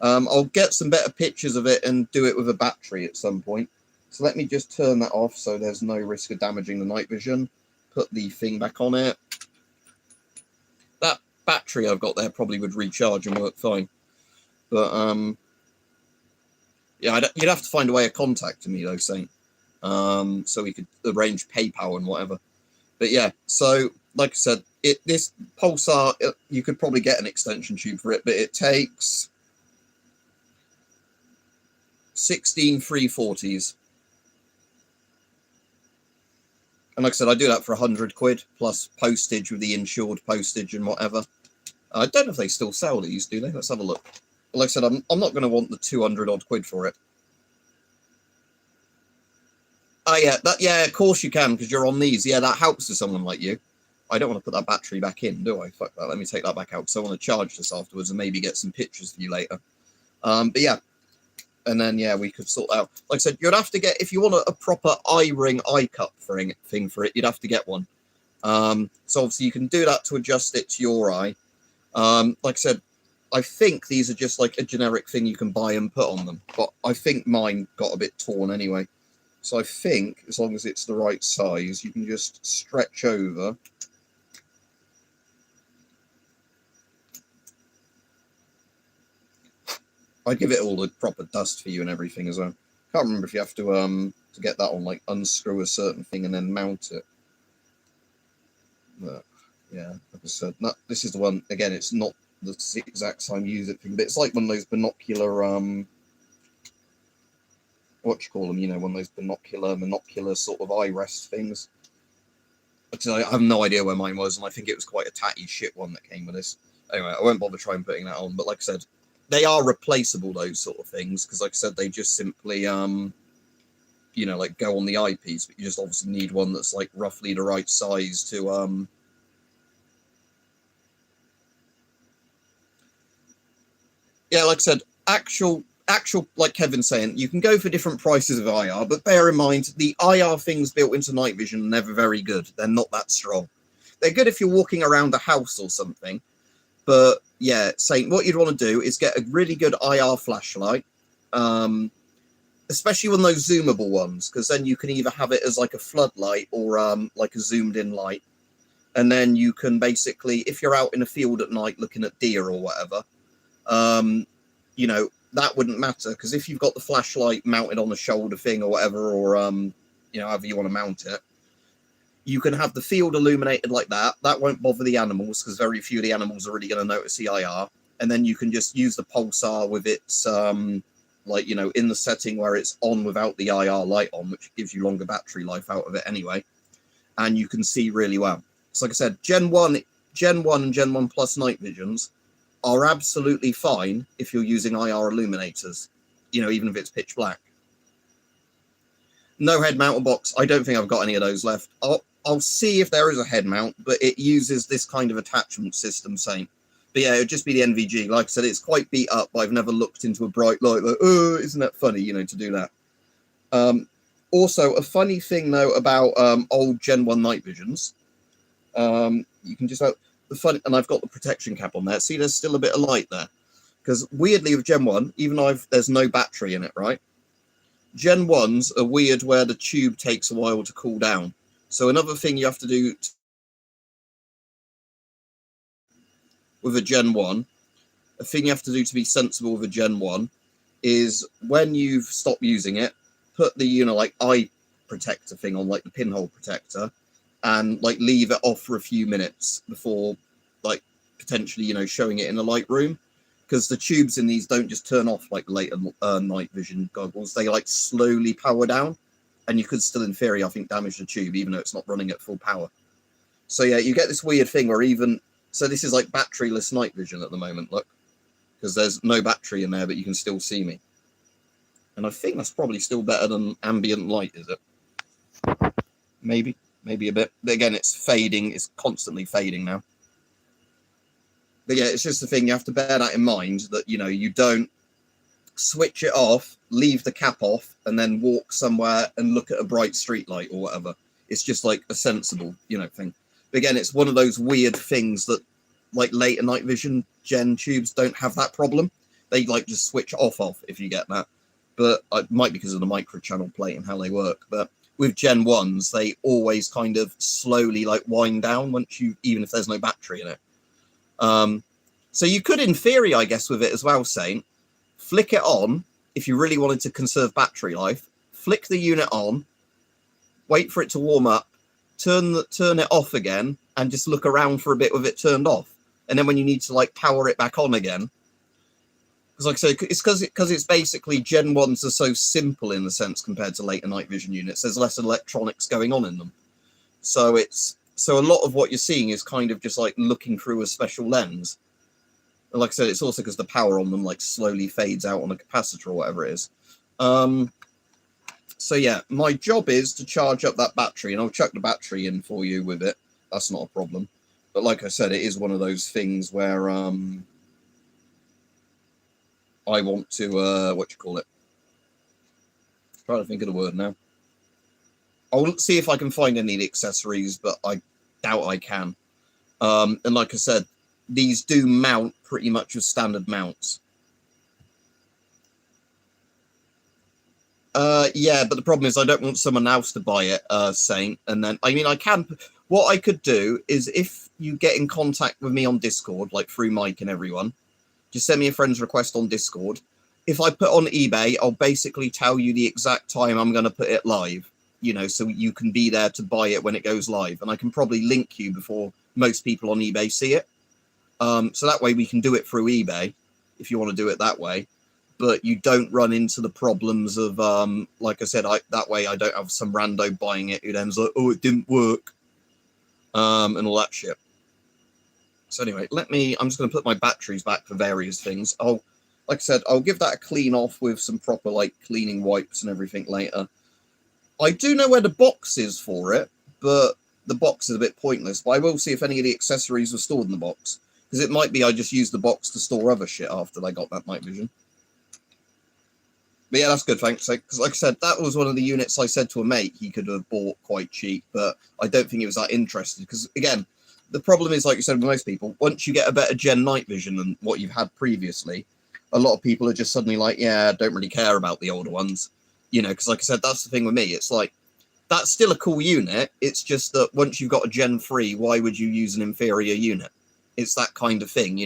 I'll get some better pictures of it and do it with a battery at some point. So let me just turn that off so there's no risk of damaging the night vision. Put the thing back on it. That battery I've got there probably would recharge and work fine. But, yeah, you'd have to find a way of contacting me, though, Saint. So we could arrange PayPal and whatever. But yeah, so like I said, this Pulsar, you could probably get an extension tube for it, but it takes 16 340s. And like I said, I do that for 100 quid plus postage with the insured postage and whatever. I don't know if they still sell these, do they? Let's have a look. But like I said, I'm not going to want the 200 odd quid for it. Oh yeah, yeah, of course you can, because you're on these. Yeah, that helps to someone like you. I don't want to put that battery back in, do I? Fuck that. Let me take that back out, because I want to charge this afterwards and maybe get some pictures for you later. But yeah, and then yeah, we could sort out. Like I said, you'd have to get, if you want a proper eye-ring eye cup thing for it, you'd have to get one. So obviously you can do that to adjust it to your eye. Like I said, I think these are just like a generic thing you can buy and put on them, but I think mine got a bit torn anyway. So I think, as long as it's the right size, you can just stretch over. I'd give it all the proper dust for you and everything as well. Can't remember if you have to get that on, like, unscrew a certain thing and then mount it. But, yeah, like I said, this is the one, again, it's not the exact same use it thing, but it's like one of those binocular, what you call them, you know, one of those monocular sort of eye rest things. I have no idea where mine was, and I think it was quite a tatty shit one that came with this. Anyway, I won't bother trying putting that on, but like I said, they are replaceable, those sort of things, because like I said, they just simply, you know, like go on the eyepiece, but you just obviously need one that's like roughly the right size to, yeah, like I said, actual, like Kevin's saying, you can go for different prices of IR, but bear in mind, the IR things built into night vision are never very good. They're not that strong. they're good if you're walking around a house or something. But yeah, saying what you'd want to do is get a really good IR flashlight, especially one of those zoomable ones, because then you can either have it as like a floodlight or like a zoomed in light. And then you can basically, if you're out in a field at night looking at deer or whatever, you know, that wouldn't matter, because if you've got the flashlight mounted on a shoulder thing or whatever, or you know, however you want to mount it, you can have the field illuminated like that. That won't bother the animals, because very few of the animals are really going to notice the IR. And then you can just use the pulsar with its like, you know, in the setting where it's on without the IR light on, which gives you longer battery life out of it anyway, and you can see really well. So like I said, Gen 1 and Gen 1 Plus night visions are absolutely fine if you're using IR illuminators, you know, even if it's pitch black. No head mount box. I don't think I've got any of those left. I'll see if there is a head mount, but it uses this kind of attachment system, Saint. But yeah, it would just be the NVG. Like I said, it's quite beat up. I've never looked into a bright light like, oh, isn't that funny, you know, to do that. Also, a funny thing, though, about old Gen 1 night visions, you can just have the fun, and I've got the protection cap on there. See, there's still a bit of light there. Because weirdly with Gen 1, even though there's no battery in it, right? Gen 1s are weird where the tube takes a while to cool down. So another thing you have to do with a Gen 1, a thing you have to do to be sensible with a Gen 1 is when you've stopped using it, put the, you know, like eye protector thing on, like the pinhole protector, and like leave it off for a few minutes before like potentially, you know, showing it in a light room. Because the tubes in these don't just turn off like later night vision goggles. They like slowly power down, and you could still, in theory, I think, damage the tube, even though it's not running at full power. So yeah, you get this weird thing where even, so this is like batteryless night vision at the moment, look, because there's no battery in there, but you can still see me. And I think that's probably still better than ambient light, is it? Maybe a bit. But again, it's fading. It's constantly fading now. But yeah, it's just the thing, you have to bear that in mind, that, you know, you don't switch it off, leave the cap off, and then walk somewhere and look at a bright street light or whatever. It's just like a sensible, you know, thing. But again, it's one of those weird things that like later night vision Gen tubes don't have that problem. They like just switch off, if you get that. But it might be because of the micro channel plate and how they work. But with Gen 1s, they always kind of slowly like wind down once you, even if there's no battery in it. So you could, in theory, I guess, with it as well, Saint, flick it on if you really wanted to conserve battery life. Flick the unit on, wait for it to warm up, turn it off again, and just look around for a bit with it turned off. And then when you need to like power it back on again, because like I say, it's because it's basically Gen 1s are so simple in a sense compared to later night vision units. There's less electronics going on in them, so a lot of what you're seeing is kind of just like looking through a special lens. And like I said, it's also because the power on them like slowly fades out on a capacitor or whatever it is. So yeah, my job is to charge up that battery, and I'll chuck the battery in for you with it. That's not a problem. But like I said, it is one of those things where I want to what you call it? I'm trying to think of the word now. I'll see if I can find any of the accessories, but I doubt I can. And like I said, these do mount pretty much as standard mounts. Yeah, but the problem is I don't want someone else to buy it, Saint. And then, I mean, I can. What I could do is if you get in contact with me on Discord, like through Mike and everyone, just send me a friend's request on Discord. If I put on eBay, I'll basically tell you the exact time I'm going to put it live, you know, so you can be there to buy it when it goes live. And I can probably link you before most people on eBay see it. So that way we can do it through eBay if you want to do it that way. But you don't run into the problems of, like I said, that way I don't have some rando buying it who then's like, oh, it didn't work, and all that shit. So anyway, I'm just going to put my batteries back for various things. Like I said, I'll give that a clean off with some proper like cleaning wipes and everything later. I do know where the box is for it, but the box is a bit pointless. But I will see if any of the accessories were stored in the box, because it might be I just used the box to store other shit after I got that night vision. But yeah, that's good, thanks. Because like I said, that was one of the units I said to a mate he could have bought quite cheap, but I don't think he was that interested. Because again, the problem is, like you said, with most people, once you get a better gen night vision than what you've had previously, a lot of people are just suddenly like, yeah, I don't really care about the older ones. Because like I said, that's the thing with me. It's like, that's still a cool unit. It's just that once you've got a Gen 3, why would you use an inferior unit? It's that kind of thing,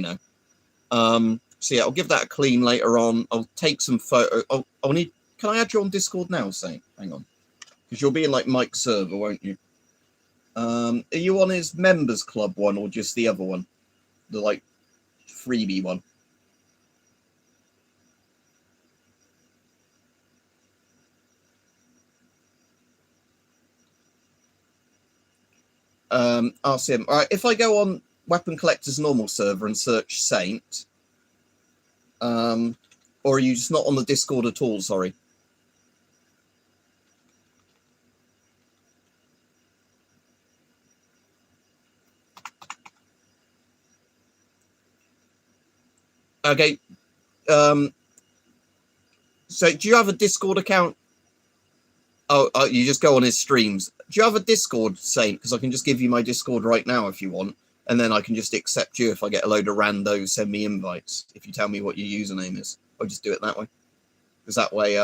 So yeah, I'll give that a clean later on. I'll take some photo. I'll need. Can I add you on Discord now, Saint? Hang on, because you'll be in like Mike's server, won't you? Are you on his members club one or just the other one, the like freebie one? RCM. All right. If I go on Weapon Collector's normal server and search Saint, or are you just not on the Discord at all? Sorry. Okay. So do you have a Discord account? Oh, you just go on his streams. Do you have a Discord, Saint? Because I can just give you my Discord right now if you want. And then I can just accept you if I get a load of randos send me invites. If you tell me what your username is. I'll just do it that way. Because that way,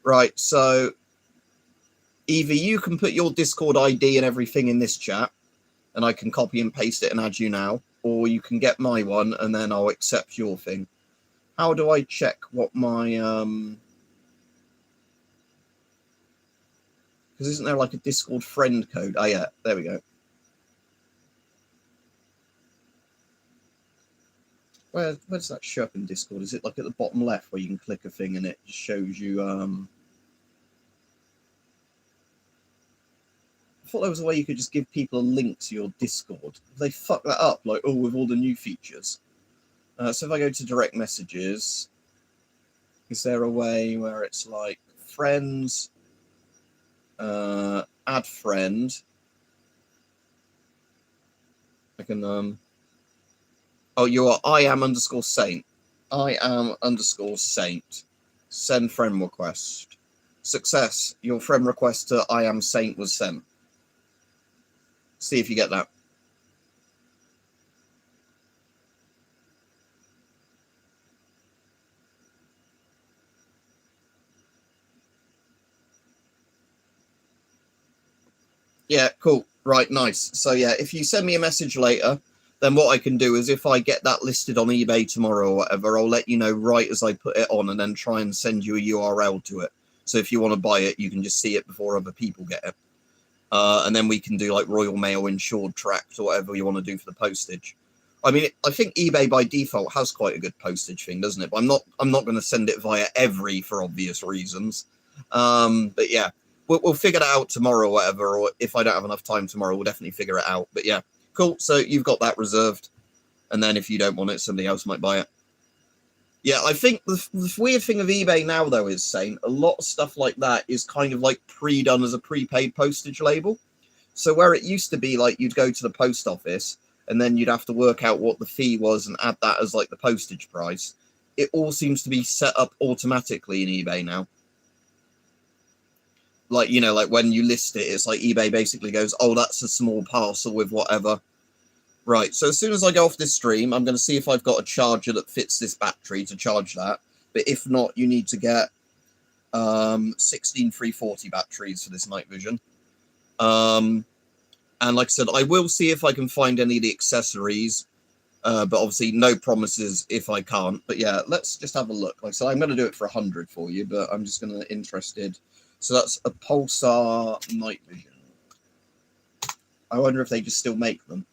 Right, so either you can put your Discord ID and everything in this chat, and I can copy and paste it and add you now, or you can get my one and then I'll accept your thing. How do I check what my because isn't there like a Discord friend code? Oh yeah, there we go. Where's that show up in Discord? Is it like at the bottom left where you can click a thing and it just shows you I thought there was a way you could just give people a link to your Discord. They fuck that up, like, oh, with all the new features. So if I go to direct messages, is there a way where it's like friends, add friend? I can, oh, you are I am _ Saint. I am _ Saint. Send friend request. Success. Your friend request to I am Saint was sent. See if you get that. Yeah, cool. Right, nice. So yeah, if you send me a message later, then what I can do is if I get that listed on eBay tomorrow or whatever, I'll let you know right as I put it on and then try and send you a URL to it. So if you want to buy it, you can just see it before other people get it. And then we can do like Royal Mail insured tracked or whatever you want to do for the postage. I mean, I think eBay by default has quite a good postage thing, doesn't it? But I'm not going to send it via Every for obvious reasons. But yeah, we'll figure that out tomorrow or whatever. Or if I don't have enough time tomorrow, we'll definitely figure it out. But yeah, cool. So you've got that reserved. And then if you don't want it, somebody else might buy it. Yeah, I think the weird thing of eBay now, though, is saying a lot of stuff like that is kind of like pre-done as a prepaid postage label. So where it used to be like you'd go to the post office and then you'd have to work out what the fee was and add that as like the postage price. It all seems to be set up automatically in eBay now. Like, like when you list it, it's like eBay basically goes, oh, that's a small parcel with whatever. Right, so as soon as I go off this stream, I'm going to see if I've got a charger that fits this battery to charge that. But if not, you need to get 16 340 batteries for this night vision. And like I said, I will see if I can find any of the accessories. But obviously, no promises if I can't. But yeah, let's just have a look. Like I said, I'm going to do it for 100 for you, but I'm just going to interested. So that's a Pulsar night vision. I wonder if they just still make them.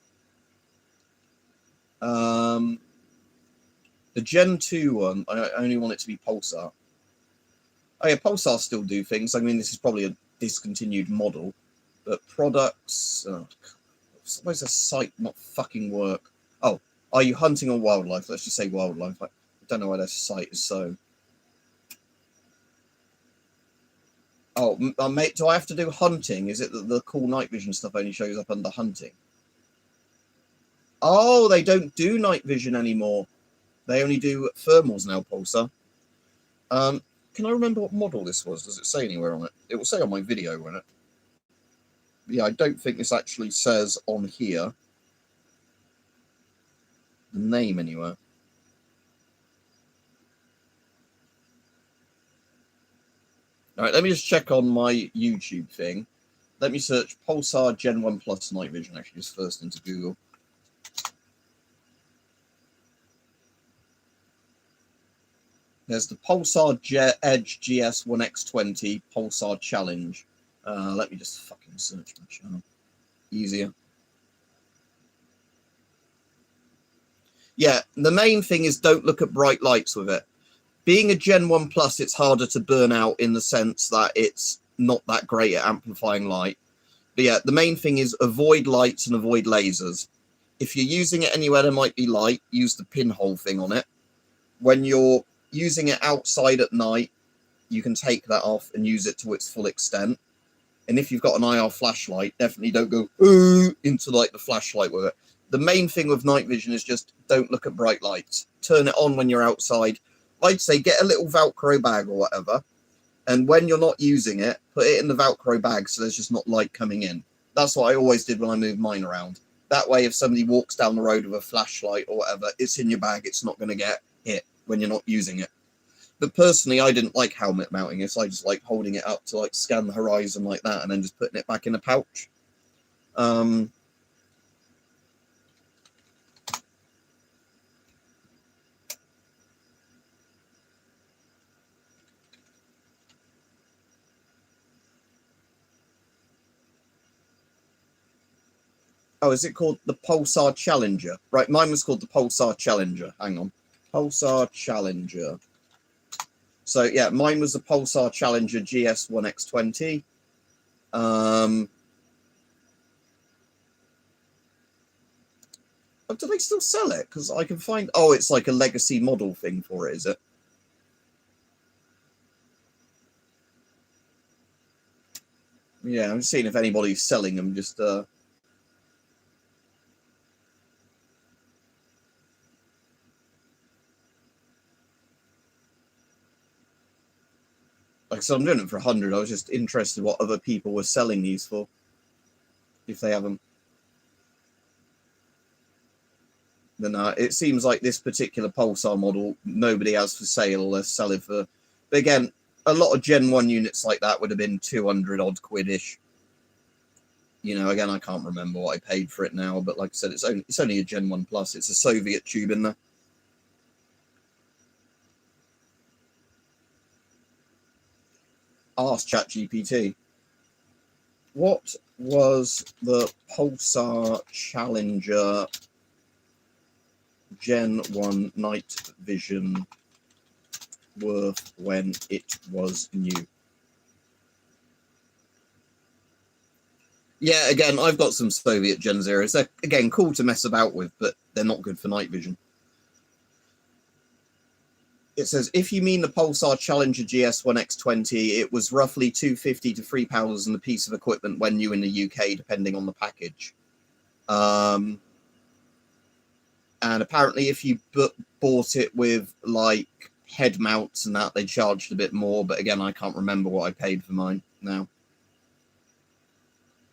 The Gen 2 one, I only want it to be Pulsar. Oh yeah, Pulsar still do things. I mean, this is probably a discontinued model, but products. Why does the site not fucking work? Oh, are you hunting or wildlife? Let's just say wildlife. I don't know why this site is so. Oh, mate, do I have to do hunting? Is it that the cool night vision stuff only shows up under hunting? Oh, they don't do night vision anymore. They only do thermals now, Pulsar. can I remember what model this was? Does it say anywhere on it? It will say on my video, won't it? Yeah, I don't think this actually says on here the name anywhere. All right, let me just check on my YouTube thing. Let me search Pulsar Gen 1 Plus Night Vision, actually, just first into Google. There's the Pulsar Edge GS1X20 Pulsar Challenge. Let me just fucking search my channel. Easier. Yeah, the main thing is don't look at bright lights with it. Being a Gen 1 Plus, it's harder to burn out in the sense that it's not that great at amplifying light. But yeah, the main thing is avoid lights and avoid lasers. If you're using it anywhere there might be light, use the pinhole thing on it. When you're using it outside at night, you can take that off and use it to its full extent. And if you've got an IR flashlight, definitely don't go into like the flashlight with it. The main thing with night vision is just don't look at bright lights. Turn it on when you're outside. I'd say get a little Velcro bag or whatever. And when you're not using it, put it in the Velcro bag so there's just not light coming in. That's what I always did when I moved mine around. That way, if somebody walks down the road with a flashlight or whatever, it's in your bag. It's not going to get hit when you're not using it. But personally, I didn't like helmet mounting it. So I just like holding it up to like scan the horizon like that and then just putting it back in a pouch. Oh, is it called the Pulsar Challenger? Right, mine was called the Pulsar Challenger. Hang on. Pulsar Challenger. So, yeah, mine was the Pulsar Challenger GS1X20. Do they still sell it? Because I can find... Oh, it's like a legacy model thing for it, is it? Yeah, I'm seeing if anybody's selling them. Just... Like, so I'm doing it for 100. I was just interested what other people were selling these for, if they haven't. Then it seems like this particular Pulsar model, nobody has for sale. They're selling for... But again, a lot of Gen 1 units like that would have been 200 odd quid-ish. You know, again, I can't remember what I paid for it now, but like I said, it's only a Gen 1 Plus. It's a Soviet tube in there. Ask ChatGPT. What was the Pulsar Challenger Gen 1 night vision worth when it was new? Yeah, again, I've got some Soviet Gen Zeros. They're, again, cool to mess about with, but they're not good for night vision. It says, if you mean the Pulsar Challenger GS1X20, it was roughly £250 to £3 and a piece of equipment when new in the UK, depending on the package. And apparently if you bought it with, like, head mounts and that, they charged a bit more. But again, I can't remember what I paid for mine now.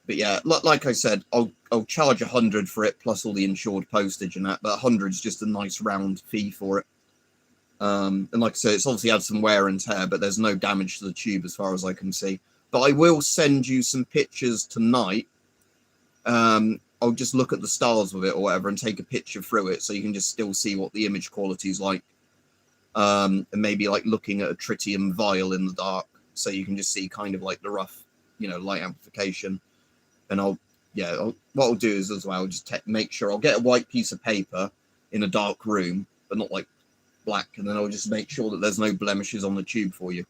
But yeah, like I said, I'll charge 100 for it, plus all the insured postage and that. But 100 is just a nice round fee for it. And like I said, it's obviously had some wear and tear, but there's no damage to the tube as far as I can see. But I will send you some pictures tonight. I'll just look at the stars with it or whatever and take a picture through it so you can just still see what the image quality is like. And maybe like looking at a tritium vial in the dark so you can just see kind of like the rough, you know, light amplification. And what I'll do is as well, just make sure I'll get a white piece of paper in a dark room, but not like black, and then I'll just make sure that there's no blemishes on the tube for you,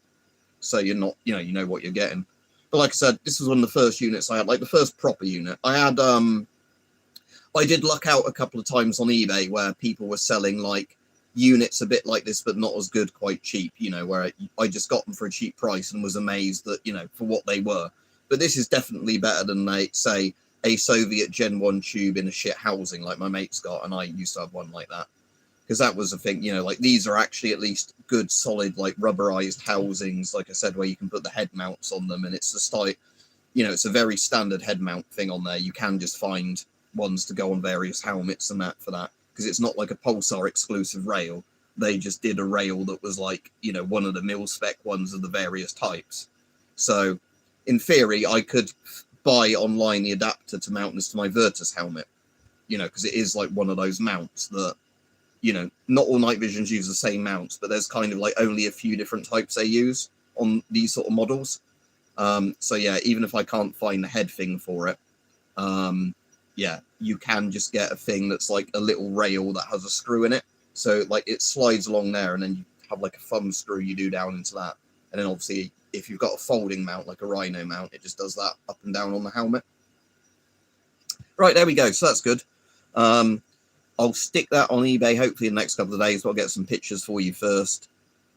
so you're not, you know what you're getting. But like I said, this was one of the first units I had, like the first proper unit. I had I did luck out a couple of times on eBay where people were selling like units a bit like this but not as good, quite cheap, you know, where I just got them for a cheap price and was amazed that, you know, for what they were. But this is definitely better than, they say, a Soviet Gen 1 tube in a shit housing like my mate's got, and I used to have one like that. because that was a thing, you know, like these are actually at least good, solid, like rubberized housings, like I said, where you can put the head mounts on them, and it's just like, you know, it's a very standard head mount thing on there. You can just find ones to go on various helmets and that for that, because it's not like a Pulsar exclusive rail. They just did a rail that was like, you know, one of the mil-spec ones of the various types. So in theory, I could buy online the adapter to mount this to my Virtus helmet, you know, because it is like one of those mounts that, you know, not all night visions use the same mounts, but there's kind of like only a few different types they use on these sort of models. So yeah, even if I can't find the head thing for it, yeah, you can just get a thing that's like a little rail that has a screw in it. So like it slides along there, and then you have like a thumb screw you do down into that. And then obviously if you've got a folding mount, like a Rhino mount, it just does that up and down on the helmet. Right, there we go. So that's good. I'll stick that on eBay hopefully in the next couple of days, but I'll get some pictures for you first.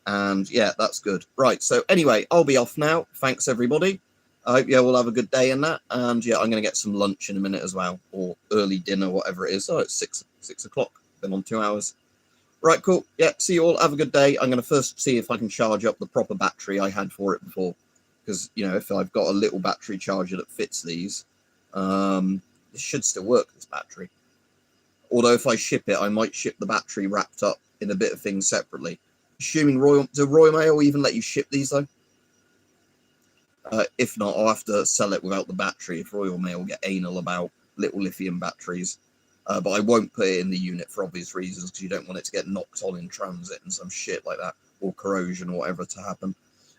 And yeah, that's good. Right, so anyway, I'll be off now. Thanks, everybody. I hope you all have a good day in that. And yeah, I'm going to get some lunch in a minute as well, or early dinner, whatever it is. Oh, it's 6 o'clock. Been on 2 hours. Right, cool. Yeah, see you all. Have a good day. I'm going to first see if I can charge up the proper battery I had for it before. Because, you know, if I've got a little battery charger that fits these, it should still work, this battery. Although if I ship it, I might ship the battery wrapped up in a bit of things separately. Assuming Royal Mail even let you ship these, though? If not, I'll have to sell it without the battery if Royal Mail get anal about little lithium batteries. But I won't put it in the unit for obvious reasons, because you don't want it to get knocked on in transit and some shit like that, or corrosion or whatever to happen.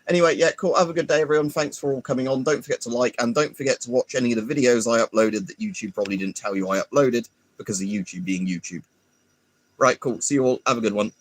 Anyway, yeah, cool. Have a good day, everyone. Thanks for all coming on. Don't forget to like, and don't forget to watch any of the videos I uploaded that YouTube probably didn't tell you I uploaded, because of YouTube being YouTube. Right, cool. See you all. Have a good one.